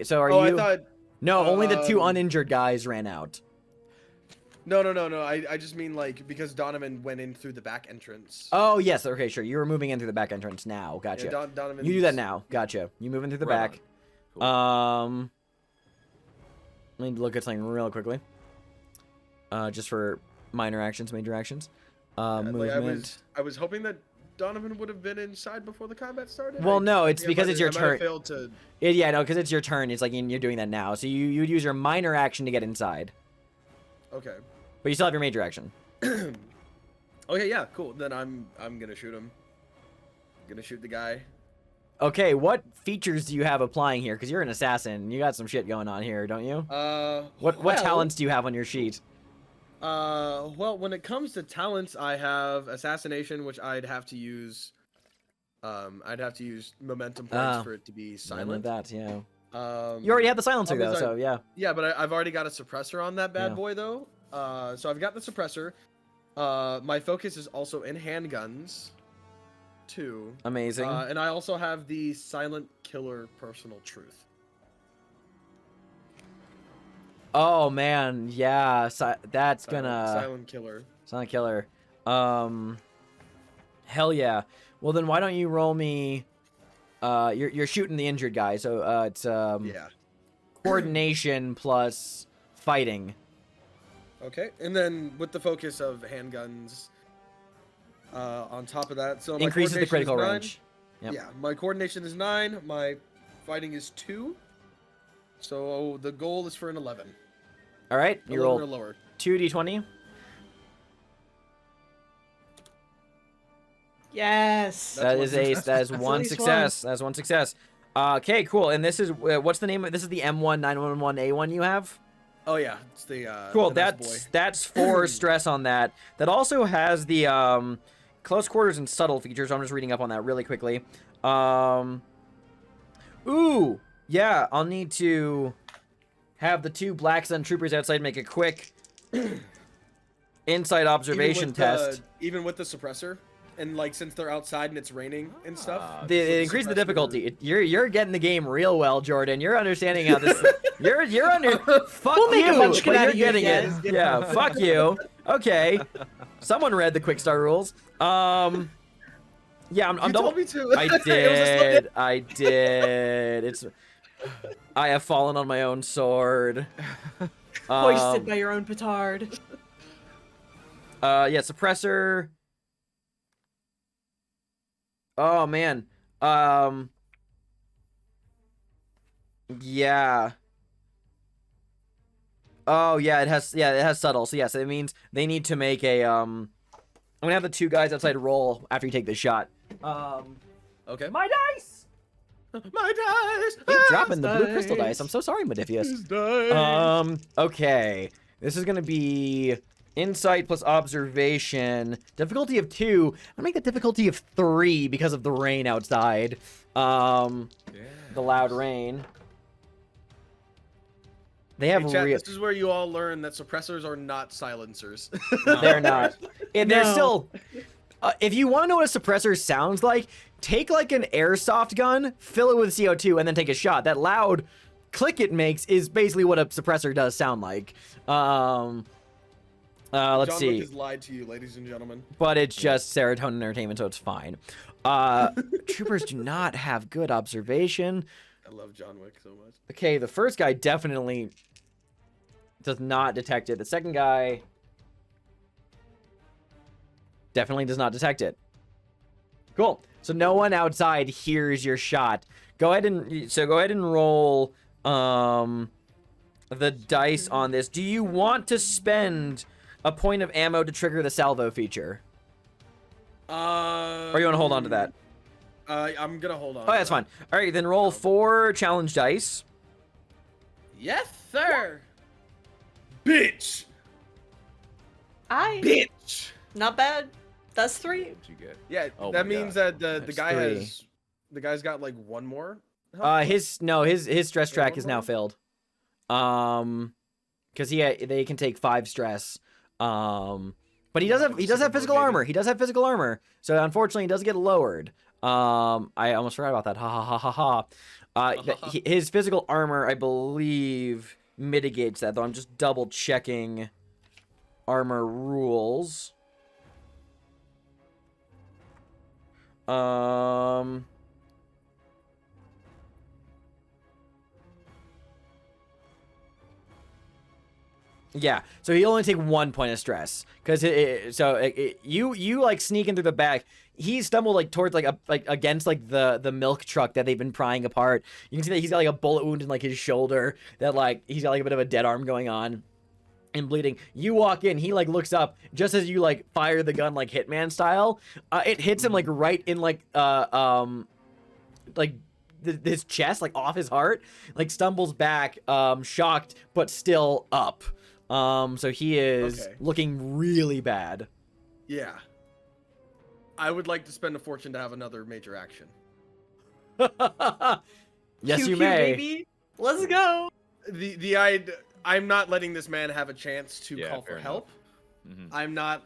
So are Oh, you? I thought. No, only the 2 um, uninjured guys ran out. No. I just mean like because Donovan went in through the back entrance. Oh yes. Okay, sure. You were moving in through the back entrance now. Gotcha. Yeah, Donovan. You do that now. Gotcha. You move in through the Right back. on. Cool. Let me look at something real quickly. Just for minor actions, major actions. Movement. I was hoping that Donovan would have been inside before the combat started. Well, no, it's because it's your I might have turn. failed to. Yeah, no, because it's your turn. It's like you're doing that now. So you would use your minor action to get inside, Okay. but you still have your major action. Okay, yeah, cool. Then I'm gonna shoot him. Gonna shoot the guy. Okay, what features do you have applying here? Because you're an assassin. You got some shit going on here, don't you? What talents do you have on your sheet? Well, when it comes to talents, I have assassination, which I'd have to use. I'd have to use momentum points for it to be silent. That, yeah. You You already have the silencer though, so yeah. Yeah, but I've already got a suppressor on that bad boy though. So I've got the suppressor. My focus is also in handguns, too. Amazing. And I also have the silent killer personal truth. Oh man, yeah. That's gonna silent killer. Silent killer. Hell yeah. Well then, why don't you roll me? You're shooting the injured guy, so it's yeah. Coordination plus fighting. Okay, and then with the focus of handguns, on top of that, so my Increases the coordination critical is 9. range. Yep. Yeah, my coordination is 9. My fighting is 2. So the goal is for an 11. All right, you roll or lower. 2d20. Yes. That is one That's at least success. That's one success. Okay, cool. And this is what's the name of this? Is the M1911A1 you have? Oh yeah, it's the Cool. the nice boy. That's 4 stress on that. That also has the close quarters and subtle features. So I'm just reading up on that really quickly. Ooh, yeah. I'll need to have the 2 Black Sun troopers outside make a quick insight observation test. Even with the suppressor, and like since they're outside and it's raining and stuff, They increase the difficulty. You're getting the game real well, Jordan. You're understanding how this. You're under. Fuck We'll make a you. munchkin but out you're of you getting it. again. Yeah. Fuck you. Okay. Someone read the quick start rules. Yeah, I'm you double. told me to. I It was a did. I did. I have fallen on my own sword. Hoisted by your own petard. Yeah, suppressor. Oh man. Yeah. Oh yeah, it has subtle. So yes, it means they need to make a I'm gonna have the 2 guys outside roll after you take the shot. Okay. My dice. My dice. Keep dropping the blue dice. crystal dice. I'm so sorry, Modiphius. Dice. Okay. This is gonna be insight plus observation. Difficulty of 2. I'm gonna make the difficulty of 3 because of the rain outside. The loud rain. They have Hey, chat, real. this is where you all learn that suppressors are not silencers. They're not. And they're No. still. If you want to know what a suppressor sounds like, take like an airsoft gun, fill it with CO2, and then take a shot. That loud click it makes is basically what a suppressor does sound like. Let's John see. Wick has lied to you, ladies and gentlemen. But it's just serotonin entertainment, so it's fine. Troopers do not have good observation. I love John Wick so much. Okay, the first guy definitely does not detect it. The second guy definitely does not detect it. Cool. So no one outside hears your shot. Go ahead and roll the dice on this. Do you want to spend a point of ammo to trigger the salvo feature? Or you want to hold on to that? I'm gonna hold on. Oh, that's fine. All right, then roll 4 challenge dice. Yes, sir. Bitch. Bitch. Not bad. That's 3. What'd you get? Yeah, Oh that my means God. that the That's guy 3. has the guy's got like 1 more. health His stress track one is now more? filled. Because they can take 5 stress. But he does have physical armor. He does have physical armor. So unfortunately, he does get lowered. I almost forgot about that. Ha ha ha ha ha. His physical armor, I believe, mitigates that. Though I'm just double checking armor rules. Yeah, so he'll only take 1 point of stress because you like sneaking through the back. He stumbled like towards like against like the milk truck that they've been prying apart. You can see that he's got like a bullet wound in like his shoulder. That like he's got like a bit of a dead arm going on, and bleeding. You walk in, he like looks up just as you like fire the gun like Hitman style. It hits him like right in like his chest, like off his heart, like stumbles back, shocked but still up. So he is looking really bad. Yeah. I would like to spend a fortune to have another major action. Yes, Pew, you pew, may. baby. Let's go. I'm not letting this man have a chance to call for fair help. Mhm. I'm not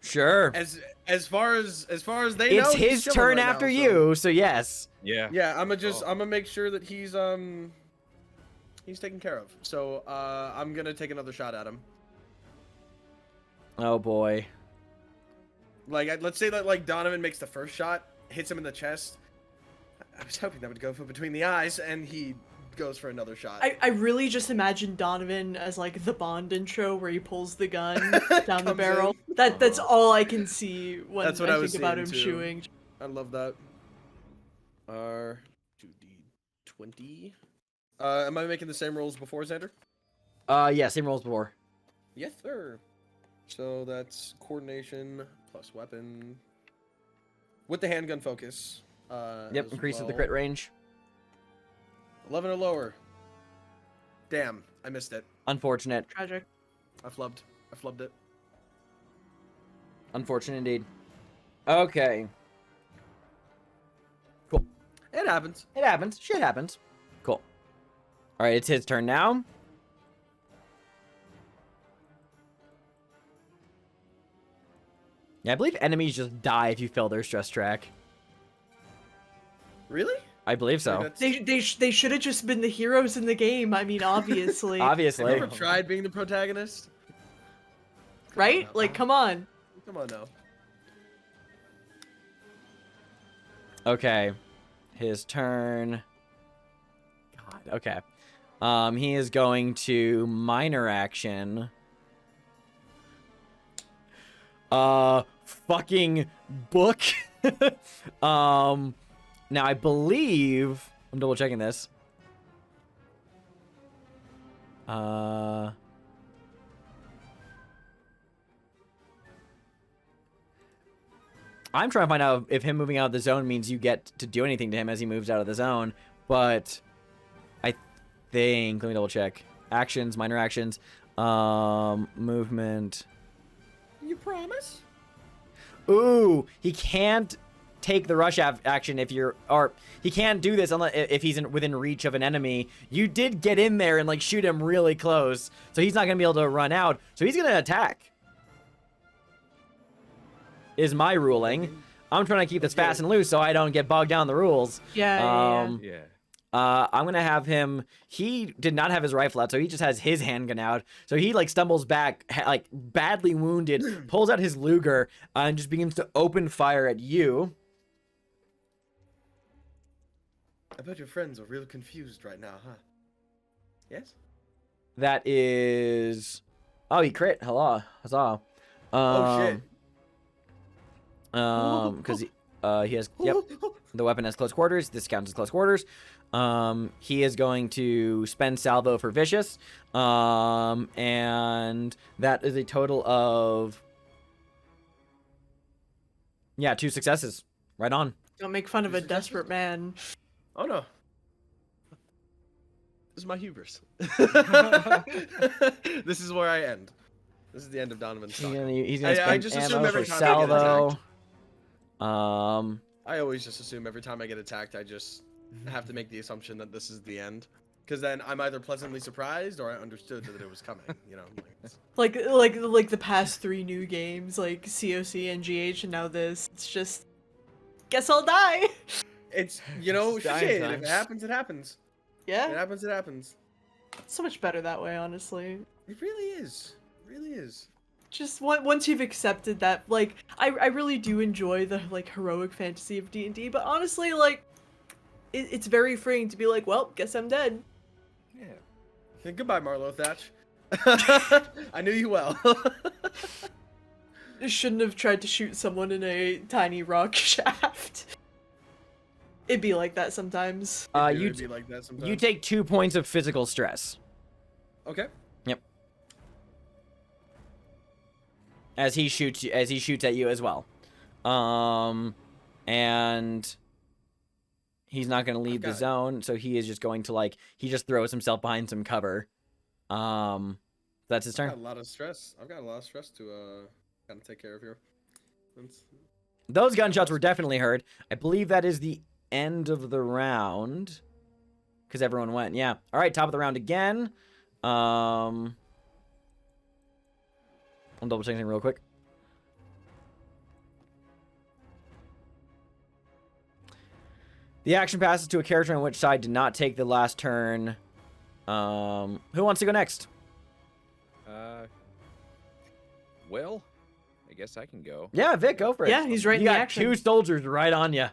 Sure. as far as they know. It's he's his chilling turn right after now, so- you, so yes. Yeah. Yeah, I'm gonna make sure that he's taken care of. So I'm gonna take another shot at him. Oh boy. Like let's say that like Donovan makes the first shot, hits him in the chest. I was hoping that would go for between the eyes, and he goes for another shot. I really just imagine Donovan as like the Bond intro where he pulls the gun down the Comes barrel. in. That's all I can see when That's what I I was think about him seeing, too. shooing. I love that. R2D20. Am I making the same rolls before, Xander? Yeah, same rolls before. Yes, sir. So that's coordination plus weapon with the handgun focus. Yep, as increases the well. crit range. 11 or lower. Damn, I missed it. Unfortunate. Tragic. I flubbed it. Unfortunate indeed. Okay. Cool. It happens. It happens. Shit happens. Cool. Alright, it's his turn now. Yeah, I believe enemies just die if you fail their stress track. Really? I believe so. That's- They should have just been the heroes in the game. I mean, obviously. Have Obviously. you ever tried being the protagonist? Right? Like, come on. Come on now. Okay. His turn. God, okay. He is going to minor action. Fucking book. Now I believe I'm double checking this. I'm trying to find out if him moving out of the zone means you get to do anything to him as he moves out of the zone, but I think, let me double check. Actions, minor actions, movement. You promise? Ooh, he can't take the rush action if you're, or he can't do this unless if he's within reach of an enemy. You did get in there and like shoot him really close, so he's not gonna be able to run out. So he's gonna attack. Is my ruling. I'm trying to keep this fast and loose so I don't get bogged down in the rules. Yeah. Yeah. I'm gonna have him. He did not have his rifle out, so he just has his handgun out. So he like stumbles back, like badly wounded, pulls out his Luger, and just begins to open fire at you. I bet your friends are real confused right now, huh? Yes? That is. Oh, he crit. Hello, huzzah. Oh shit. Because he has. Yep. The weapon has close quarters. This counts as close quarters. He is going to spend salvo for vicious. And that is a total of 2 successes. Right on. Don't make fun of a desperate man. Oh no. This is my hubris. This is where I end. This is the end of Donovan's He's talk. gonna I spend just assume ammo every for time I get salvo. attacked. Um, I always just assume every time I get attacked, I just have to make the assumption that this is the end. Because then I'm either pleasantly surprised or I understood that it was coming. You know, like it's- Like the past 3 new games, like COC and GH, and now this. It's just, guess I'll die. it's you know It's dying shit. If times. it happens, it happens. If it Yeah, happens, it happens. so much better that way, honestly. It really is. It really is. Just once you've accepted that, like, I really do enjoy the like heroic fantasy of D&D, but honestly, like, it's very freeing to be like, well, guess I'm dead. Yeah. Goodbye, Marlo Thatch. I knew you well. I shouldn't have tried to shoot someone in a tiny rock shaft. It'd be like that sometimes. It you would be like that sometimes. take 2 points of physical stress. Okay. Yep. as he shoots at you as well. And he's not going to leave the zone, so he is just going to like he just throws himself behind some cover. That's his turn. I've got a lot of stress. I've got a lot of stress to kind of take care of here. Those gunshots were definitely heard. I believe that is the end of the round because everyone went. Yeah. All right, top of the round again. I'm double checking real quick. The action passes to a character on which side did not take the last turn. Who wants to go next? Well, I guess I can go. Yeah, Vic, go for it. Yeah, he's right in you the got action. 2 soldiers right on you.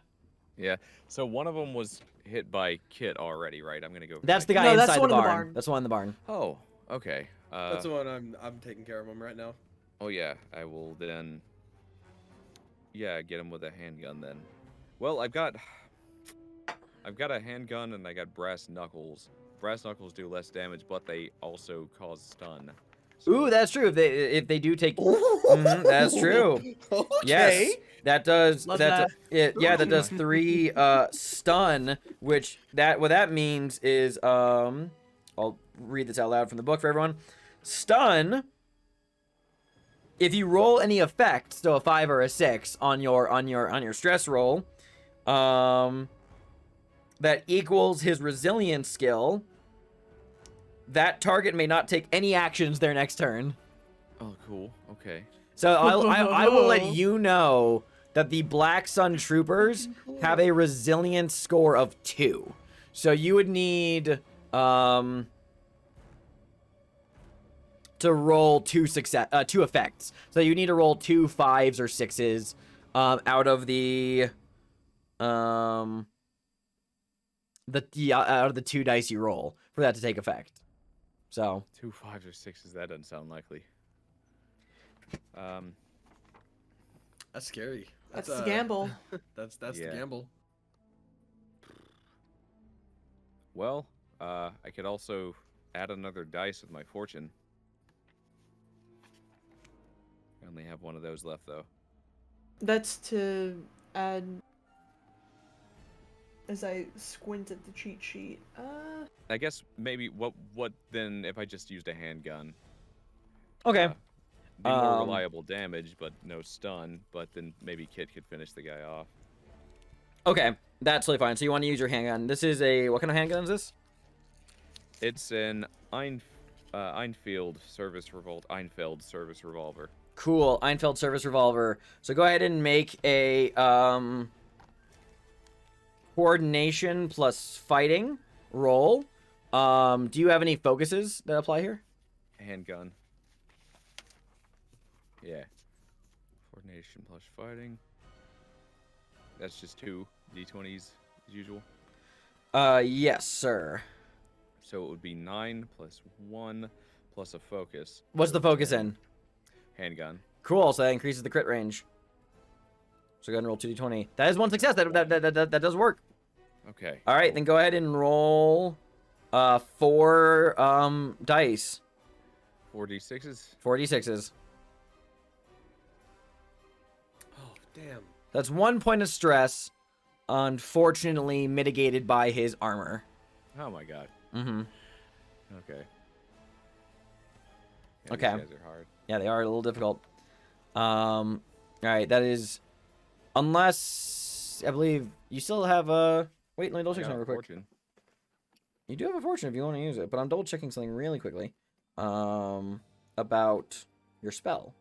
Yeah. So one of them was hit by Kit already, right? I'm gonna go. That's the guy. guy No, that's inside the one the in the barn. barn. That's the one in the barn. Oh, okay. That's the one I'm taking care of him right now. Oh yeah, I will then. Yeah, get him with a handgun then. Well, I've got a handgun and I got brass knuckles. Brass knuckles do less damage, but they also cause stun. So, Ooh, that's true. If they do take, that's true. Okay. Yes, that does. Love That's that. yeah, that does 3 stun. Which what that means is I'll read this out loud from the book for everyone. Stun. If you roll any effect, so a 5 or a 6 on your stress roll, that equals his resilience skill. That target may not take any actions their next turn. Oh, cool. Okay. So I will let you know that the Black Sun Troopers have a resilience score of 2. So you would need to roll 2 effects. So you need to roll 2 5s or 6s out of the out of the 2 dice you roll for that to take effect. So 2 5s or 6s. That doesn't sound likely. That's scary. That's the gamble. That's Yeah. the gamble. Well, I could also add another dice with my fortune. I only have one of those left, though. That's to add. As I squint at the cheat sheet. I guess maybe what then if I just used a handgun? okay. Be more reliable damage, but no stun. But then maybe Kit could finish the guy off. Okay, that's totally fine. So you want to use your handgun. This is what kind of handgun is this? It's an Einfeld service revolver. Cool, Einfeld service revolver. So go ahead and make a coordination plus fighting roll. Do you have any focuses that apply here? Handgun. Yeah. Coordination plus fighting. That's just 2 d20s as usual. Yes, sir. So it would be 9 plus 1 plus a focus. What's the focus in? Handgun. Cool, so that increases the crit range. So go ahead and roll 2d20. That is 1 success. That does work. Okay. All right, then go ahead and roll 4 dice. 4d6s. 4d6s. Oh damn. That's 1 point of stress, unfortunately mitigated by his armor. Oh my god. Mm-hmm. Okay. Yeah, Okay. These guys are hard. Yeah, they are a little difficult. All right, that is... Unless... I believe you still have a... Wait, let me double check I got something a real quick. fortune. You do have a fortune if you want to use it, but I'm double checking something really quickly. About your spell.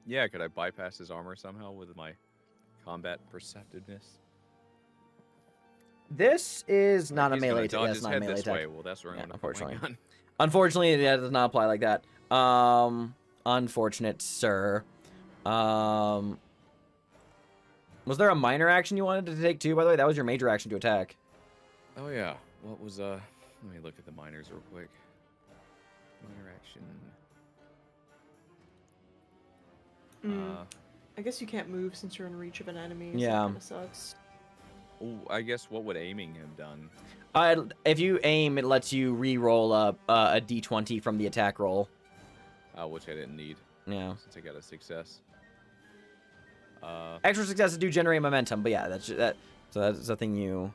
Yeah, could I bypass his armor somehow with my combat perceptiveness? This is not a He's gonna melee dodge attack. his It's not a head melee this attack. way. Well, that's where I'm Yeah, gonna put my unfortunately. gun. Unfortunately, that does not apply like that. Unfortunate, sir. Was there a minor action you wanted to take too, by the way? That was your major action to attack. Oh yeah. What was Let me look at the minors real quick. Minor action. I guess you can't move since you're in reach of an enemy. So Yeah. that kind of sucks. Oh, I guess what would aiming have done? If you aim, it lets you re-roll a d20 from the attack roll. which I didn't need Yeah. since I got a success. Extra successes do generate momentum, but yeah, that's that. So that's the thing you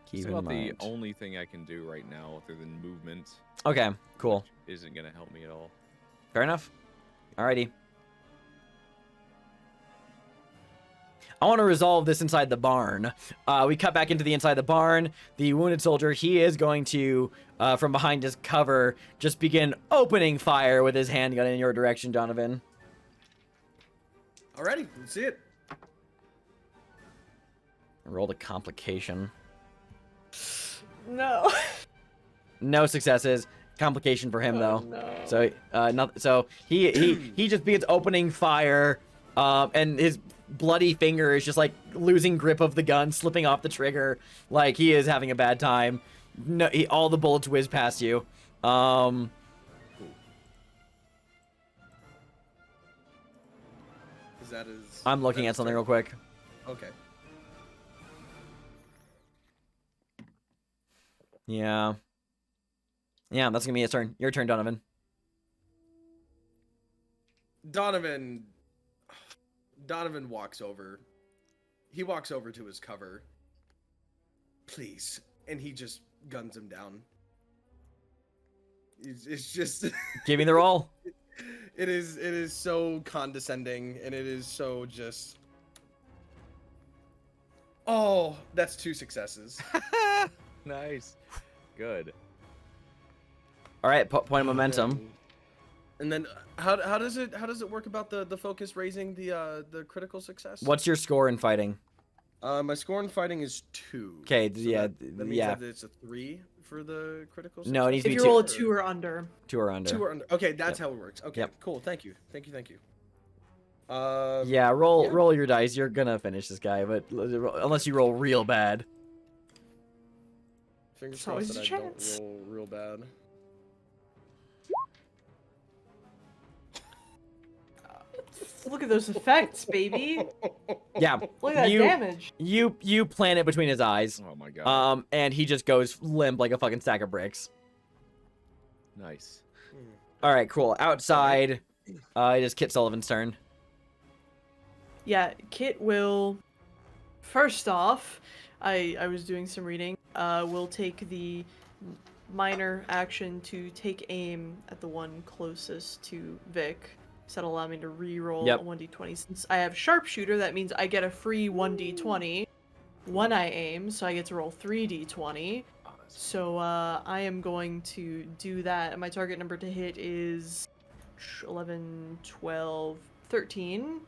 keep It's in about mind. the only thing I can do right now other than movement. Okay, cool. Which isn't gonna help me at all. Fair enough. Alrighty. I want to resolve this inside the barn. We cut back into the inside the barn. The wounded soldier, he is going to, from behind his cover, just begin opening fire with his handgun in your direction, Donovan. Alrighty, let's see it. Rolled a complication. No. No successes. Complication for him, though. No. So he just begins opening fire, and his bloody finger is just like losing grip of the gun, slipping off the trigger. Like he is having a bad time. No, all the bullets whiz past you. Is that his? I'm looking at something real quick. Okay. Yeah. Yeah, that's gonna be his turn. Your turn, Donovan. Donovan walks over. He walks over to his cover. Please, and he just guns him down. It's just. Give me the roll. It is so condescending, and it is so just. Oh, that's 2 successes. Nice. Good. All right, point of momentum. And then how does it work about the focus raising the critical success? What's your score in fighting? My score in fighting is 2. Okay, So yeah, that means yeah. that it's a 3 for the critical success. No, it needs to If be you two. roll a 2 or under. 2 or under. 2 or under. Okay, that's how it works. Okay, Yep. cool. Thank you. Yeah, roll yeah. roll your dice. You're gonna finish this guy, but unless you roll real bad. Fingers There's always crossed a that I don't chance. roll real bad. Look at those effects, baby. Yeah, Look at that damage. you plant it between his eyes. Oh my god. And he just goes limp like a fucking stack of bricks. Nice. All right, cool. Outside, it is Kit Sullivan's turn. Yeah, Kit will. First off, I was doing some reading. We'll take the minor action to take aim at the one closest to Vic. So that'll allow me to re-roll Yep. a 1d20. Since I have sharpshooter, that means I get a free 1d20 when I aim, so I get to roll 3d20. So I am going to do that. And my target number to hit is 11, 12, 13.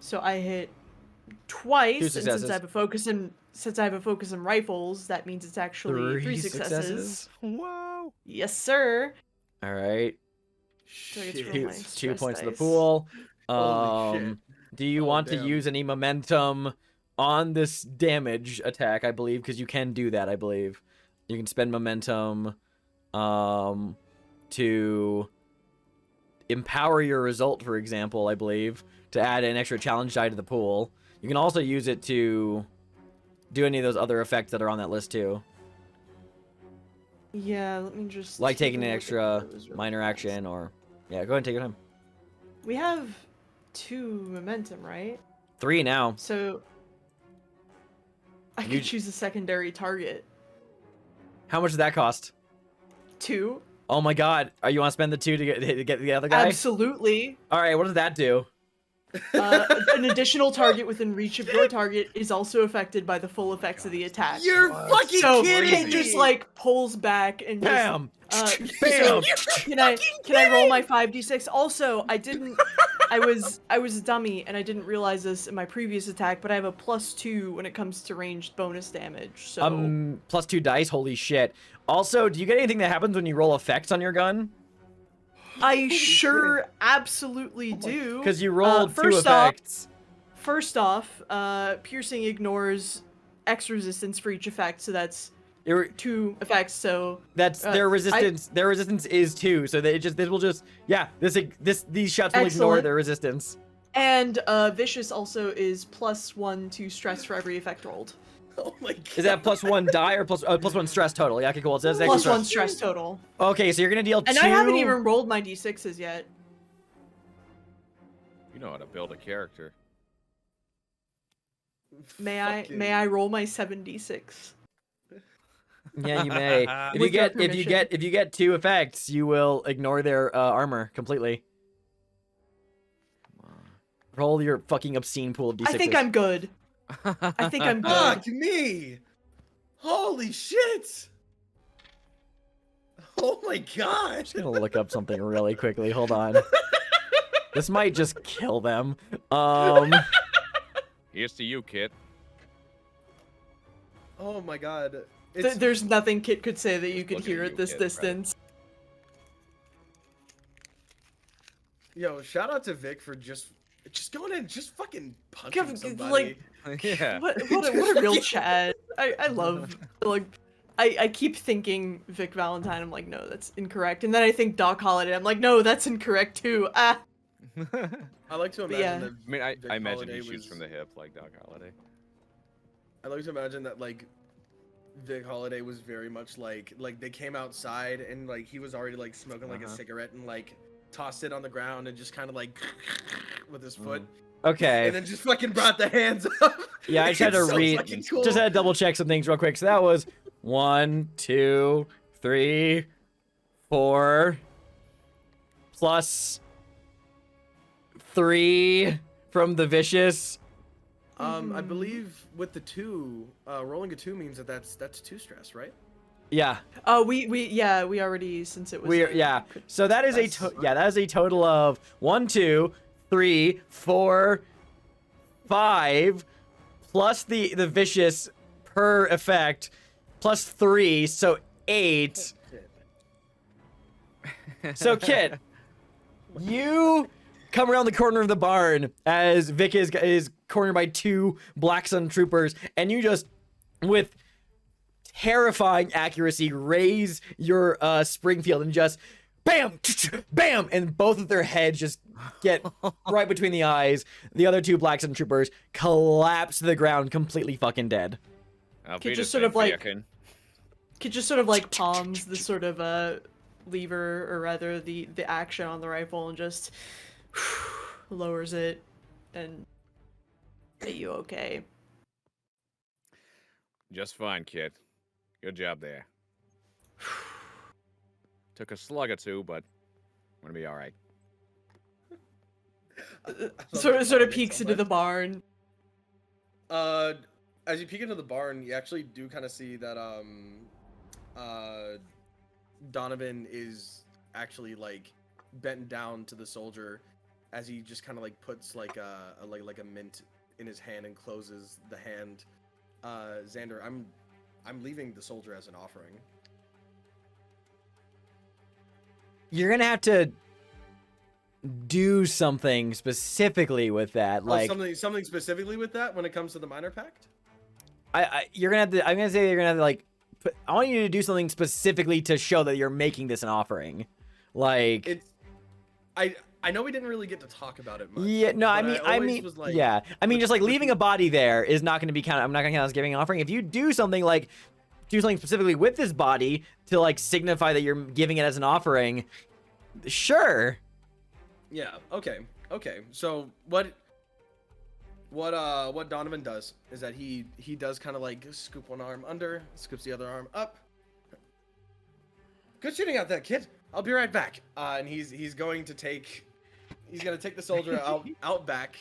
So I hit 2 twice, and successes. since I have a focus in rifles, that means it's actually 3 successes. Wow. Yes, sir. All right. Do I get to roll Two, my 2 stress points to the dice? pool. Holy shit. Do you Oh, want to damn. use any momentum on this damage attack? I believe because you can do that. I believe you can spend momentum, to empower your result. For example, I believe to add an extra challenge die to the pool. You can also use it to do any of those other effects that are on that list too, Yeah, let me just like take taking a an look at extra those real minor fast. action or yeah. Go ahead and take your time. We have 2 momentum, right? 3 now. So I You- could choose a secondary target. How much does that cost? 2. Oh my god. Are you want to spend the 2 to get the other guy? Absolutely. All right, what does that do? An additional target within reach of your target is also affected by the full effects of the attack. You're fucking So kidding it me! just like pulls back and just, Bam! so can I roll my 5d6? Also, I was a dummy and I didn't realize this in my previous attack, but I have a +2 when it comes to ranged bonus damage. So +2 dice. Holy shit. Also, do you get anything that happens when you roll effects on your gun? I sure absolutely do. Because you rolled 2 first off- effects. First off, piercing ignores X resistance for each effect, so that's Your- 2 effects. So That's their resistance. Their resistance is 2, so these shots will ignore Excellent. their resistance. and vicious also is +1 to stress for every effect rolled. Oh my god. Is that +1 die or +1 stress total? Yeah, okay, cool. It says extra +1 stress total. Okay, so you're gonna deal 2. And I haven't even rolled my d6s yet. You know how to build a character. May I Fucking- roll my 7d6? Yeah, you may. If With your if you get 2 effects, you will ignore their armor completely. Roll your fucking obscene pool of d6s. I think I'm good. I think I'm good. Fuck me! Holy shit! Oh my god! I'm just gonna look up something really quickly. Hold on. This might just kill them. Here's to you, Kit. Oh my god. There's nothing Kit could say that you could Look at hear you, at this Kit, right? distance. Yo, shout out to Vic for just going in, just fucking punching Like, somebody. Yeah. what a real Chad. I love, like, I keep thinking Vic Valentine, I'm like, no, that's incorrect. And then I think Doc Holliday, I'm like, no, that's incorrect too. Ah. I like to But imagine yeah. that. I mean, Vic I imagine Holiday he shoots was- from the hip like Doc Holliday. I like to imagine that like Vic Holiday was very much like they came outside and like he was already like smoking like a cigarette and like tossed it on the ground and just kind of like with his foot Okay. and then just fucking brought the hands up. Yeah, I just had to It's so read. fucking cool. Just had to double check some things real quick. So that was 1, 2, 3, 4, plus 3 from the vicious. I believe with the 2, rolling a 2 means that that's 2 stress, right? Yeah, Oh, we already, since it was. yeah. So that is that is a total of 1, 2, 3, 4, 5, plus the vicious per effect, plus 3, so 8. So Kit, you come around the corner of the barn as Vic is cornered by 2 Black Sun troopers, and you just, with terrifying accuracy, raise your Springfield and just bam, bam, and both of their heads just get right between the eyes. The other 2 Black Sun troopers collapse to the ground, completely fucking dead. Kid just sort of like palms the sort of lever, or rather the action on the rifle, and just lowers it. And are you okay? Just fine, Kit. Good job there. Took a slug or 2, but I'm gonna be all right. Sort of peeks into the barn. As you peek into the barn, you actually do kind of see that Donovan is actually like bent down to the soldier as he just kind of like puts like a mint in his hand and closes the hand. Xander, I'm leaving the soldier as an offering. You're gonna have to do something specifically with that, like something specifically with that when it comes to the minor pact. you're gonna have to. I'm gonna say you're gonna have to like. I want you to do something specifically to show that you're making this an offering, like. It's, I know we didn't really get to talk about it much. Yeah, no, I but mean, was like, yeah, I mean, just like with leaving the- a body there is not going to be counted. I'm not going to count as giving an offering. If you do something like, do something specifically with this body to like signify that you're giving it as an offering, sure. Yeah. Okay. So what Donovan does is that he does kind of like scoop one arm under, scoops the other arm up. Good shooting out there, kid. I'll be right back. And he's gonna take the soldier out back.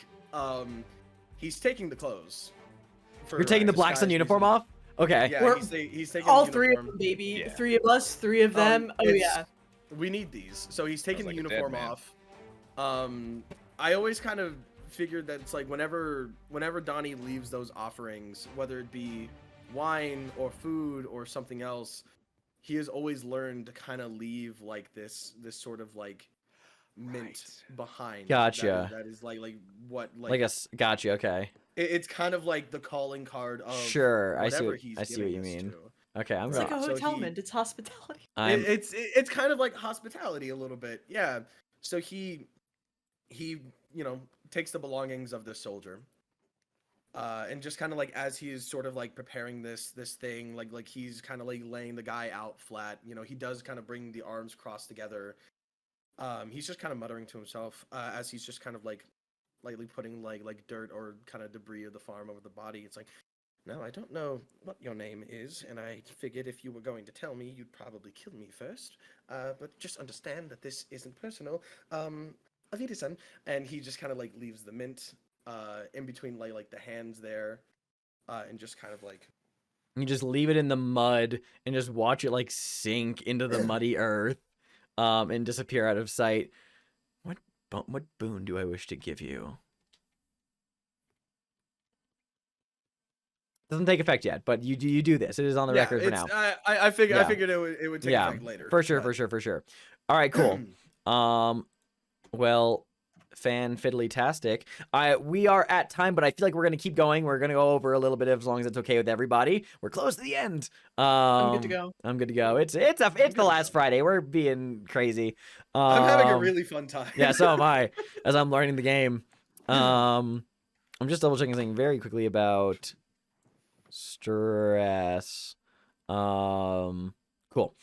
He's taking the clothes. You're taking the Black Sun uniform off. Okay. Yeah, We're- he's taking All the 3 of uniform. them, baby. Yeah. 3 of us, 3 of them. Oh It's- yeah. We need these. So he's taking Sounds the like a dead uniform man. off. I always kind of figured that it's like whenever Donnie leaves those offerings, whether it be wine or food or something else, he has always learned to kind of leave like this sort of like mint Right. behind. Gotcha. That is like what Like gotcha. Okay. it's kind of like the calling card of Sure, I see whatever what- he's I see what giving you this mean. to. Okay. I'm It's going. like a So hotel he- mint. It's hospitality. I'm. It's kind of like hospitality a little bit, yeah. So he takes the belongings of the soldier, And just kind of like as he's sort of like preparing this thing, like he's kind of like laying the guy out flat. You know, he does kind of bring the arms crossed together. He's just kind of muttering to himself as he's just kind of like lightly putting like dirt or kind of debris of the farm over the body. It's like, now I don't know what your name is, and I figured if you were going to tell me, you'd probably kill me first. But just understand that this isn't personal. Avita-san, and he just kind of like leaves the mint in between like the hands there, and just kind of like You just leave it in the mud and just watch it like sink into the muddy earth, and disappear out of sight. What boon do I wish to give you? Doesn't take effect yet, but you do this. It is on the record for now. I figured it would take effect later. For sure. All right, cool. Well, fan-fiddly-tastic. We are at time, but I feel like we're gonna keep going. We're gonna go over a little bit as long as it's okay with everybody. We're close to the end. I'm good to go. I'm good to go. It's the last Friday. We're being crazy. I'm having a really fun time. Yeah, so am I, as I'm learning the game. I'm just double checking something very quickly about stress. Cool.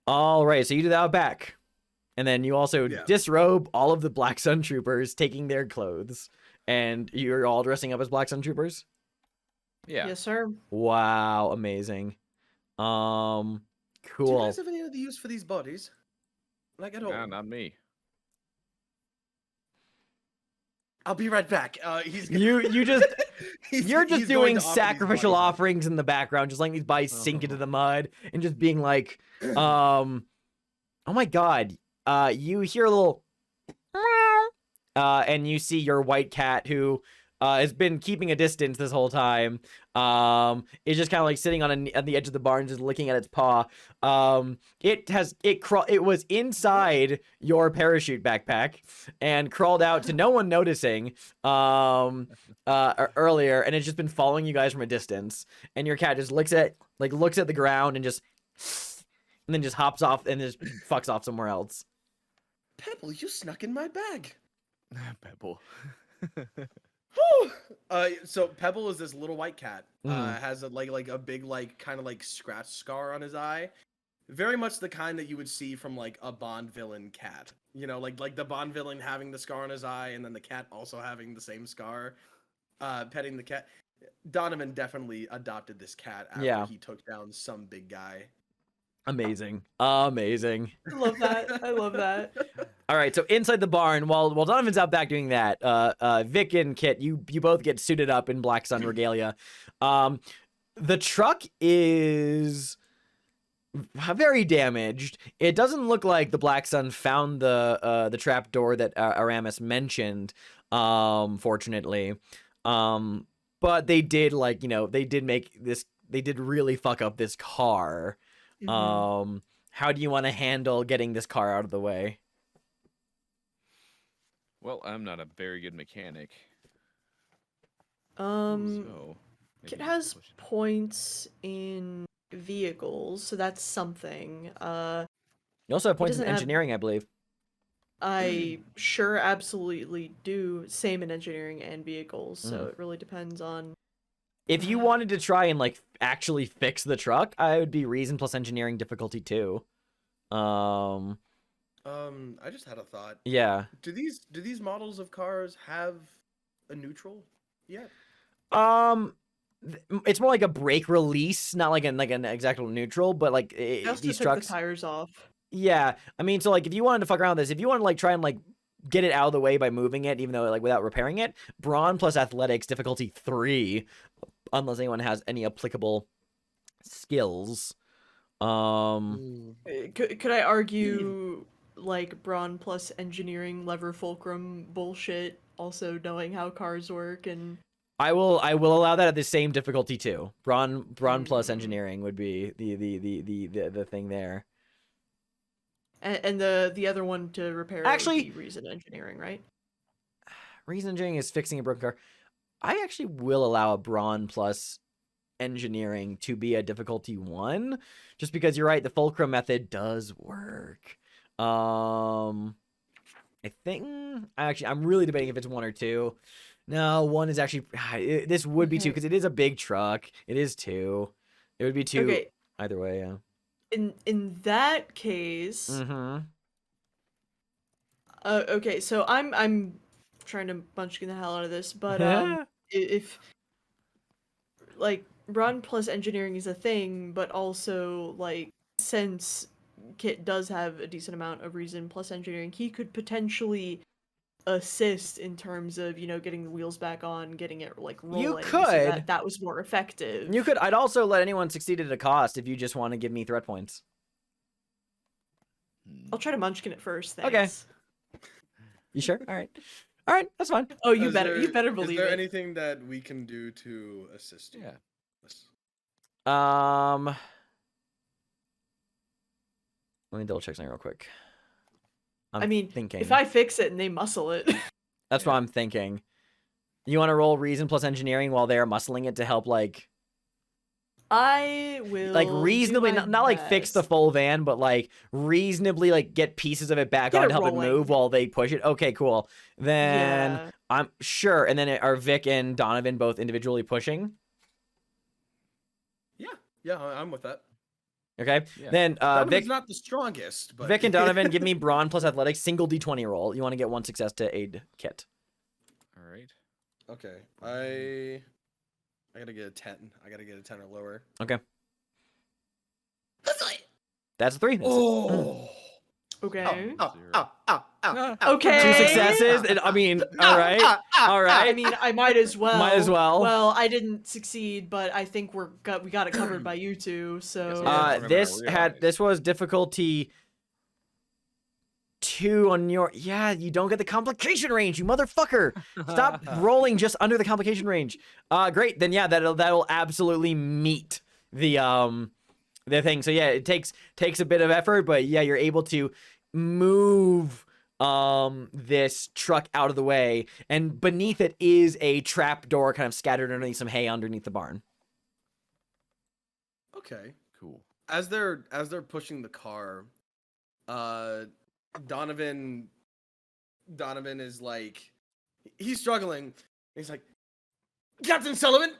All right, so you do that back. And then you also disrobe all of the Black Sun Troopers, taking their clothes. And you're all dressing up as Black Sun Troopers? Yeah. Yes, sir. Wow, amazing. Cool. Do you guys have any other use for these bodies? Like at all? Nah, not me. I'll be right back. He's You just you're just he's going doing to offer these sacrificial bodies. offerings in the background, just letting these bodies sink into the mud and just being like, oh my god. You hear a little and you see your white cat who has been keeping a distance this whole time. Is just kind of like sitting on the edge of the barn, just looking at its paw. It was inside your parachute backpack and crawled out to no one noticing earlier, and it's just been following you guys from a distance. And your cat just looks at the ground and then just hops off and just fucks off somewhere else. Pebble, you snuck in my bag. Pebble. So Pebble is this little white cat. Mm. Has a a big kind of scratch scar on his eye. Very much the kind that you would see from like a Bond villain cat. You know, like the Bond villain having the scar on his eye, and then the cat also having the same scar. Petting the cat. Donovan definitely adopted this cat after he took down some big guy. Amazing. I love that. All right, so inside the barn, while Donovan's out back doing that, Vic and Kit, you both get suited up in Black Sun regalia. The truck is very damaged. It doesn't look like the Black Sun found the trap door that Aramis mentioned, fortunately. But they did they did really fuck up this car. Mm-hmm. How do you want to handle getting this car out of the way? Well, I'm not a very good mechanic. Kit maybe has push it. points in vehicles, so that's something. You also have points in doesn't have- engineering, I believe. I sure absolutely do. Same in engineering and vehicles, so Mm. it really depends on. If you wanted to try and actually fix the truck, I would be reason plus engineering difficulty 2. I just had a thought. Yeah. Do these models of cars have a neutral yet? It's more like a brake release, not like an exact neutral, but They also these took trucks. the tires off. Yeah, I mean, so if you wanted to fuck around with this, if you want to try and get it out of the way by moving it, even though without repairing it, brawn plus athletics difficulty 3, unless anyone has any applicable skills. Could I argue brawn plus engineering lever fulcrum bullshit? Also knowing how cars work and. I will allow that at the same difficulty too. Brawn plus engineering would be the thing there. And the other one to repair Actually- would be reason engineering, right? Reason engineering is fixing a broken car. I actually will allow a brawn plus engineering to be a difficulty 1, just because you're right, the fulcrum method does work. I think I'm really debating if it's 1 or 2. No, one is actually. This would be two Okay. because it is a big truck. It is two. It would be two Okay. either way. Yeah. In that case, Mm-hmm. okay, so I'm trying to munchkin the hell out of this, but if like run plus engineering is a thing, but also like since Kit does have a decent amount of reason plus engineering, he could potentially assist in terms of, you know, getting the wheels back on, getting it like rolling. So could. that was more effective. You could. I'd also let anyone succeed at a cost if you just want to give me threat points. I'll try to munchkin it first, Okay. thanks. You sure? All right. All right. That's fine. Oh, you Is better there- believe Is there it. anything that we can do to assist you? Yeah. Let me double check something real quick. I mean, thinking. if I fix it and they muscle it. That's what I'm thinking. You want to roll reason plus engineering while they're muscling it to help, like I will like reasonably, do my not like fix the best. full van, but like reasonably like get pieces of it back Get on it to help it rolling. move while they push it. Okay, cool. Then Yeah. I'm sure. And then are Vic and Donovan both individually pushing? Yeah, I'm with that. Okay. Yeah. Then Donovan's Vic, not the strongest, but Vic and Donovan, give me brawn plus athletics, single d20 roll. You want to get one success to aid Kit. All right. Okay, I gotta get a 10. I gotta get a 10 or lower. Okay. That's a 3. That's Oh. Okay. Okay. Two Okay. successes. I mean, all right. All right. I mean, I might as well. Might as well. Well, I didn't succeed, but I think we got it covered by you two. So Yeah. This was difficulty 2 on your. Yeah, you don't get the complication range, you motherfucker. Stop rolling just under the complication range. Great. Then yeah, that'll absolutely meet the thing. So yeah, it takes a bit of effort, but yeah, you're able to move this truck out of the way, and beneath it is a trap door kind of scattered underneath some hay underneath the barn. Okay. Cool. As they're pushing the car, Donovan is like, he's struggling. He's like, Captain Sullivan,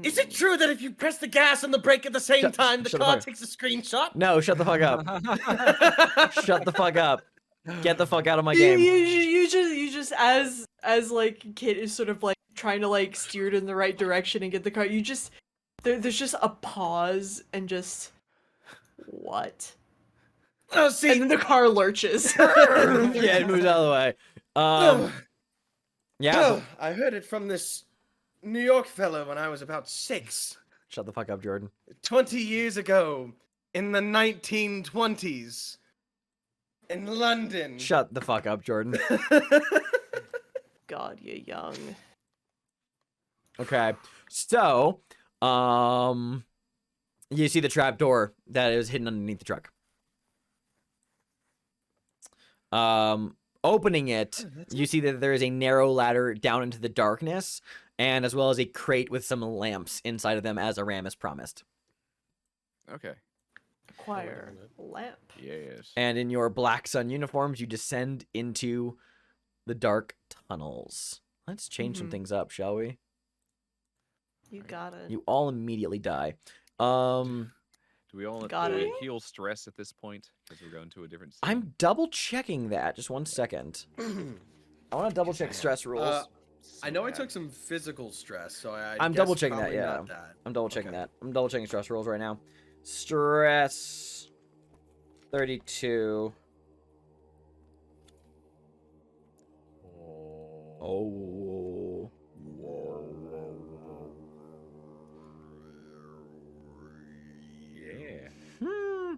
is it true that if you press the gas and the brake at the same time, the shut the car fuck- takes a screenshot? No, shut the fuck up. Shut the fuck up. Get the fuck out of my you, game. you just as like Kit is sort of like trying to like steer it in the right direction and get the car. You just there's just a pause and just what? Oh, see, And then the car lurches. Yeah, it moves out of the way. Yeah. I heard it from this New York fellow when I was about 6. Shut the fuck up, Jordan. 20 years ago, in the 1920s, in London. Shut the fuck up, Jordan. God, you're young. Okay. So, you see the trap door that is hidden underneath the truck. Opening it, you see that there is a narrow ladder down into the darkness, and as well as a crate with some lamps inside of them, as Aramis promised. Okay. Acquire lamp. Yes. And in your Black Sun uniforms, you descend into the dark tunnels. Let's change some Mhm. things up, shall we? You got it. You all immediately die. Do we all Got it. heal stress at this point because we're going to a different? Scene? I'm double checking that. Just one second. I want to double check stress rules. I know I took some physical stress, so I'm guess double checking that, probably yeah. not that. I'm double checking okay. that. I'm double checking stress rules right now. Stress 32. Oh. Yeah. Hmm.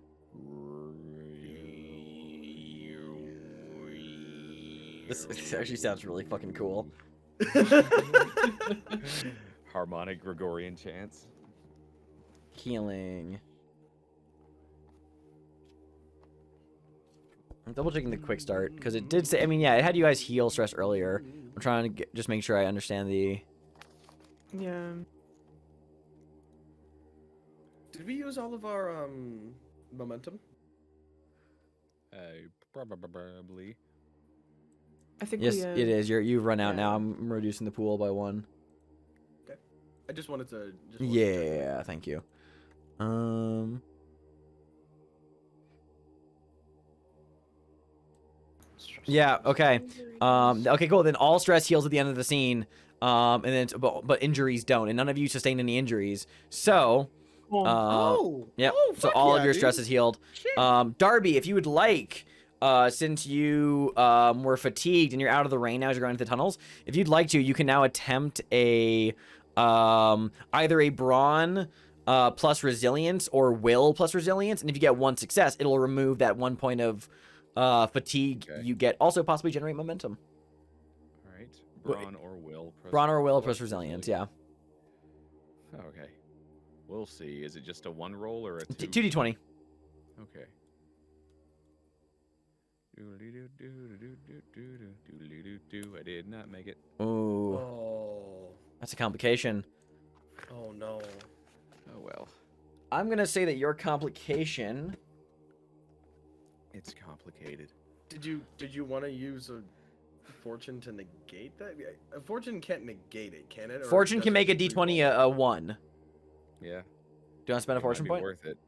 This actually sounds really fucking cool. Harmonic Gregorian chants. Healing. I'm double checking the quick start because it did say. I mean, yeah, it had you guys heal stress earlier. I'm trying to just make sure I understand the. Yeah. Did we use all of our momentum? Probably. I think Yes, we, it is. You've run out yeah. now. I'm reducing the pool by 1. I just wanted to. Yeah, thank you. Yeah, okay. Okay, cool. Then all stress heals at the end of the scene. And then but injuries don't, and none of you sustained any injuries. So, yep. So fuck all yeah, of your dude. stress is healed. Shit. Darby, if you would like, since you were fatigued and you're out of the rain now as you're going into the tunnels, if you'd like to, you can now attempt a either a brawn plus resilience or will plus resilience, and if you get 1 success, it'll remove that 1 point of fatigue you get. Also, possibly generate momentum. All right. Brawn or will. Brawn or will plus resilience. Yeah. Okay. We'll see. Is it just a 1 roll or a 2? 2d20. Okay. I did not make it. Ooh, Oh. that's a complication. Oh no. Oh well. I'm gonna say that your complication. It's complicated. Did you want to use a fortune to negate that? A fortune can't negate it, can it? Or Fortune does can it make a just d20 reroll? a 1. Yeah. Do you want to spend a It might fortune be point? worth it.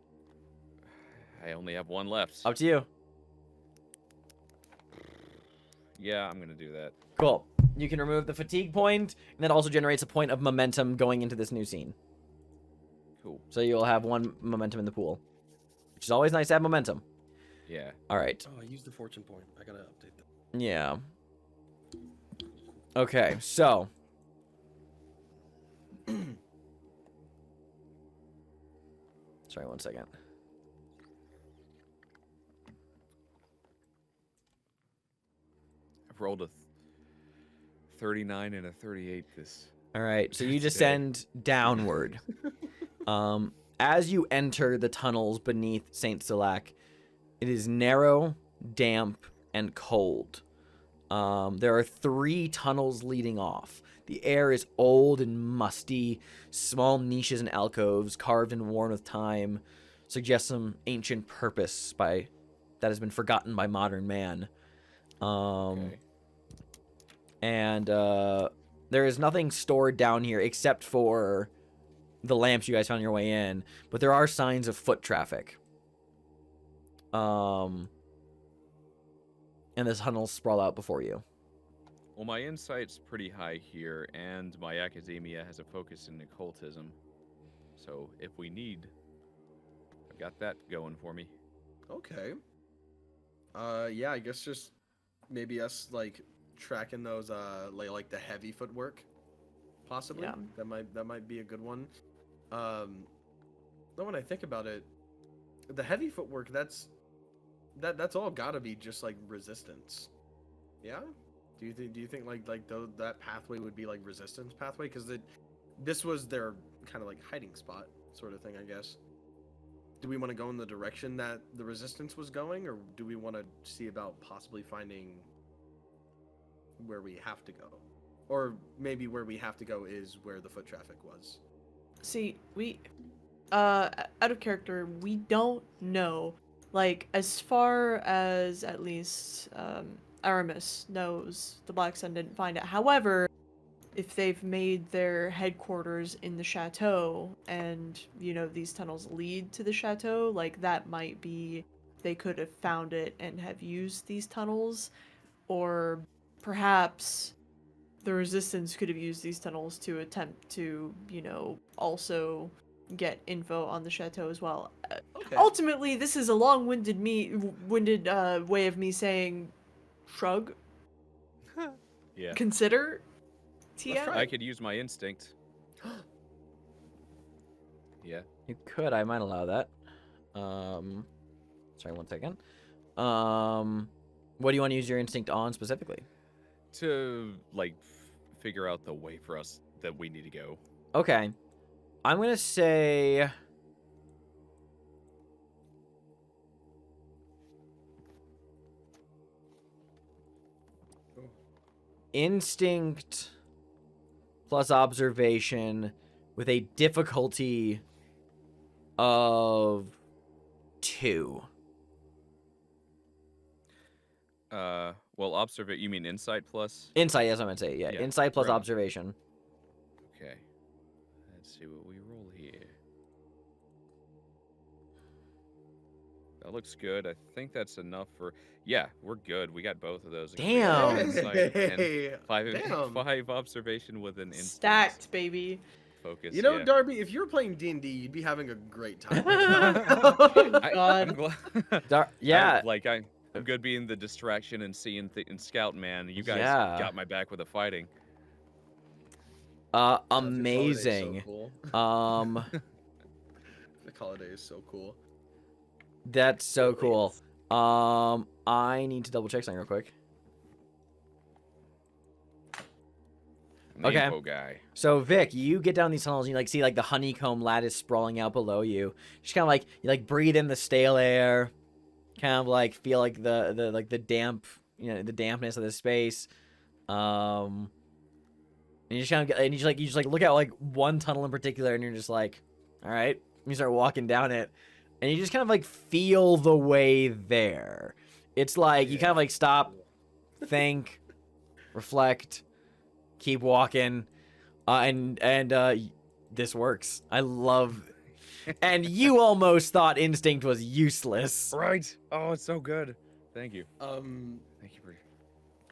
I only have 1 left. Up to you. Yeah, I'm gonna do that. Cool. You can remove the fatigue point, and that also generates a point of momentum going into this new scene. Cool. So you'll have 1 momentum in the pool, which is always nice to have momentum. Yeah. All right. Oh, I used the fortune point. I gotta update that. Yeah. Okay, so. Sorry, 1 second. I've rolled a 39 and a 38 this. All right, so you Today. descend downward. As you enter the tunnels beneath Saint Silac, it is narrow, damp, and cold. There are 3 tunnels leading off. The air is old and musty. Small niches and alcoves, carved and worn with time, suggest some ancient purpose that has been forgotten by modern man. Okay. And there is nothing stored down here except for the lamps you guys found on your way in, but there are signs of foot traffic. And the tunnels sprawl out before you. Well, my insight's pretty high here, and my academia has a focus in occultism. So if we need, I've got that going for me. Okay. Yeah, I guess just maybe us like tracking those like the heavy footwork, possibly. Yeah. That might be a good one. Then when I think about it, the heavy footwork that's all gotta be just like resistance. Yeah. Do you think like that pathway would be like resistance pathway? Because this was their kind of like hiding spot sort of thing, I guess. Do we want to go in the direction that the resistance was going, or do we want to see about possibly finding where we have to go? Or maybe where we have to go is where the foot traffic was. See, we, out of character, we don't know. Like, as far as at least, Aramis knows, the Black Sun didn't find it. However, if they've made their headquarters in the chateau and, you know, these tunnels lead to the chateau, like, that might be, they could have found it and have used these tunnels. Or perhaps the Resistance could have used these tunnels to attempt to, you know, also get info on the chateau as well. Okay. Ultimately, this is a long-winded way of me saying, shrug, Yeah. consider, Let's TM. try. I could use my instinct. Yeah. You could. I might allow that. Sorry, 1 second. What do you want to use your instinct on specifically? To, like, figure out the way for us that we need to go. Okay. I'm going to say... Instinct plus observation with a difficulty of 2. Well, observe. You mean insight plus? Insight, that's what I meant to say. Yeah, Yeah, insight plus right. observation. Okay. Let's see what we roll here. That looks good. I think that's enough for. Yeah, we're good. We got both of those. Damn. Insight and Hey, five, damn. 5 observation with an instant Stacked, baby. focus. You know, yeah. Darby, if you were playing D&D, you'd be having a great time. I'm glad. Yeah. I'm good being the distraction and seeing and scout man. You guys Yeah. got my back with the fighting. Amazing. So cool. The holiday is so cool. That's so Really cool. is. I need to double check something real quick. I'm the Okay. info guy. So Vic, you get down these tunnels and you like see like the honeycomb lattice sprawling out below you. Just kind of like you like breathe in the stale air, kind of like feel like the damp, the dampness of the space. And you just kind of and you just like look at like one tunnel in particular and you're just like, all right. And you start walking down it, and you just kind of like feel the way there. It's like you kind of like stop, think, reflect, keep walking, and this works. I love, and you almost thought instinct was useless. Right. Oh, it's so good. Thank you. Donnie's Thank you for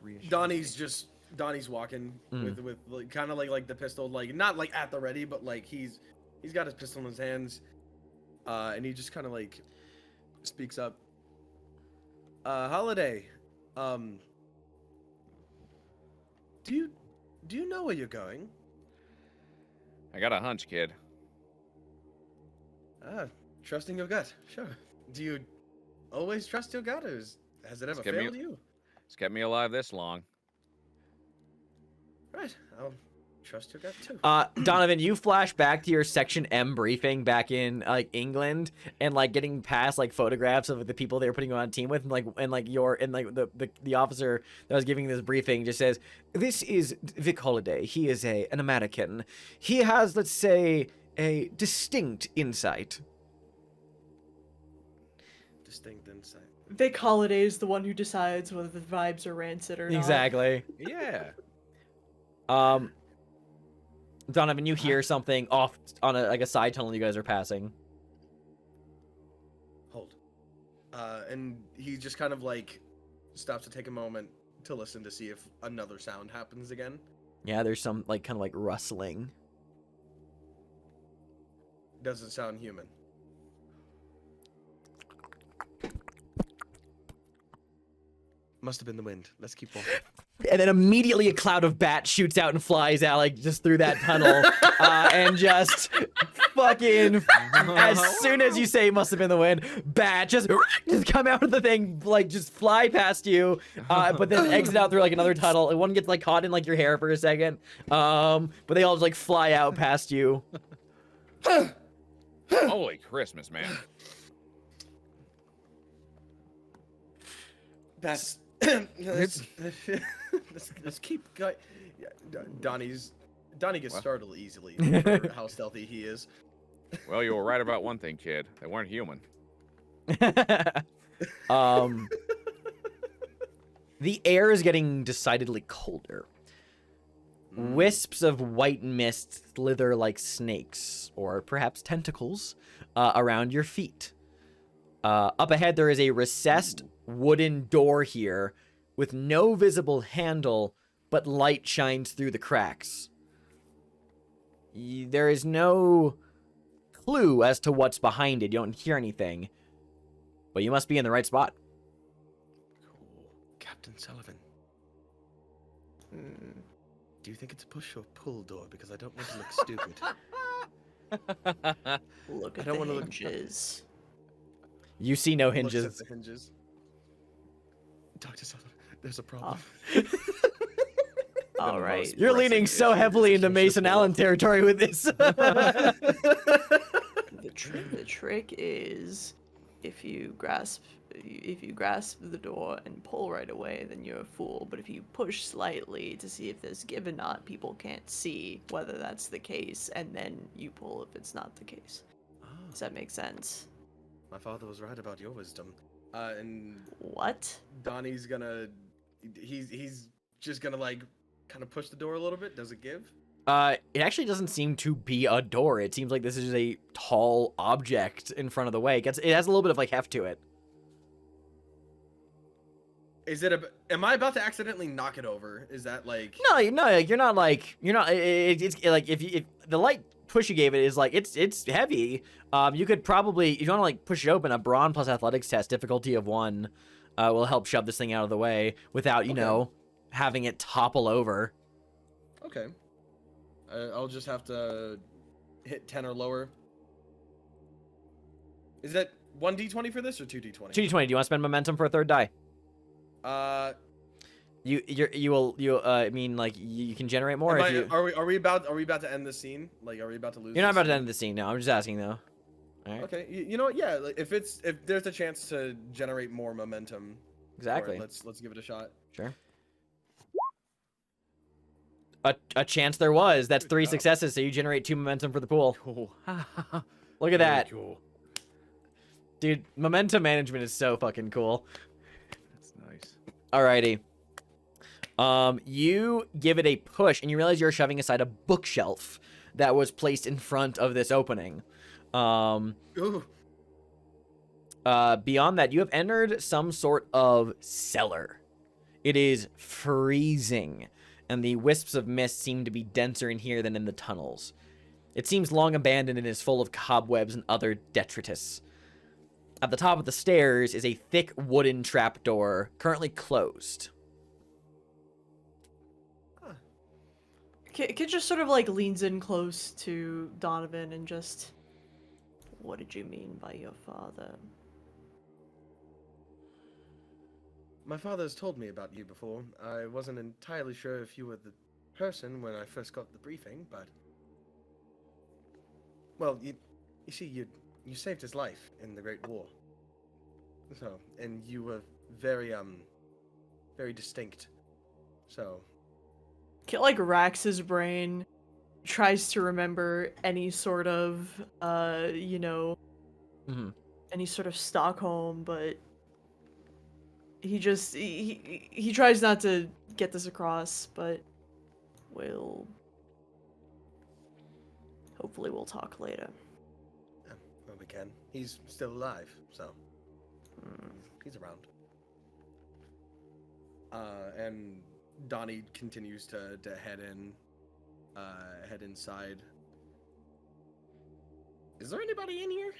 reassuring me. Donnie's walking with like, kind of like the pistol, like not like at the ready, but like he's got his pistol in his hands, and he just kind of like speaks up. Holiday, do you know where you're going? I got a hunch, kid. Trusting your gut, sure. Do you always trust your gut, or has it ever kept me- failed you? It's kept me alive this long. Right, I'll trust your gut too. Donovan, you flash back to your Section M briefing back in like England, and like getting past like photographs of the people they were putting you on a team with, and the officer that was giving this briefing just says, "This is Vic Holiday. He is an American. He has, let's say, a distinct insight." Distinct insight. Vic Holiday is the one who decides whether the vibes are rancid or not. Exactly. Yeah. Donovan, you hear something off on a side tunnel you guys are passing. Hold. And he just kind of like stops to take a moment to listen to see if another sound happens again. Yeah, there's some like kind of like rustling. Doesn't sound human. Must have been the wind. Let's keep walking. And then immediately a cloud of bats shoots out and flies out like just through that tunnel, and just fucking as soon as you say must have been the wind, bat just come out of the thing, like just fly past you, but then exit out through like another tunnel. And one gets like caught in like your hair for a second, but they all just like fly out past you. Holy Christmas, man. That's let's keep going. Yeah, Donnie gets startled easily for how stealthy he is. Well, you were right about one thing, kid. They weren't human. The air is getting decidedly colder. Wisps of white mist slither like snakes, or perhaps tentacles, around your feet. Up ahead, there is a recessed wooden door here with no visible handle, but light shines through the cracks. There is no clue as to what's behind it. You don't hear anything, but you must be in the right spot. Cool. Captain Sullivan. Do you think it's a push or pull door? Because I don't want to look stupid. Look I at don't the wanna look- hinges. You see no Looks at hinges. the hinges. Dr. Sullivan, there's a problem. All The right. most You're pressing leaning so issue heavily is into a Mason pull. Allen territory with this. The trick is if you grasp the door and pull right away, then you're a fool. But if you push slightly to see if there's give or not, people can't see whether that's the case, and then you pull if it's not the case. Does that make sense? My father was right about your wisdom. And What? Donnie's gonna he's just gonna like kind of push the door a little bit. Does it give? It actually doesn't seem to be a door. It seems like this is a tall object in front of the way. It has a little bit of like heft to it. Is it am I about to accidentally knock it over? Is that like? No, you're not like it's like if the light push you gave it is like it's heavy. You could probably, if you want to like push it open, a brawn plus athletics test, difficulty of 1, will help shove this thing out of the way without you know having it topple over. Okay. I'll just have to hit 10 or lower. Is that 1d20 for this or 2d20? 2d20. Do you want to spend momentum for a third die? I mean, like you can generate more if you. Are we about to end the scene? Like, are we about to lose? You're not this about to scene? end the scene. No, I'm just asking though. All right. Okay, you know what? Yeah, like, if there's a chance to generate more momentum. Exactly. Let's give it a shot. Sure. A chance there was. That's 3 successes, so you generate 2 momentum for the pool. Look at that. Cool. Dude, momentum management is so fucking cool. That's nice. Alrighty. You give it a push, and you realize you're shoving aside a bookshelf that was placed in front of this opening. Ooh. Beyond that, you have entered some sort of cellar. It is freezing, and the wisps of mist seem to be denser in here than in the tunnels. It seems long abandoned and is full of cobwebs and other detritus. At the top of the stairs is a thick wooden trapdoor, currently closed. Kid just sort of like leans in close to Donovan and just, what did you mean by your father? My father's told me about you before. I wasn't entirely sure if you were the person when I first got the briefing, but well, you see, you saved his life in the Great War. So, and you were very distinct. So, Kid like racks his brain, tries to remember any sort of, any sort of Stockholm, but he just he tries not to get this across, but hopefully we'll talk later. yeah, well, we can. He's still alive, so he's around. And Donnie continues to head inside. Is there anybody in here?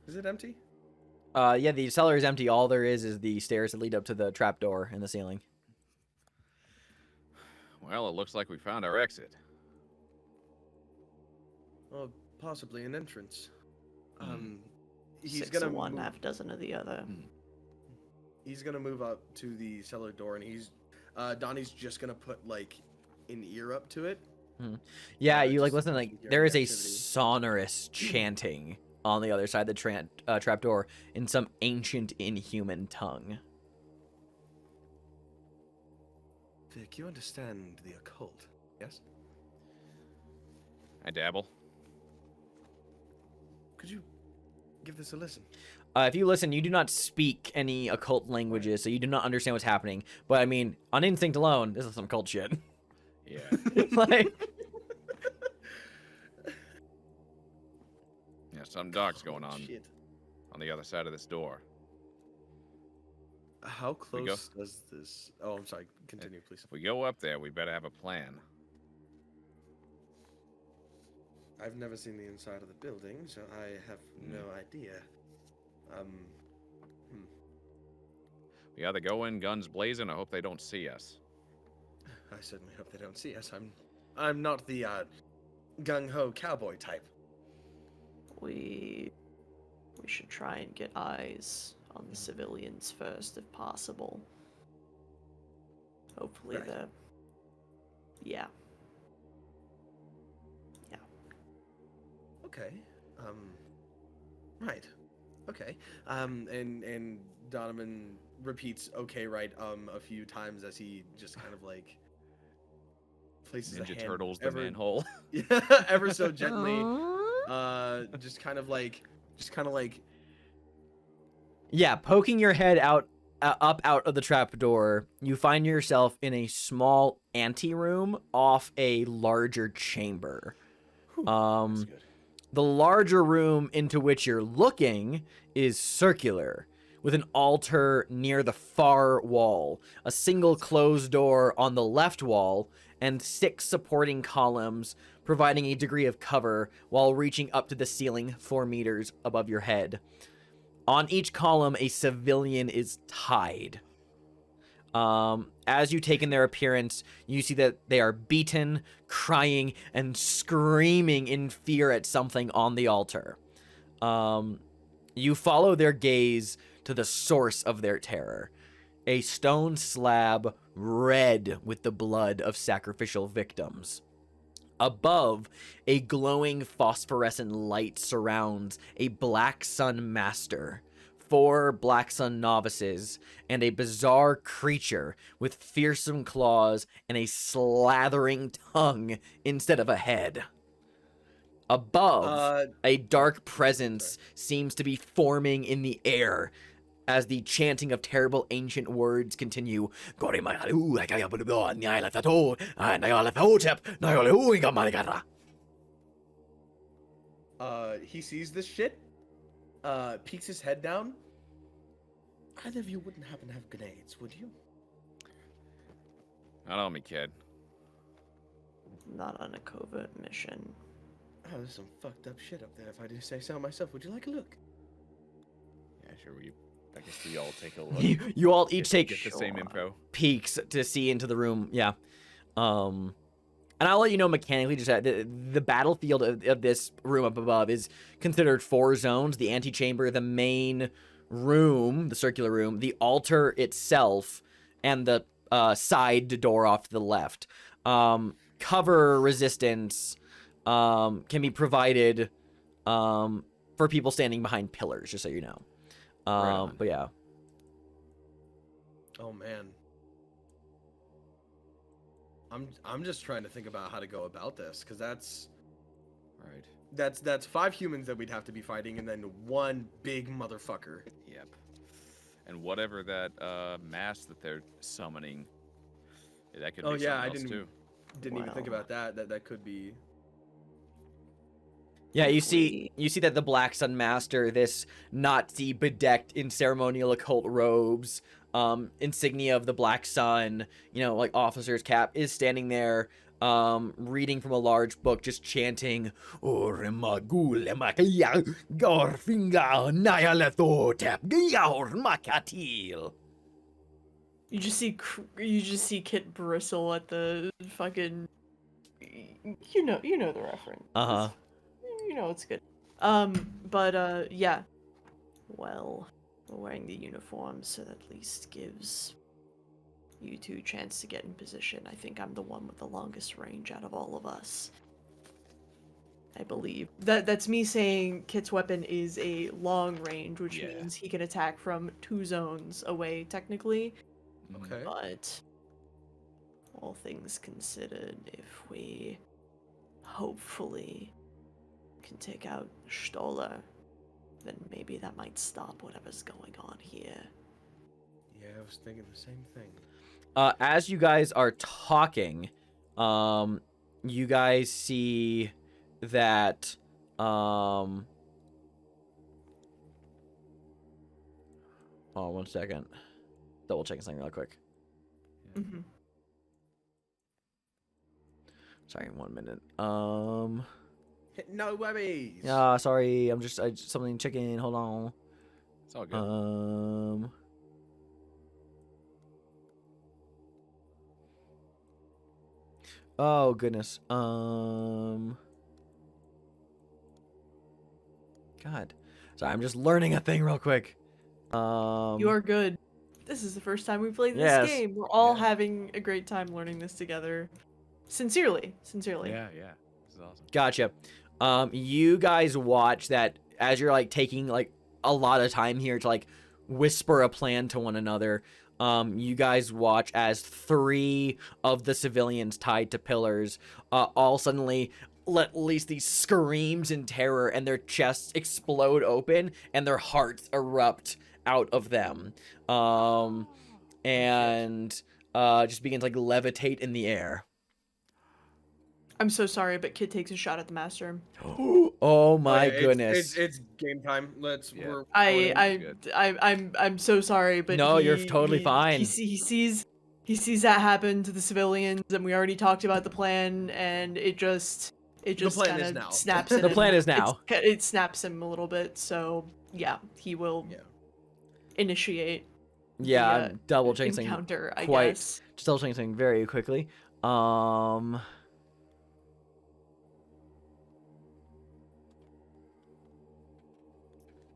Is it empty? Yeah, the cellar is empty. All there is the stairs that lead up to the trapdoor in the ceiling. Well, it looks like we found our exit. Well, possibly an entrance. He's 6 gonna of one, move, half dozen of the other. he's gonna move up to the cellar door, and he's Donnie's just gonna put like an ear up to it. Yeah, you like just listen, like hearing there is a activity. sonorous chanting on the other side of the trapdoor in some ancient inhuman tongue. Vic, you understand the occult, yes? I dabble. Could you give this a listen? If you listen, you do not speak any occult languages, so you do not understand what's happening. But I mean, on instinct alone, this is some cult shit. Yeah. Like, Yeah, some dark's going on Shit. on the other side of this door. How We go? close does this? Oh, I'm sorry. Continue, please. If we go up there, we better have a plan. I've never seen the inside of the building, so I have no idea. We either go in guns blazing or hope they don't see us. I certainly hope they don't see us. I'm not the gung ho cowboy type. We should try and get eyes on the civilians first, if possible. Hopefully Right. Yeah. Okay. Right. Okay. And Donovan repeats "okay, right" a few times as he just kind of like places a Ninja hand Turtles, the manhole. ever so gently. just kind of like yeah, poking your head out up out of the trapdoor, you find yourself in a small anteroom off a larger chamber. That's good. The larger room into which you're looking is circular, with an altar near the far wall, a single closed door on the left wall, and 6 supporting columns providing a degree of cover while reaching up to the ceiling 4 meters above your head. On each column, a civilian is tied. As you take in their appearance, you see that they are beaten, crying, and screaming in fear at something on the altar. You follow their gaze to the source of their terror. A stone slab red with the blood of sacrificial victims. Above, a glowing phosphorescent light surrounds a Black Sun Master, 4 Black Sun novices, and a bizarre creature with fearsome claws and a slathering tongue instead of a head. Above, a dark presence seems to be forming in the air as the chanting of terrible ancient words continue. He sees this shit, peeks his head down. Either of you wouldn't happen to have grenades, would you? Not on me, kid. Not on a covert mission. Oh, there's some fucked up shit up there if I do say so myself. Would you like a look? Yeah, sure. I guess we all take a look. You all each take Get the same info. peeks to see into the room. Yeah. And I'll let you know mechanically, just that the battlefield of this room up above is considered 4 zones: the antechamber, the main room, the circular room, the altar itself, and the side door off to the left. Cover resistance can be provided for people standing behind pillars, just so you know. Right. But yeah. Oh man. I'm just trying to think about how to go about this, because that's Right. that's 5 humans that we'd have to be fighting, and then 1 big motherfucker. Yep. And whatever that mass that they're summoning, that could be Oh yeah, I something else too. didn't even think about that. That could be. Yeah, you see that the Black Sun Master, this Nazi bedecked in ceremonial occult robes, insignia of the Black Sun, like officer's cap, is standing there, reading from a large book, just chanting, You just see Kit bristle at the fucking. You know the reference. Uh-huh. You know it's good. Yeah. Well, we're wearing the uniform, so that at least gives you 2 a chance to get in position. I think I'm the one with the longest range out of all of us. I believe. That's me saying Kit's weapon is a long range, which means he can attack from 2 zones away, technically. Okay. But all things considered, if we hopefully can take out Stoller, then maybe that might stop whatever's going on here. Yeah, I was thinking the same thing. As you guys are talking, you guys see that, oh, 1 second. Double checking something real quick. Mm-hmm. Sorry, 1 minute. No worries. Yeah, sorry. I just something checking. Hold on. It's all good. Oh goodness. God. Sorry, I'm just learning a thing real quick. You are good. This is the first time we played this Yes. game. We're all having a great time learning this together. Sincerely. Yeah. This is awesome. Gotcha. You guys watch that as you're taking a lot of time here to whisper a plan to one another. You guys watch as 3 of the civilians tied to pillars all suddenly release these screams in terror, and their chests explode open, and their hearts erupt out of them, and just begins like levitate in the air. I'm so sorry, but Kit takes a shot at the master. Oh my Okay, goodness! It's game time. Let's. Yeah. We're I'm so sorry, but No, you're totally fine. He sees that happen to the civilians, and we already talked about the plan, and it just plan is kind now. of snaps in The him. plan is now. It snaps him a little bit, so yeah, he will Yeah. initiate. Yeah, the, I'm double checking something encounter, I quite. guess. Just double checking something very quickly.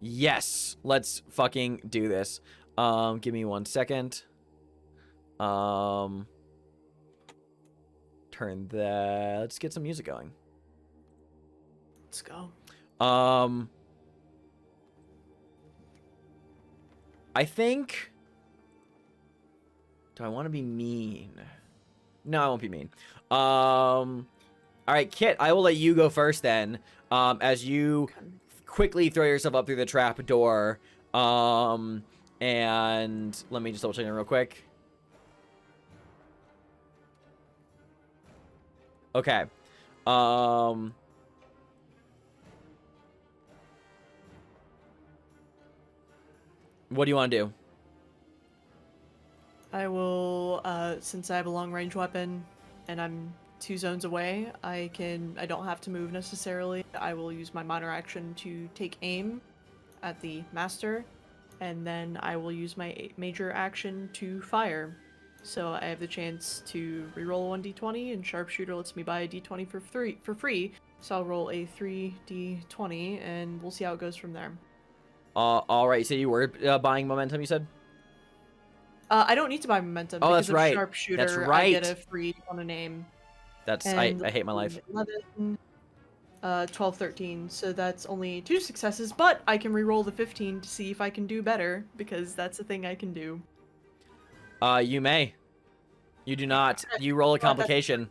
Yes, let's fucking do this. Give me 1 second. Turn that. Let's get some music going. Let's go. I think. Do I want to be mean? No, I won't be mean. All right, Kit, I will let you go first then. As you quickly throw yourself up through the trap door. And let me just double check it real quick. Okay. What do you want to do? I will, since I have a long range weapon and I'm 2 zones away, I don't have to move necessarily. I will use my minor action to take aim at the master, and then I will use my major action to fire. So I have the chance to reroll a 1d20, and sharpshooter lets me buy a d20 for free. So I'll roll a 3d20, and we'll see how it goes from there. All right. So you were buying momentum, you said? I don't need to buy momentum. Oh, because that's of right. Sharpshooter, That's I right. get a free on a name. That's And I hate my life. 11, 12, 13. So that's only 2 successes, but I can reroll the 15 to see if I can do better, because that's a thing I can do. You may. You do not. You roll a complication.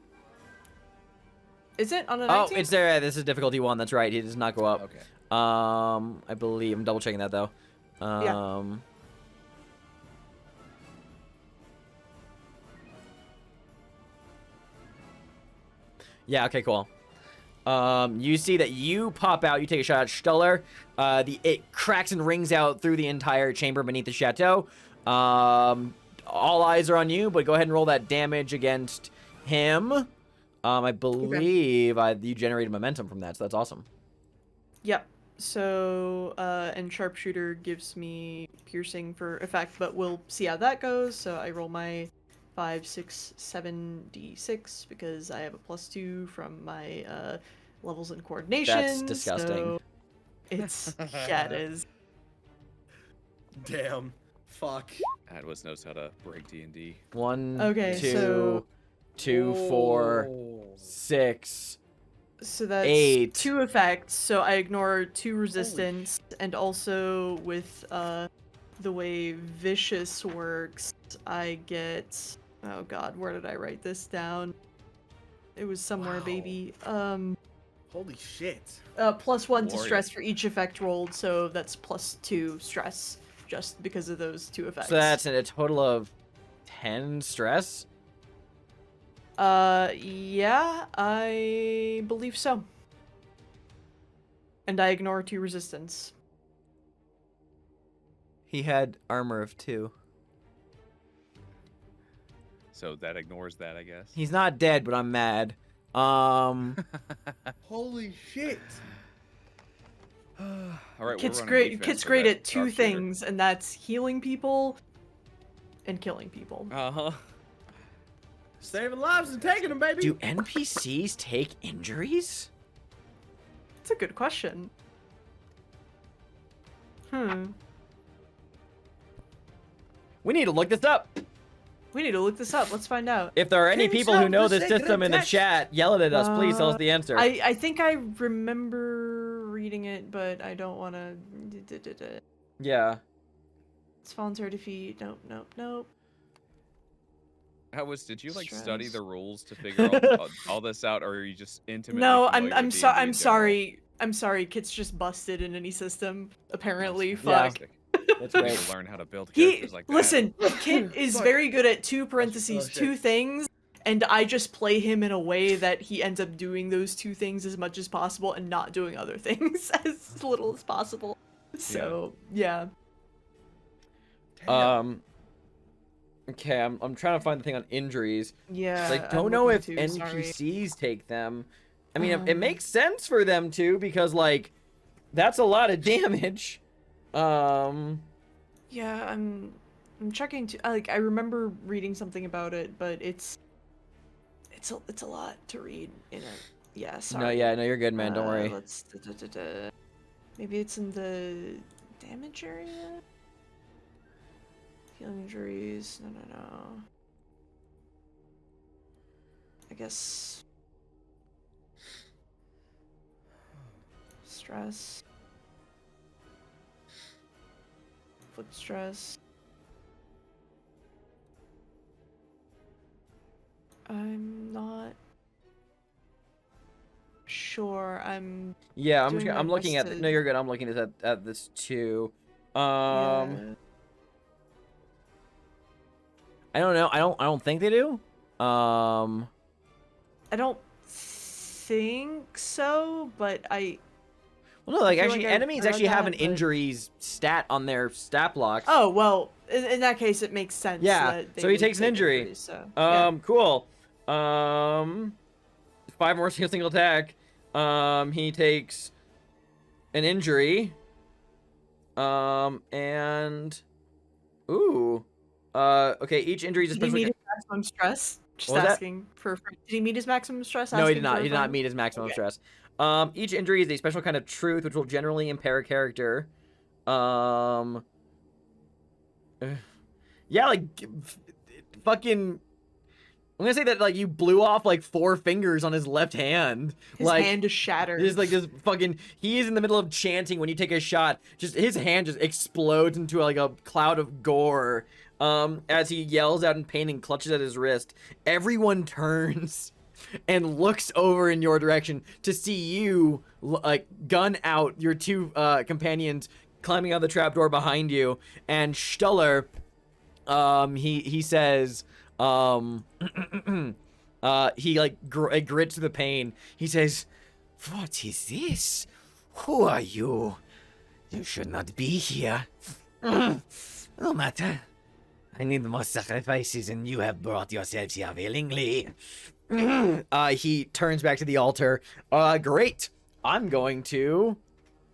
Is it on a Oh, 19? it's there. This is difficulty 1. That's right. He does not go up. Okay. I believe. I'm double checking that though. Yeah. Yeah, okay, cool. You see that you pop out, you take a shot at Stuller. It cracks and rings out through the entire chamber beneath the chateau. All eyes are on you, but go ahead and roll that damage against him. I believe you generated momentum from that, so that's awesome. Yep. So, and Sharpshooter gives me piercing for effect, but we'll see how that goes. So I roll my 5, 6, 7, d6 because I have a +2 from my levels in coordination. That's disgusting. So it's yeah, it is. Damn. Fuck. Atlas knows how to break D&D. 1, Okay, 2, so- 2, 4, Oh. 6. So that's 8. 2 effects. So I ignore 2 resistance, and also with the way vicious works, I get. Oh God, where did I write this down? It was somewhere, Wow. baby. Holy shit. +1 to Warrior. stress for each effect rolled, so that's +2 stress just because of those 2 effects. So that's a total of 10 stress. Yeah, I believe so. And I ignore 2 resistance. He had armor of 2. So that ignores that, I guess. He's not dead, but I'm mad. Holy shit. All right, Kit's we're running great. defense Kit's for great that at 2 sharpshooter. things, and that's healing people and killing people. Uh-huh. Saving lives and taking them, baby. Do NPCs take injuries? That's a good question. We need to look this up. We need to look this up. Let's find out. If there are any Can people who sound know the this sacred system in the text. chat, yell it at us, please. Tell us the answer. I think I remember reading it, but I don't want to. Yeah. It's voluntary defeat. Nope, nope, nope. Did you like study Stress. the rules to figure all this out, or are you just intimately No, familiar I'm with so D&D in I'm general? sorry. I'm sorry. Kit's just busted in any system. Apparently, That's fuck. fantastic. That's I great. need to learn how to build He characters like that. listen. Kit is Fuck. very good at two Oh, parentheses shit. two things, and I just play him in a way that he ends up doing those two things as much as possible and not doing other things as little as possible. So yeah. Damn. Okay, I'm trying to find the thing on injuries. Yeah. 'Cause I don't I'm know looking if too, sorry. NPCs take them. I mean, it Um, makes sense for them to, because like that's a lot of damage. Yeah, I'm checking to like I remember reading something about it, but it's a lot to read in a yeah, sorry. No, you're good, man. Don't worry. Let's maybe it's in the damage area? Healing injuries. No. I guess stress. Foot stress. I'm not sure. Yeah, doing my I'm looking best at. to- No, you're good. I'm looking at this too. Yeah. I don't know. I don't think they do. I don't think so, but Well, no, like feel actually, like I enemies read actually have that, an but- injuries stat on their stat blocks. Oh well, in that case, it makes sense. Yeah, That they so he would takes an take injury. injuries, so, yeah. Cool. 5 more single attack. He takes an injury. And ooh. Okay, each injury is a Did he special. meet his maximum stress? Just What was that? asking for. Did he meet his maximum stress? No, he did Asking not. for He a did not friend? meet his maximum Okay. stress. Each injury is a special kind of truth, which will generally impair a character. Yeah, like fucking. I'm gonna say that like you blew off like 4 fingers on his left hand. His like, hand is shattered. There's like this fucking. He is in the middle of chanting when you take a shot. Just his hand just explodes into like a cloud of gore. As he yells out in pain and clutches at his wrist. Everyone turns and looks over in your direction to see you like gun out your 2 companions climbing out the trapdoor behind you. And Stuller, he says, he like grits the pain. He says, "What is this? Who are you? You should not be here. No matter. I need more sacrifices, and you have brought yourselves here willingly." He turns back to the altar. Great. I'm going to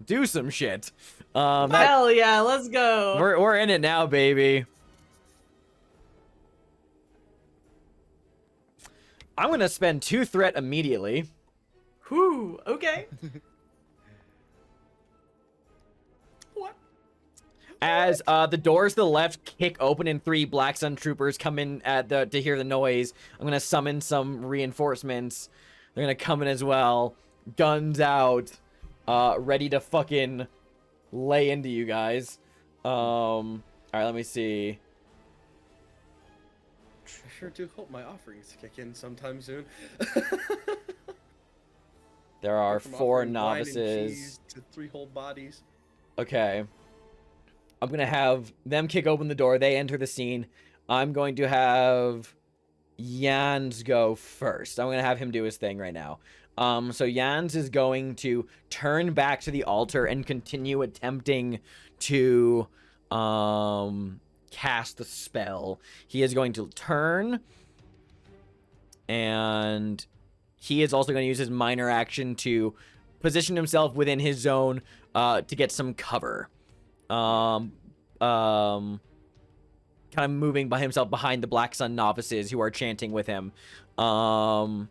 do some shit. Hell yeah, let's go. We're in it now, baby. I'm gonna spend 2 threat immediately. Whew. Okay. As the doors to the left kick open and 3 Black Sun troopers come in to hear the noise. I'm gonna summon some reinforcements. They're gonna come in as well, guns out, ready to fucking lay into you guys. All right, let me see. I sure do hope my offerings kick in sometime soon. There are From 4 offering wine and novices. cheese to 3 whole bodies. Okay. I'm gonna have them kick open the door. They enter the scene. I'm going to have Jans go first. I'm gonna have him do his thing right now. So Jans is going to turn back to the altar and continue attempting to cast the spell. He is going to turn, and he is also going to use his minor action to position himself within his zone to get some cover. Kind of moving by himself behind the Black Sun novices who are chanting with him. I'm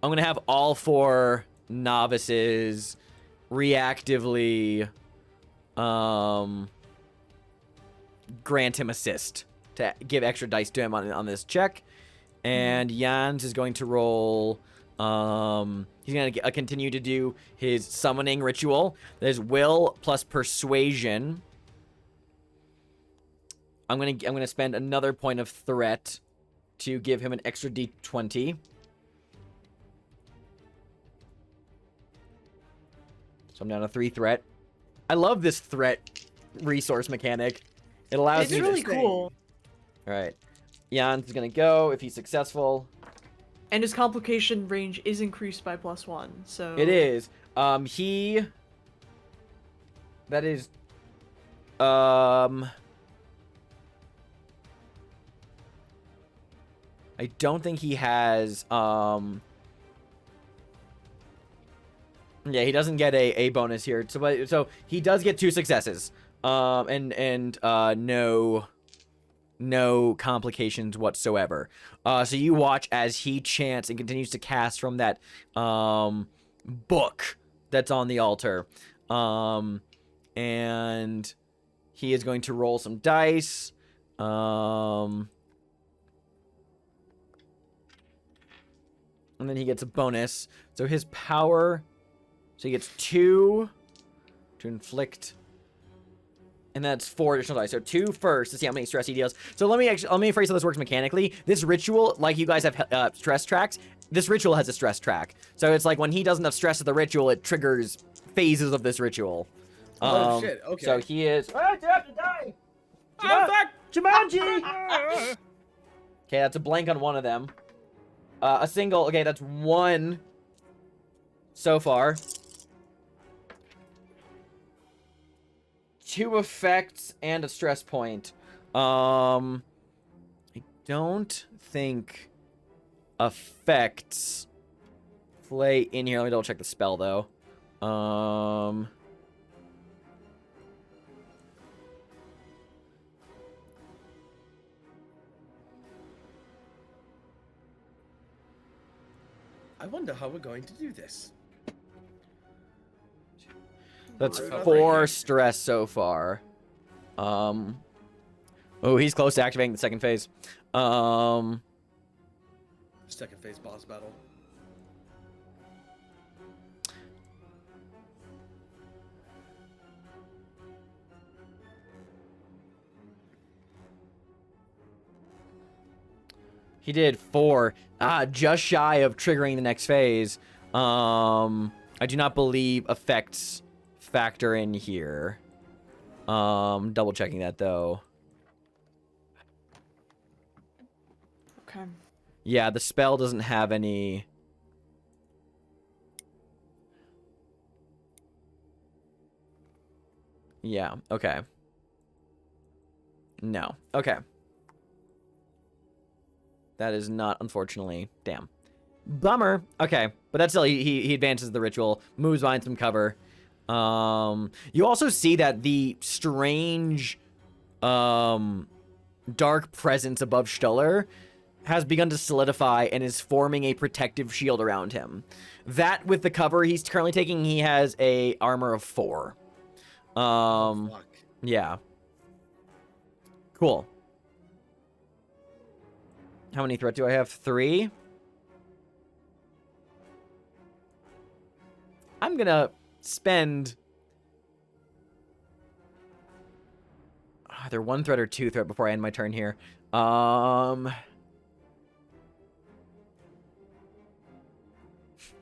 gonna have all 4 novices reactively grant him assist to give extra dice to him on this check. And Jans is going to roll He's gonna continue to do his summoning ritual. There's will plus persuasion. I'm gonna spend another point of threat to give him an extra d20. So I'm down to 3 threat. I love this threat resource mechanic. It allows It's me really to... cool. All right. Jan's gonna go if he's successful. And his complication range is increased by +1, so... It is. That is... I don't think he has... Yeah, he doesn't get a bonus here. So he does get 2 successes. No complications whatsoever. So you watch as he chants and continues to cast from that book that's on the altar. And he is going to roll some dice. And then he gets a bonus. So his power... So he gets 2 to inflict... And that's 4 additional dice. So 2 first to see how many stress he deals. So let me phrase how this works mechanically. This ritual, like you guys have stress tracks, this ritual has a stress track. So it's like when he does enough stress of the ritual, it triggers phases of this ritual. Oh shit! Okay. So he is. I have to die. Oh fuck! Jumanji. Okay, that's a blank on one of them. A single. Okay, that's 1 so far. 2 effects and a stress point. I don't think effects play in here. Let me double check the spell though. I wonder how we're going to do this. That's Oh, 4 stress so far. Oh, he's close to activating the second phase. Second phase boss battle. He did 4. Just shy of triggering the next phase. I do not believe effects factor in here. Double checking that though. Okay. Yeah, the spell doesn't have any. Yeah, okay. No. Okay. That is not, unfortunately. Damn. Bummer. Okay. But that's still, he advances the ritual, moves behind some cover. You also see that the strange, dark presence above Stuller has begun to solidify and is forming a protective shield around him. That, with the cover he's currently taking, he has a armor of 4. Fuck. Yeah. Cool. How many threat do I have? 3? I'm gonna spend either 1 threat or 2 threat before I end my turn here. I'm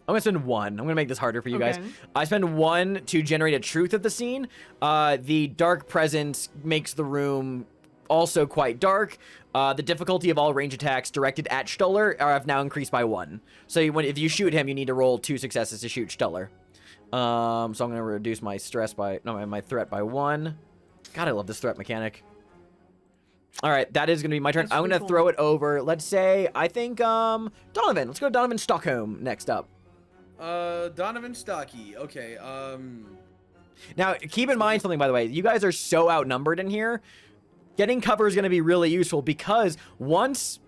gonna spend 1. I'm gonna make this harder for you guys. Okay. I spend 1 to generate a truth of the scene. The dark presence makes the room also quite dark. The difficulty of all range attacks directed at Stuller have now increased by 1. So if you shoot him, you need to roll 2 successes to shoot Stuller. So I'm gonna reduce my stress by my threat by 1. God, I love this threat mechanic. All right, that is gonna be my turn. That's I'm really gonna cool. throw it over. Let's say I think Donovan. Let's go Donovan Stockholm next up. Donovan Stocky. Okay. Now keep in mind something, by the way. You guys are so outnumbered in here. Getting cover is going to be really useful because once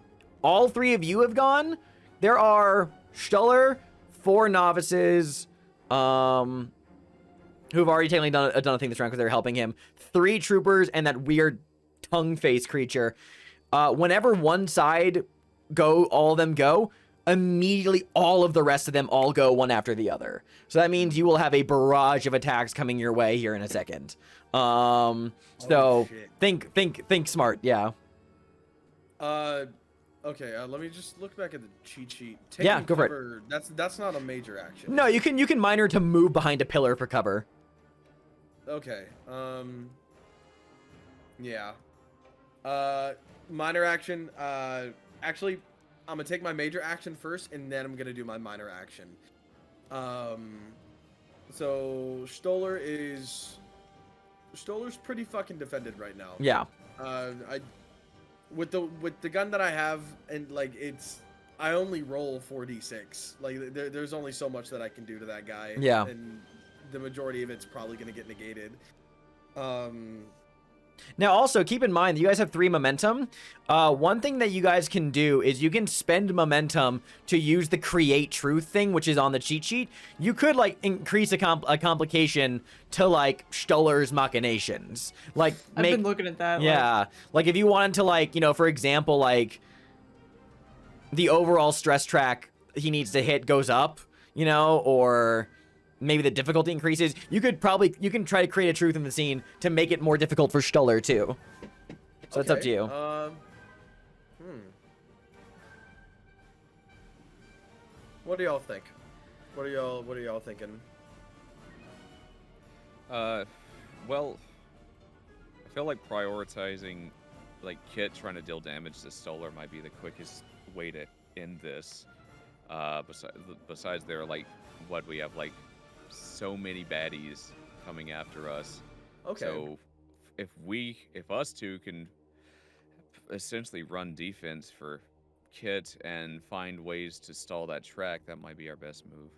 all 3 of you have gone, there are Stuller, 4 novices, who've already technically done a thing this round because they're helping him, 3 troopers, and that weird tongue face creature. Whenever one side all of them go, immediately all of the rest of them all go one after the other. So that means you will have a barrage of attacks coming your way here in a second. So shit. think smart, yeah. Okay, let me just look back at the cheat sheet. Yeah, Taking go for it. cover, that's not a major action. No, you can minor to move behind a pillar for cover. Okay. Yeah. Minor action. Actually, I'm gonna take my major action first, and then I'm gonna do my minor action. So Stoller's pretty fucking defended right now. Yeah. With the gun that I have, and like I only roll 4d6. Like there's only so much that I can do to that guy. Yeah. And the majority of it's probably gonna get negated. Now, also, keep in mind that you guys have 3 momentum. One thing that you guys can do is you can spend momentum to use the create truth thing, which is on the cheat sheet. You could, like, increase a complication to, like, Stoller's machinations. Like, I've been looking at that. Yeah. Like, if you wanted to, like, you know, for example, like, the overall stress track he needs to hit goes up, you know, or maybe the difficulty increases. You can try to create a truth in the scene to make it more difficult for Stoller too. So it's up to you. What do y'all think? What are y'all thinking? Well, I feel like prioritizing, like, Kit trying to deal damage to Stoller might be the quickest way to end this. Besides there, like, what we have, like, so many baddies coming after us. Okay. So if us two can essentially run defense for Kit and find ways to stall that track, that might be our best move.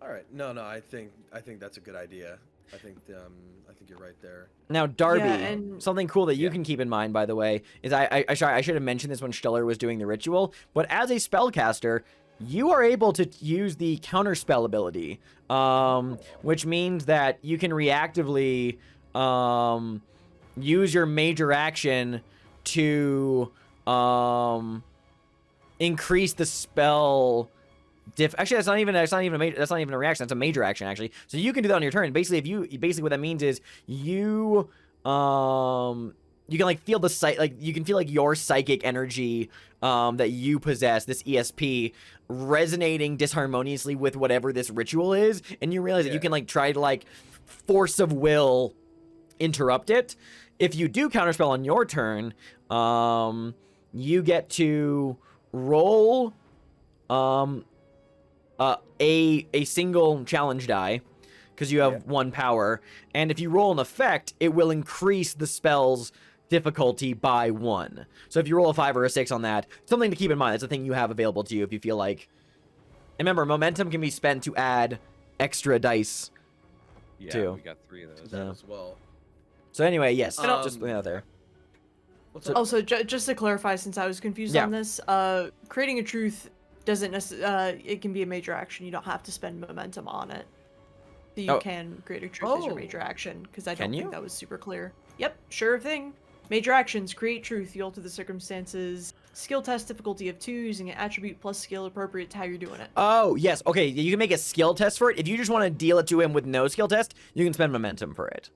All right. No, I think that's a good idea. I think you're right there. Now, Darby, Yeah, and- something cool that you can keep in mind, by the way, is I should have mentioned this when Stoller was doing the ritual, but as a spellcaster, you are able to use the counterspell ability, which means that you can reactively use your major action to increase the spell actually that's not even a reaction, that's a major action actually. So you can do that on your turn. Basically what that means is you can like feel you can feel like your psychic energy that you possess, this ESP, resonating disharmoniously with whatever this ritual is, and you realize that you can like try to like force of will interrupt it. If you do counterspell on your turn, you get to roll a single challenge die, because you have 1 power, and if you roll an effect, it will increase the spell's difficulty by 1. So if you roll a 5 or a 6 on that, something to keep in mind. It's a thing you have available to you if you feel like. And remember, momentum can be spent to add extra dice. Yeah, too. we got 3 of those. Yeah. As well. So anyway, yes, just putting it out there. Also, just to clarify, since I was confused on this, creating a truth doesn't necessarily, it can be a major action. You don't have to spend momentum on it. So you can create a truth as your major action, because I don't think that was super clear. Yep, sure thing. Major actions, create truth, you alter the circumstances, skill test difficulty of 2, using an attribute plus skill appropriate to how you're doing it. Oh, yes, okay, you can make a skill test for it. If you just want to deal it to him with no skill test, you can spend momentum for it.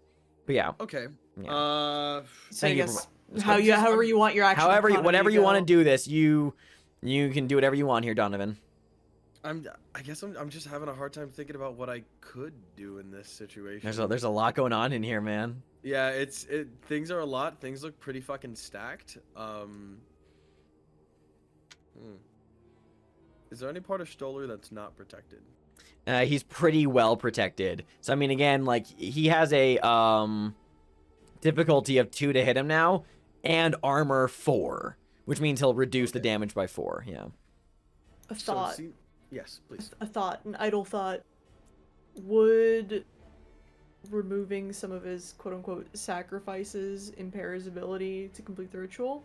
But yeah. Okay. Yeah. So I guess however you want your action. Whatever you want to do this, you can do whatever you want here, Donovan. I guess I'm just having a hard time thinking about what I could do in this situation. There's a lot going on in here, man. Yeah, things are a lot. Things look pretty fucking stacked. Is there any part of Stoller that's not protected? He's pretty well protected. So I mean, again, like he has a difficulty of 2 to hit him now, and armor 4, which means he'll reduce the damage by 4. Yeah. A thought. So, yes, please. A thought, an idle thought. Would removing some of his quote-unquote sacrifices impair his ability to complete the ritual?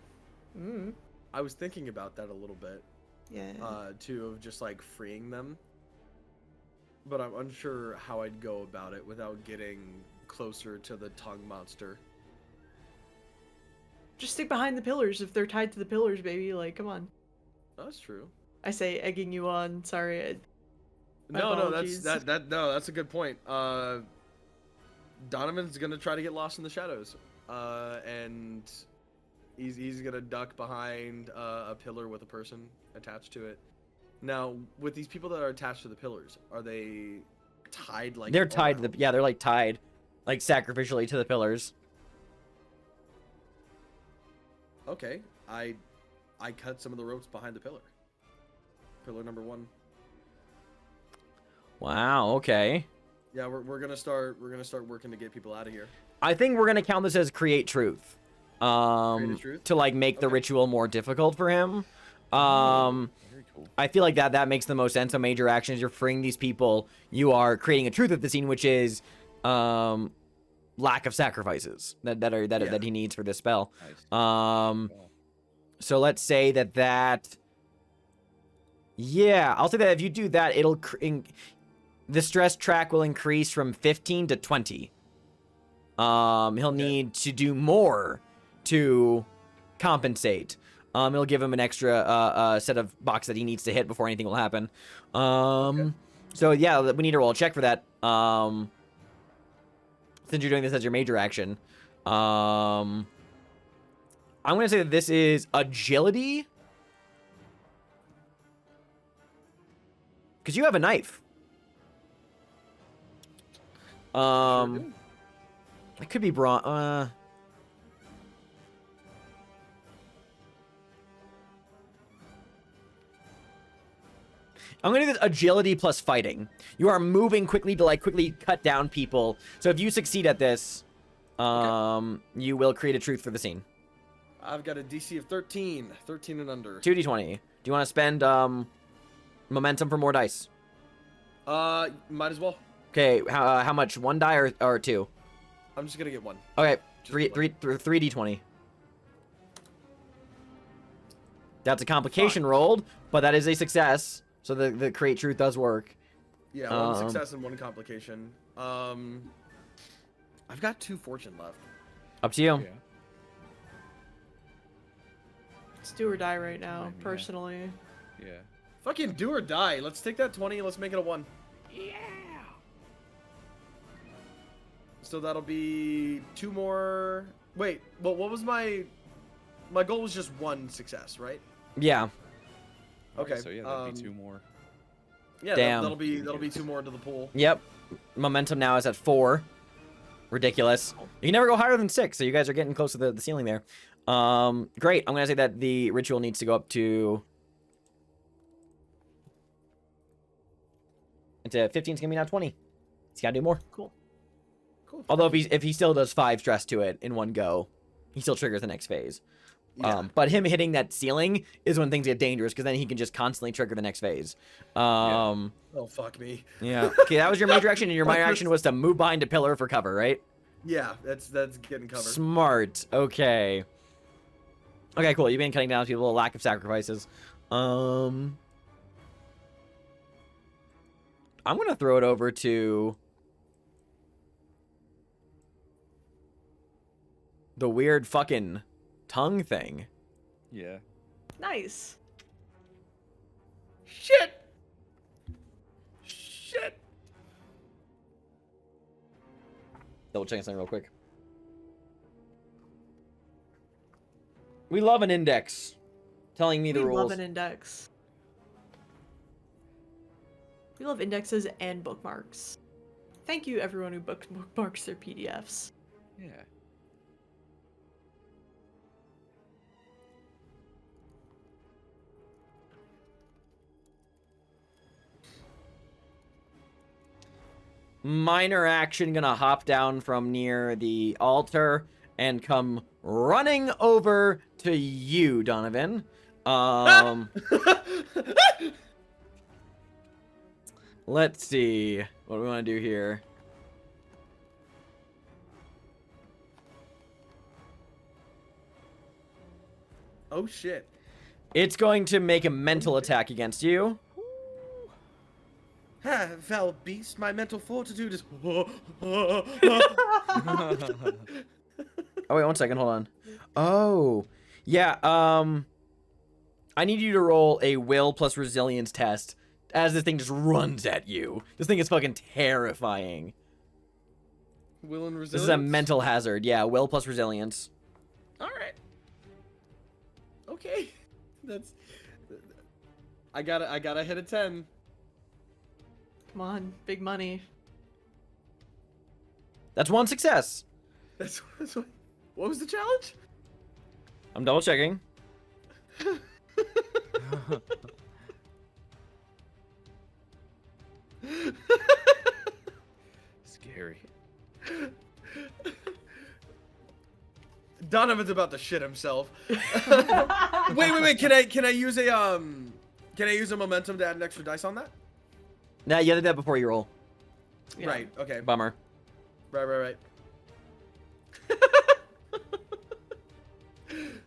I was thinking about that a little bit. Yeah. Too, of just like freeing them. But I'm unsure how I'd go about it without getting closer to the tongue monster. Just stick behind the pillars if they're tied to the pillars, baby. Like, come on. That's true. I say, egging you on. Sorry. My No, apologies. that's a good point. Donovan's gonna try to get lost in the shadows, and he's gonna duck behind a pillar with a person attached to it. Now, with these people that are attached to the pillars, are they tied like? They're tied to around? the yeah, they're like tied, like sacrificially to the pillars. Okay, I cut some of the ropes behind the pillar. Pillar number 1. Wow. Okay. Yeah, we're gonna start working to get people out of here. I think we're gonna count this as create truth. Create a truth? To like make the Okay. ritual more difficult for him. Very cool. I feel like that makes the most sense. So major actions, you're freeing these people. You are creating a truth of the scene, which is lack of sacrifices that he needs for this spell. Nice. So let's say that. Yeah, I'll say that if you do that, it'll the stress track will increase from 15 to 20. He'll need to do more to compensate. It'll give him an extra set of boxes that he needs to hit before anything will happen. So yeah, we need to roll a check for that. Since you're doing this as your major action, I'm gonna say that this is agility, because you have a knife. It could be brawn. I'm gonna do this agility plus fighting. You are moving quickly to quickly cut down people. So if you succeed at this, you will create a truth for the scene. I've got a DC of 13 and under. 2d20. Do you want to spend momentum for more dice? Might as well. Okay, how much? 1 die or 2? I'm just gonna get 1. Okay, Just 3d20. That's a complication rolled, but that is a success. So the create truth does work. Yeah, 1 success and 1 complication. I've got 2 fortune left. Up to you. Yeah. It's do or die right now, Yeah. personally. Yeah. Fucking do or die. Let's take that 20 and let's make it a 1. Yeah. So that'll be 2 more. Wait, well, what was my goal was just 1 success, right? Yeah. Okay. So yeah, that'd be 2 more. Yeah, Damn. that'll be 2 more into the pool. Yep. Momentum now is at 4. Ridiculous. You can never go higher than 6, so you guys are getting close to the ceiling there. Great. I'm gonna say that the ritual needs to go up to. Into 15 is gonna be now 20. He's gotta do more. Cool. Although if he still does 5 stress to it in one go, he still triggers the next phase. Yeah. But him hitting that ceiling is when things get dangerous, because then he can just constantly trigger the next phase. Oh fuck me. Yeah. Okay, that was your major action, and your minor action was to move behind a pillar for cover, right? Yeah, that's getting covered. Smart. Okay. Okay, cool. You've been cutting down people, a lack of sacrifices. I'm gonna throw it over to the weird fucking tongue thing. Yeah. Nice. Shit. Double checking something real quick. We love an index telling me the We rules. love an index. We love indexes and bookmarks. Thank you, everyone who bookmarks their PDFs. Yeah. Minor action, gonna hop down from near the altar and come running over to you, Donovan. Let's see what we want to do here. Oh shit. It's going to make a mental attack against you. Ah, foul beast, my mental fortitude is. Oh, wait, 1 second, hold on. Oh, yeah, I need you to roll a will plus resilience test as this thing just runs at you. This thing is fucking terrifying. Will and resilience. This is a mental hazard. Yeah, will plus resilience. All right. Okay. That's. I gotta hit a 10. Come on, big money. That's one success. That's what. What was the challenge? I'm double checking. Scary. Donovan's about to shit himself. Wait. Can I use a momentum to add an extra dice on that? Nah, you did that before you roll. Yeah. Right. Okay. Bummer. Right.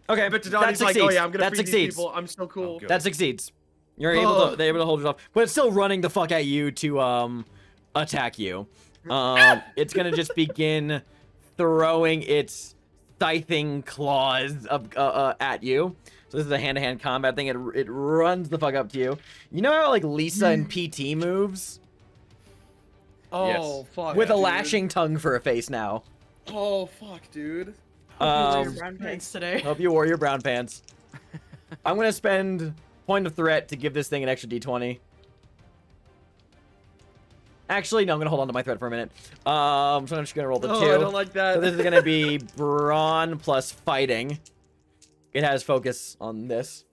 Okay, But that Donnie's like, succeeds. oh yeah, I'm gonna that free succeeds. these people. I'm so cool. Oh, good. That succeeds. They're able to hold it off, but it's still running the fuck at you to attack you. It's gonna just begin throwing its scything claws at you. So this is a hand-to-hand combat thing. It runs the fuck up to you. You know how like Lisa in PT moves Oh Yes. fuck. with a dude. lashing tongue for a face now. Oh fuck, dude. Hope you wear your Um, brown pants today. Hope you wore your brown pants. I'm gonna spend point of threat to give this thing an extra d20. Actually, no, I'm gonna hold on to my threat for a minute. So I'm just gonna roll the 2. I don't like that. So this is gonna be brawn plus fighting. It has focus on this.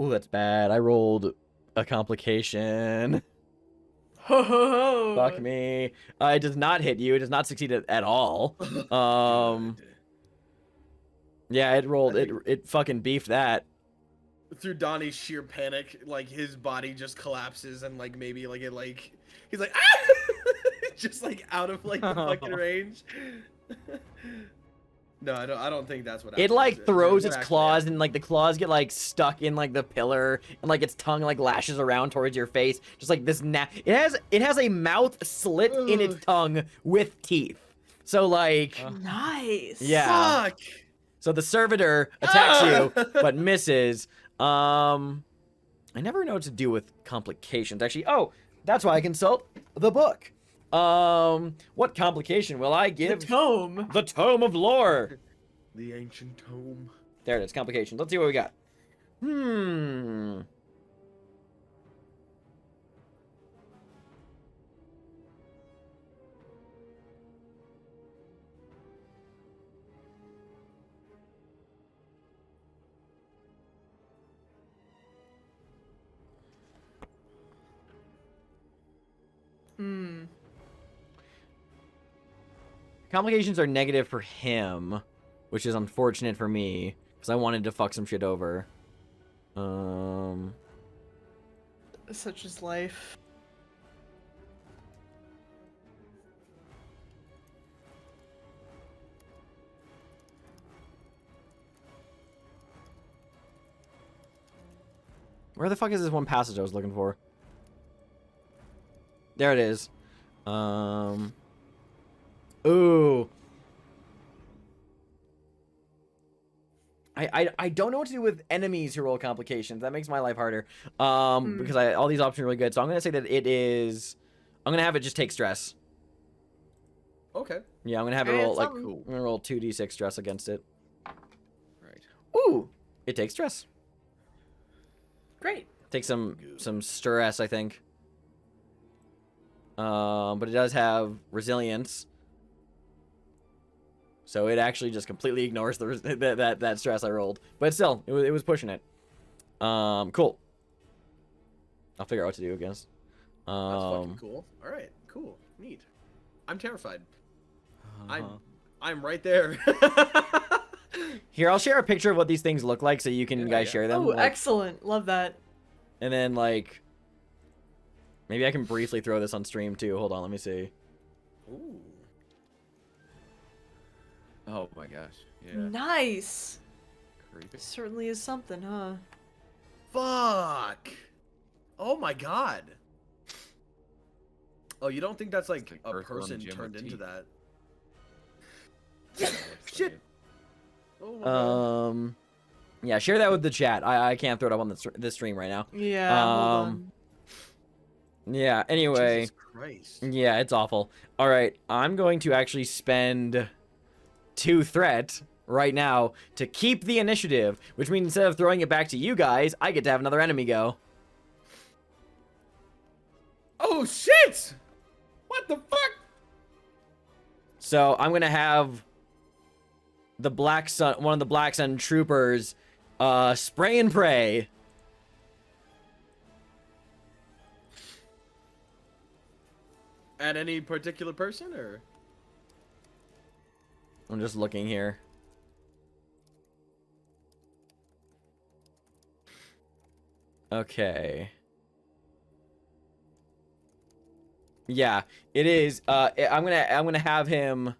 Ooh, that's bad. I rolled a complication. Ho ho ho. Fuck me. It does not hit you. It does not succeed at all. Yeah, it rolled. It fucking beefed that. Through Donnie's sheer panic, like his body just collapses and like maybe like it like he's like ah! just like out of like the fucking range. No, I don't think that's what It happens. like throws What its actually claws happens. and like the claws get like stuck in like the pillar and like its tongue like lashes around towards your face. Just like this it has a mouth slit in its tongue with teeth. So like Nice. yeah. Fuck. So the servitor attacks you but misses. I never know what to do with complications. Actually, oh, that's why I consult the book. What complication will I The give? tome. The Tome of Lore. The ancient tome. There it is, complications. Let's see what we got. Complications are negative for him, which is unfortunate for me, because I wanted to fuck some shit over. Such is life. Where the fuck is this one passage I was looking for? There it is. Ooh. I don't know what to do with enemies who roll complications. That makes my life harder. Because all these options are really good. So I'm gonna say that it is. I'm gonna have it just take stress. Okay. Yeah, I'm gonna have it Alright, roll like something. I'm gonna roll 2d6 stress against it. Right. Ooh, it takes stress. Great. Take some stress, I think. But it does have resilience. So it actually just completely ignores that stress I rolled. But still, it was pushing it. Cool. I'll figure out what to do, I guess. That's fucking cool. All right. Cool. Neat. I'm terrified. I'm right there. Here, I'll share a picture of what these things look like so you can guys share them. Oh, like, excellent. Love that. and then, like, maybe I can briefly throw this on stream, too. Hold on, let me see. Ooh. Oh my gosh. Yeah. Nice. Creepy. Certainly is something, huh? Fuck. Oh my god. Oh, you don't think that's like like a Earthworm person Jim with turned into teeth. that? Shit. Oh my God. Yeah, share that with the chat. I can't throw it up on this stream right now. Yeah, hold on. Yeah, anyway. Jesus Christ. Yeah, it's awful. All right, I'm going to actually spend 2 threat right now to keep the initiative, which means instead of throwing it back to you guys, I get to have another enemy go. Oh shit! What the fuck? So I'm gonna have the Black Sun, one of the Black Sun troopers, spray and pray. At any particular person, or? I'm just looking here. Okay. Yeah, it is. I'm gonna have him.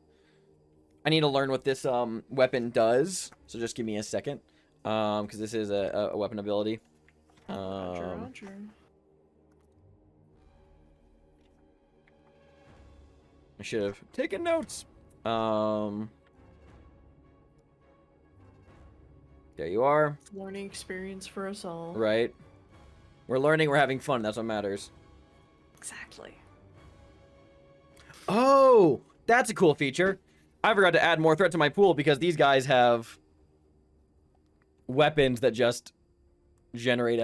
I need to learn what this weapon does. So just give me a second. Because this is a weapon ability. Roger. I should have taken notes. There you are. Learning experience for us all. Right. We're learning, we're having fun, that's what matters. Exactly. Oh, that's a cool feature. I forgot to add more threat to my pool because these guys have weapons that just generate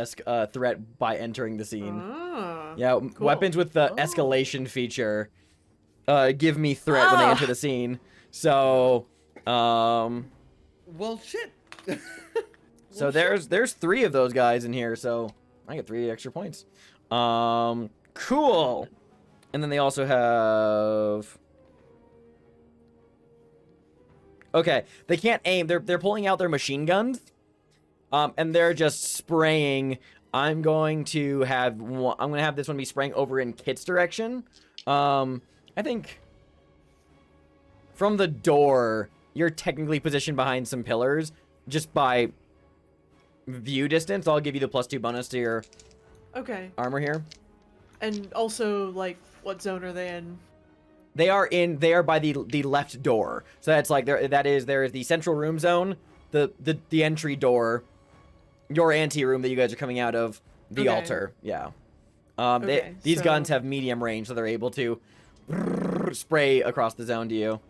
threat by entering the scene. Ah, Yeah, cool. weapons with the escalation feature give me threat when they enter the scene. So, Well, shit. so there's 3 of those guys in here, so I get 3 extra points. Cool. And then they also have. Okay, they can't aim. They're pulling out their machine guns, and they're just spraying. I'm going to have this one be spraying over in Kit's direction. I think from the door, you're technically positioned behind some pillars, just by view distance. I'll give you the +2 bonus to your Okay. armor here. And also, like, what zone are they in? They are by the left door. So that's like there is the central room zone, the entry door, your ante room that you guys are coming out of, the Okay. altar. Yeah. Okay, These so- guns have medium range, so they're able to spray across the zone to you.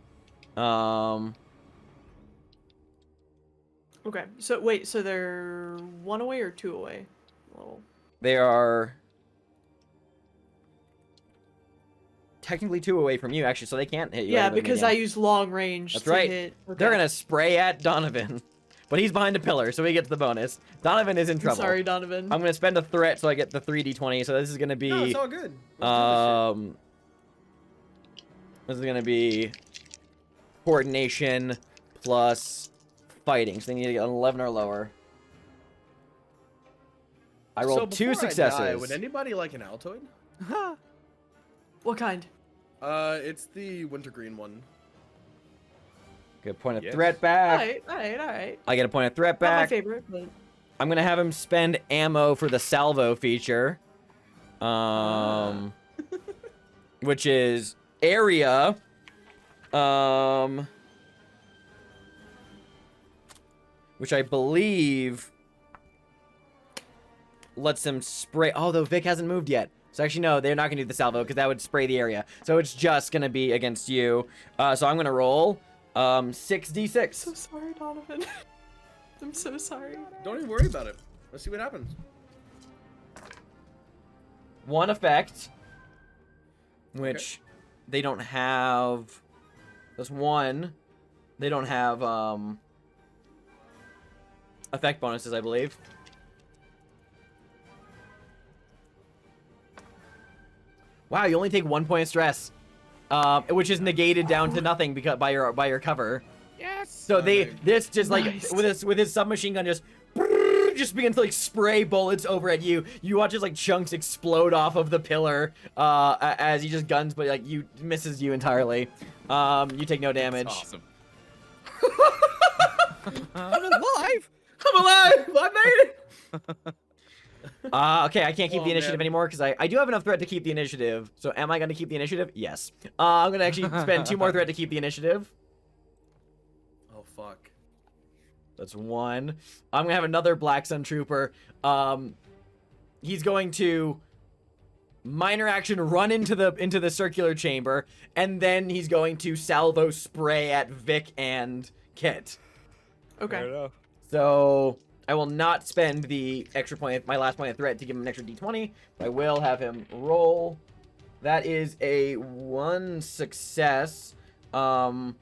Okay. So wait, so they're 1 away or 2 away? Well, They are technically 2 away from you, actually, so they can't hit you. yeah, out of the because I medium. use long range That's to right. hit. Okay. They're gonna spray at Donovan, but he's behind a pillar, so he gets the bonus. Donovan is in I'm trouble. sorry, Donovan. I'm gonna spend a threat so I get the 3d20. So this is gonna be No, it's all good. Let's do this is gonna be coordination plus fighting. So they need to get an 11 or lower. I this shit. rolled So 2 before I successes. die, would anybody like an Altoid? What kind? It's the wintergreen one. Get a point of Yes. threat back. Alright. I get a point of threat Not my back. favorite, but I'm gonna have him spend ammo for the salvo feature. Which is area. Which I believe lets them spray. Oh, though Vic hasn't moved yet. So actually, no, they're not gonna do the salvo because that would spray the area. So it's just gonna be against you. So I'm gonna roll 6d6. so sorry, Donovan. I'm so sorry. Don't even worry about it. Let's see what happens. 1 effect, which they don't have. That's 1. They don't have effect bonuses, I believe. Wow, you only take 1 point of stress, which is negated down to nothing because by your cover. Yes. So Okay. this just like Nice. with his submachine gun just begins to like spray bullets over at you. You watch as like chunks explode off of the pillar as he just guns, but like misses you entirely. You take no damage. That's awesome. I'm alive. I'm alive! I made it! Okay, I can't keep Oh, the initiative man. anymore because I do have enough threat to keep the initiative. So am I going to keep the initiative? Yes. I'm going to actually spend 2 more threat to keep the initiative. Oh, fuck. That's 1. I'm gonna have another Black Sun Trooper. He's going to minor action run into the circular chamber, and then he's going to salvo spray at Vic and Kit. Okay. So I will not spend the extra point, my last point of threat, to give him an extra d20. But I will have him roll. That is a 1 success. And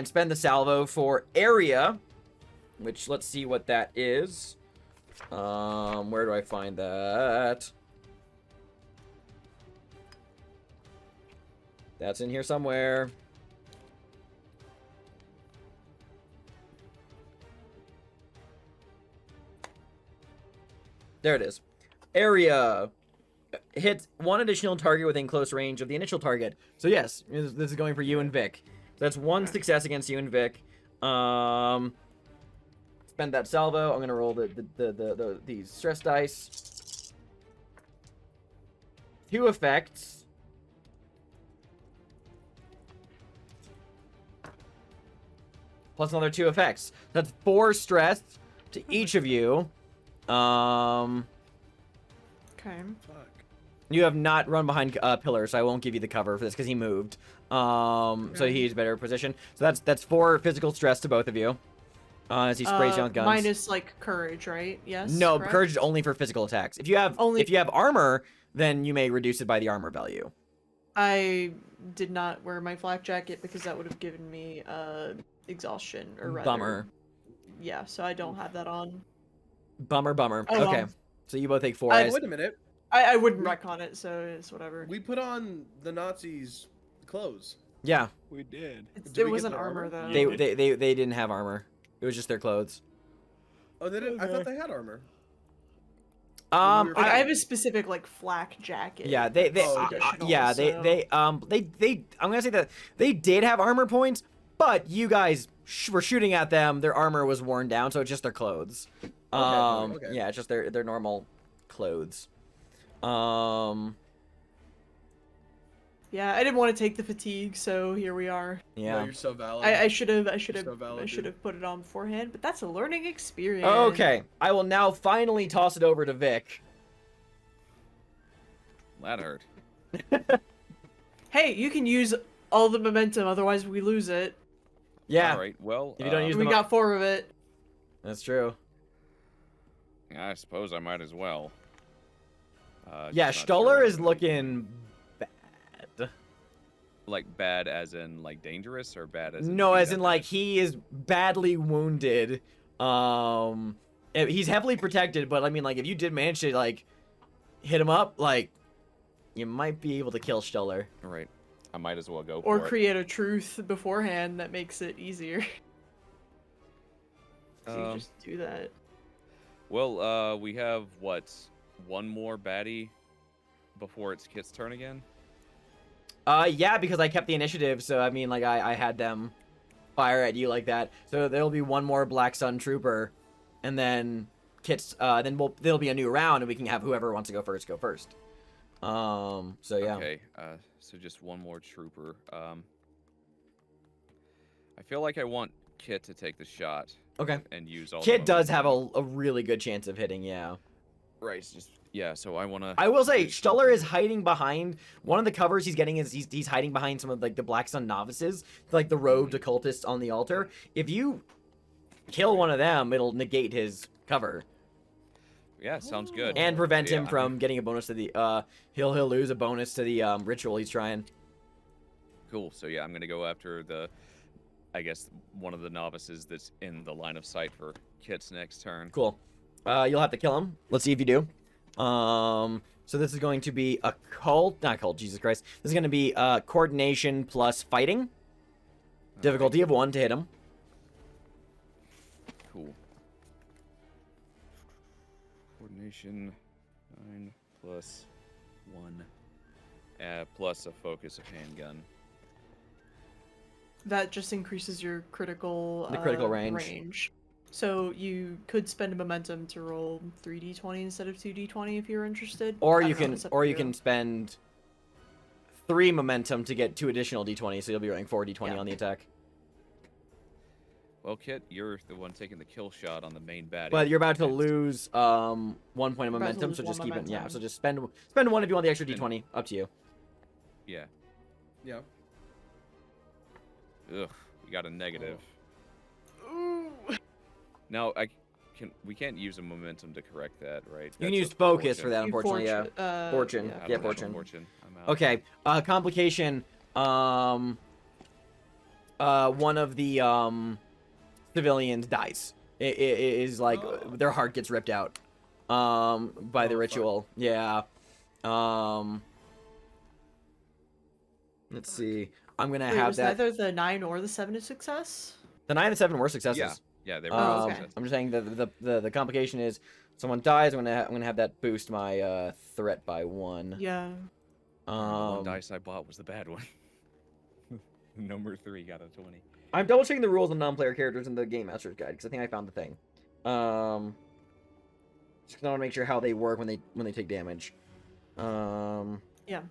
spend the salvo for area, which let's see what that is. Where do I find that? That's in here somewhere. There it is. Area. Hit 1 additional target within close range of the initial target. So yes, this is going for you and Vic. So that's 1 success against you and Vic. Spend that salvo. I'm gonna roll the stress dice. 2 effects. Plus another 2 effects. That's 4 stress to each of you. Okay. Fuck. You have not run behind pillars, so I won't give you the cover for this because he moved. So he's better position. So that's 4 physical stress to both of you. As he sprays you with guns. Minus like courage, right? Yes. No, correct? courage is only for physical attacks. If you have armor, then you may reduce it by the armor value. I did not wear my flak jacket because that would have given me exhaustion, or rather. Bummer. Yeah, so I don't have that on. Bummer. Oh, Okay. well. So you both take 4. Wait a minute. I wouldn't retcon it, so it's whatever. We put on the Nazis' clothes. Yeah. We did. Did It we was get an their armor armor? though. They didn't have armor. It was just their clothes. Oh, they didn't. I thought they had armor. Like, I have a specific like flak jacket. Yeah, I'm gonna say that they did have armor points, but you guys were shooting at them. Their armor was worn down, so it's just their clothes. Okay. Yeah, it's just their normal clothes. Yeah, I didn't want to take the fatigue, so here we are. Yeah. No, you're so valid. I should have so valid, I should have put it on beforehand, but that's a learning experience. Okay, I will now finally toss it over to Vic. That hurt. Hey, you can use all the momentum, otherwise we lose it. Yeah. All right. Well, If you don't use We the got 4 of it. That's true. I suppose I might as well. Yeah, just not Stoller sure is what- looking bad. Like bad as in like dangerous, or bad as in No, beat as up in bad? like he is badly wounded. He's heavily protected, but I mean, like, if you did manage to like hit him up, like, you might be able to kill Stoller. All right. I might as well go Or for create a truth beforehand that makes it easier. So you Um, just do that. it. Well, we have what, 1 more baddie before it's Kit's turn again. Yeah, because I kept the initiative, so I mean, like, I had them fire at you like that. So there'll be 1 more Black Sun Trooper, and then Kit's. There'll be a new round, and we can have whoever wants to go first go first. So yeah. Okay. So just 1 more trooper. I feel like I want Kit to take the shot Okay. and use all. Kit the does have momentum. a really good chance of hitting. Yeah. Right. It's just yeah. So I wanna. I will say, Stoller is hiding behind one of the covers he's getting is he's hiding behind some of like the Black Sun novices, like the robed occultists on the altar. If you kill one of them, it'll negate his cover Yeah, sounds good. and prevent Yeah, him from getting a bonus to the he'll lose a bonus to the ritual he's trying. Cool. So yeah, I'm gonna go after I guess one of the novices that's in the line of sight for Kit's next turn. Cool. You'll have to kill him. Let's see if you do. So this is going to be not cult, Jesus Christ. This is going to be coordination plus fighting. Difficulty of 1 to hit him. Cool. Coordination 9 plus 1, plus a focus of handgun. That just increases your critical The critical range. So you could spend a momentum to roll 3d20 instead of 2d20 if you're interested. Or I you don't know, can it's up to you. spend 3 momentum to get 2 additional d20, so you'll be rolling 4 d20 Yeah. on the attack. Well, Kit, you're the one taking the kill shot on the main baddie. But you're about to And- lose 1 point of You're about to momentum, lose so just one keep it. Yeah, momentum. so just spend one if you want the extra d20. Up to you. Yeah. Yeah. Ugh, we got a negative. No, we can't use a momentum to correct that, right? You can That's use a focus for fortune. that, unfortunately. Yeah. Fortune. yeah, Yeah, I don't have fortune. I'm out. Okay. Complication. One of the civilians dies. It is like their heart gets ripped out. By the Oh, ritual. Yeah. Let's see. I'm gonna Wait, have was that. neither the 9 or the 7 a success? The 9 and the 7 were successes. Yeah. Yeah, they were Oh, okay. successes. I'm just saying the complication is someone dies. I'm gonna have that boost my threat by 1. Yeah. The one dice I bought was the bad one. Number 3 got a 20. I'm double checking the rules on non-player characters in the Game Master's Guide because I think I found the thing. Just 'cause I want to make sure how they work when they take damage. Yeah.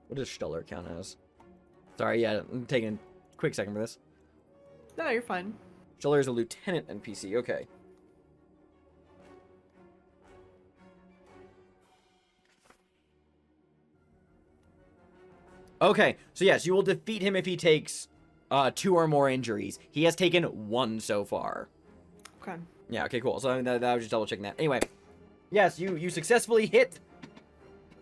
What does Stuller count as? Sorry, yeah, I'm taking a quick second for this. No, you're fine. Stuller is a lieutenant NPC. Okay. Okay, so yes, you will defeat him if he takes 2 or more injuries. He has taken 1 so far. Okay. Yeah, okay, cool. So that was just double checking that. Anyway, yes, you successfully hit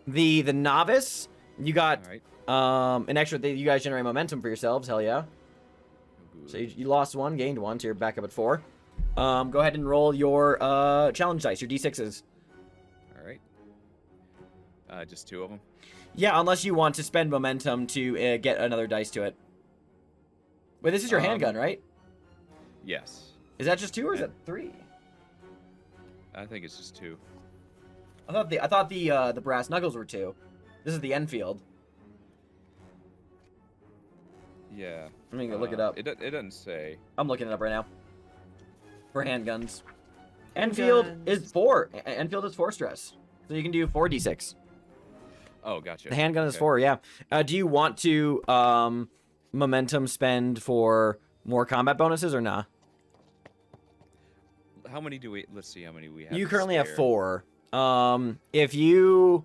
the novice. You got All right. an extra. You guys generate momentum for yourselves. Hell yeah. Good. So you lost 1, gained 1, so you're back up at 4. Go ahead and roll your challenge dice, your d6s. All right. Just 2 of them. Yeah, unless you want to spend momentum to get another dice to it. Wait, this is your handgun, right? Yes. Is that just 2 or is Yeah. that 3? I think it's just 2. I thought the brass knuckles were 2. This is the Enfield. Yeah. I'm gonna go look it up. It doesn't say. I'm looking it up right now. For handguns. Enfield is 4. Enfield is 4 stress. So you can do 4d6. Oh, gotcha. The handgun is Okay. 4, yeah. Do you want to momentum spend for more combat bonuses or nah? How many do we? Let's see how many we have. You to currently have spare. 4. If you,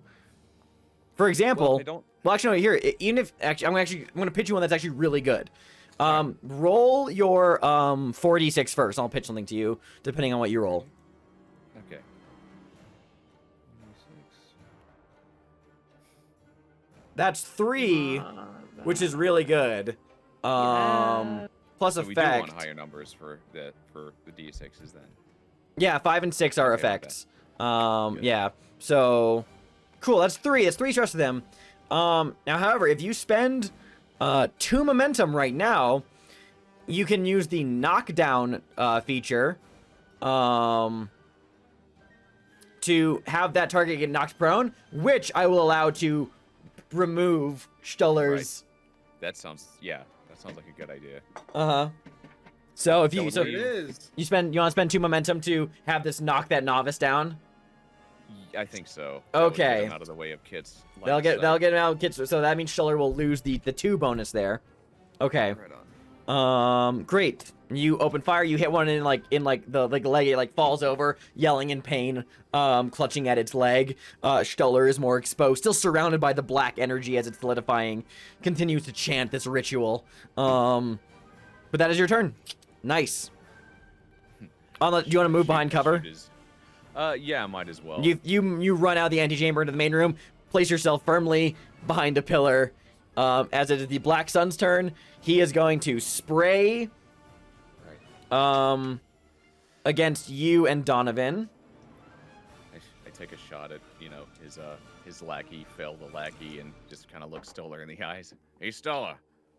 for example, Well, I don't. well, actually, no, here, even if I'm gonna pitch you one that's actually really good. Roll your 4d6 first. I'll pitch something to you depending on what you roll. Okay. That's 3, which is really good. Yeah. Plus So we do want effect. higher numbers for the D6s then. Yeah, 5 and 6 are Okay, okay. effects. Good. Yeah. So cool. That's 3. That's 3 stress to them. Now, however, if you spend 2 momentum right now, you can use the knockdown feature to have that target get knocked prone, which I will allow to remove Stuller's. That sounds like a good idea. So if That you would so leave- It is. you want to spend 2 momentum to have this knock that novice down. I think so. That would get Okay. him out of the way of Kit's. line They'll of get sight. out kids. So that means Stuller will lose the 2 bonus there. Okay. Right on. Great. You open fire. You hit one in the leg. It like falls over, yelling in pain, clutching at its leg. Stuller is more exposed, still surrounded by the black energy as it's solidifying. Continues to chant this ritual. But that is your turn. Nice. Do you want to move behind cover? Yeah, might as well. You run out of the antechamber into the main room. Place yourself firmly behind a pillar. As it is the Black Sun's turn, he is going to spray Right. against you and Donovan. I take a shot at his lackey, Phil the lackey, and just kind of look Stoller in the eyes. Hey Stoller,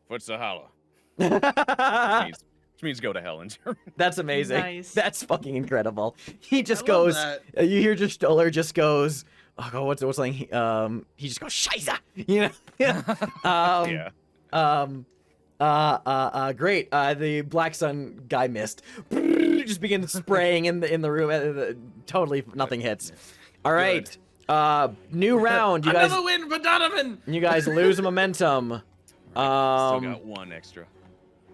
what's the holla? Which means go to hell in German. That's amazing. Nice. That's fucking incredible. He just I love goes. that. You hear just Stoller just goes. Oh God, what's something? He just goes Scheiße. You know. Yeah. Great. The Black Sun guy missed. Just begins spraying in the room. Totally nothing hits. All right. New round. You guys. Another win for Donovan. You guys lose momentum. Still got one extra.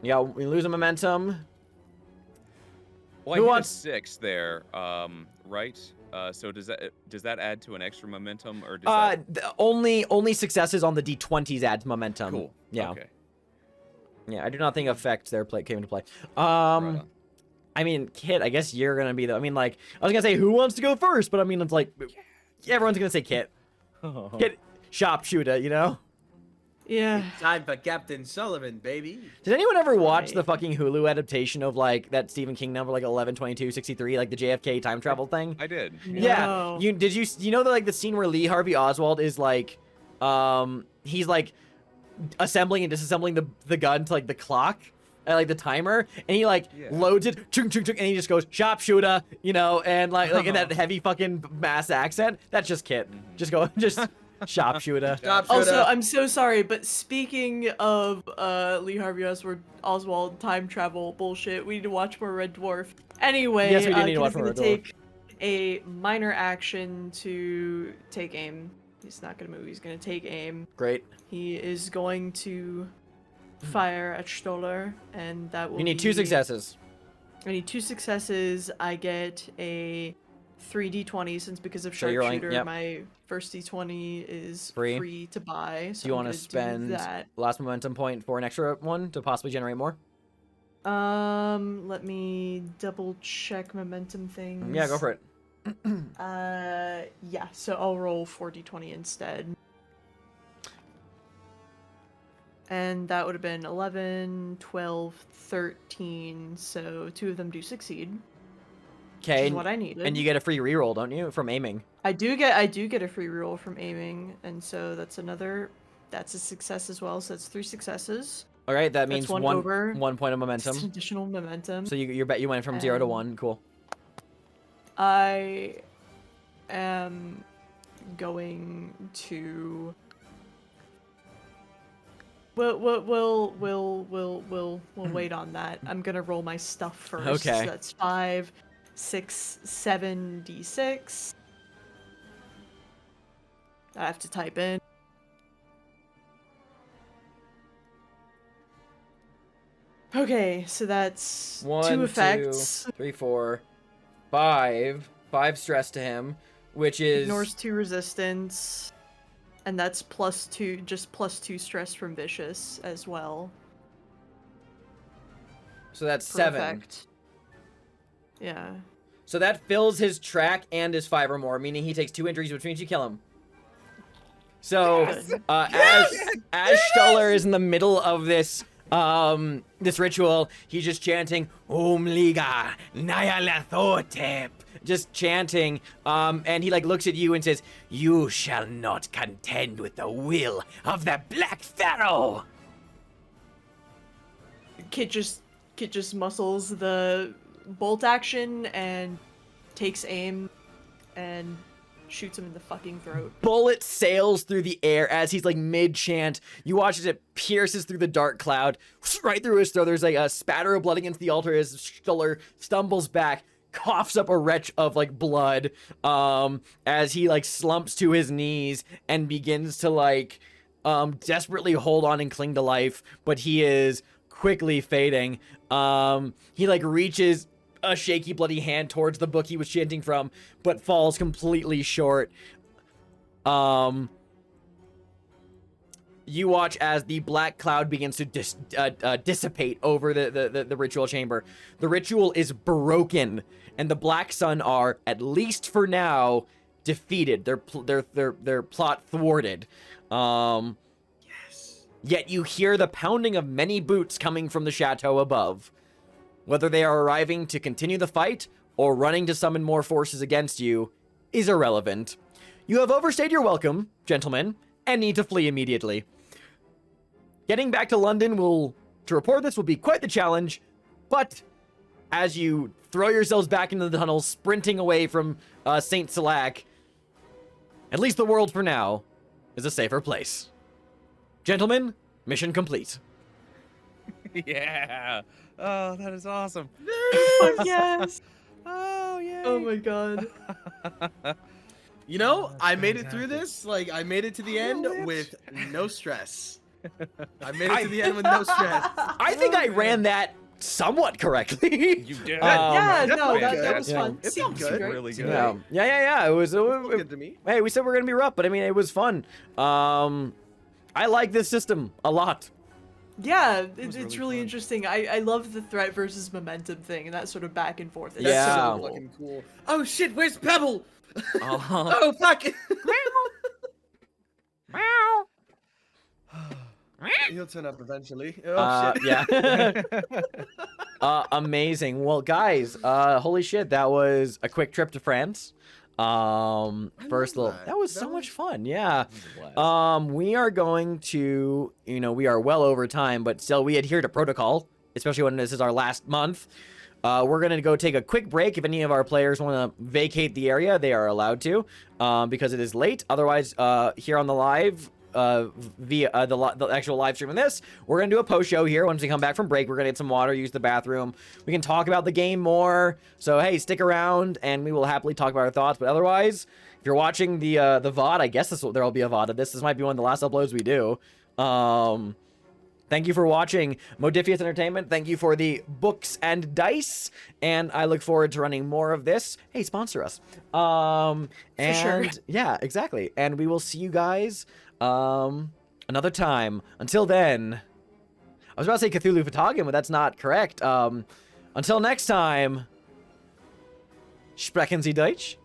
Yeah, we lose a momentum. Well, Who I hit wants- a 6 there, right? So does that add to an extra momentum, or does that... Only successes on the d20s adds momentum. Cool. Yeah. Okay. Yeah, I do not think effects there came into play. Right on. I mean, Kit, I guess you're gonna be the. I mean, like, I was gonna say who wants to go first, but I mean, it's like everyone's gonna say Kit. Kit, sharpshooter, you know. Yeah. Time for Captain Sullivan, baby. Did anyone ever watch Right. the fucking Hulu adaptation of like that Stephen King number, like 11/22/63, like the JFK time travel thing? I did. Yeah. No. You know the scene where Lee Harvey Oswald is like, he's like assembling and disassembling the gun to like the clock, like the timer, and he like Yeah. loads it, chung, chung, chung, and he just goes sharpshooter, you know, and like in that heavy fucking mass accent. That's just Kit. Just go, just sharpshooter. Also, I'm so sorry, but speaking of Lee Harvey Oswald time travel bullshit, we need to watch more Red Dwarf. Anyway, Yes, we do need to watch Kid is more gonna Red Dwarf. take a minor action to take aim. He's not gonna move. He's gonna take aim. Great. He is going to fire at Stoller, and that will. You need 2 successes. I need 2 successes. I get a 3d20 since because of So you're rolling- sharpshooter, yep. my first d20 is Free. free to buy. So Do you want want to spend that? last momentum point for an extra one to possibly generate more? Let me double check momentum things. Yeah, go for it. Yeah, so I'll roll 4d20 instead. And that would have been 11, 12, 13, so 2 of them do succeed. Which Okay, is what I needed. and you get a free reroll, don't you, from aiming? I do get a free roll from aiming, and so that's a success as well, so that's 3 successes. All right, that That's means one one over. 1 point of Just momentum. additional momentum. So you went from 0 to And- 1. Cool. I am going to. We'll wait on that. I'm gonna roll my stuff first. Okay. So that's 5, 6, 7 d6. I have to type in. Okay, so that's 1, 2 2, effects. 3, 4, 5. 5 stress to him, which is Ignores 2 resistance. And that's +2, just +2 stress from Vicious as well. so that's per 7. effect. Yeah. So that fills his track and his 5 or more, meaning he takes 2 injuries, which means you kill him. So, Good. as Stoller is in the middle of this this ritual, he's just chanting Om Liga Nyalathotep, just chanting, and he like looks at you and says, "You shall not contend with the will of the Black Pharaoh." Kit just muscles the bolt action and takes aim and shoots him in the fucking throat. Bullet sails through the air as he's like mid-chant. You watch as it pierces through the dark cloud, right through his throat. There's like a spatter of blood against the altar as Stoller stumbles back, coughs up a retch of like blood, as he like slumps to his knees and begins to like desperately hold on and cling to life, but he is quickly fading. He like reaches a shaky, bloody hand towards the book he was chanting from, but falls completely short. You watch as the black cloud begins to dissipate over the ritual chamber. The ritual is broken, and the Black Sun are, at least for now, defeated. Their plot thwarted. Yet you hear the pounding of many boots coming from the chateau above. Whether they are arriving to continue the fight or running to summon more forces against you is irrelevant. You have overstayed your welcome, gentlemen, and need to flee immediately. Getting back to London to report this will be quite the challenge, but as you throw yourselves back into the tunnels, sprinting away from St. Salac, at least the world for now is a safer place. Gentlemen, mission complete. Yeah. Oh, that is awesome. Oh, yes. Oh, yeah. Oh my god. You know, Oh, I made it fantastic. through this. Like, I made it to the end Little with no stress. I made it to the end with no stress. I think I ran that somewhat correctly. You did. Yeah, that's no, not that good. was Yeah. fun. It Seems felt good. great. Really good. Yeah. It was. Felt good to me. Hey, we said we're gonna be rough, but I mean, it was fun. I like this system a lot. Yeah, was it's really really fun. interesting. I love the threat versus momentum thing and that sort of back and forth. It's That's Yeah. so so cool. fucking cool. Oh shit, where's Pebble? Uh-huh. Oh fuck. He'll turn up eventually. Oh shit. Yeah. Amazing. Well, guys, holy shit, that was a quick trip to France. First little, that. that was That so was- much fun. Yeah. Blast. We are going to, we are well over time, but still we adhere to protocol, especially when this is our last month. We're going to go take a quick break. If any of our players want to vacate the area, they are allowed to, because it is late. Otherwise, here on the live, via the actual live stream of this, we're going to do a post show here. Once we come back from break, we're going to get some water, use the bathroom. We can talk about the game more. So, hey, stick around and we will happily talk about our thoughts. But otherwise, if you're watching the VOD, I guess there will be a VOD of this. This might be one of the last uploads we do. Thank you for watching Modiphius Entertainment. Thank you for the books and dice. And I look forward to running more of this. Hey, sponsor us. And sure. yeah, exactly. And we will see you guys another time. Until then, I was about to say Cthulhu Fatagen, but that's not correct. Until next time, sprechen Sie Deutsch?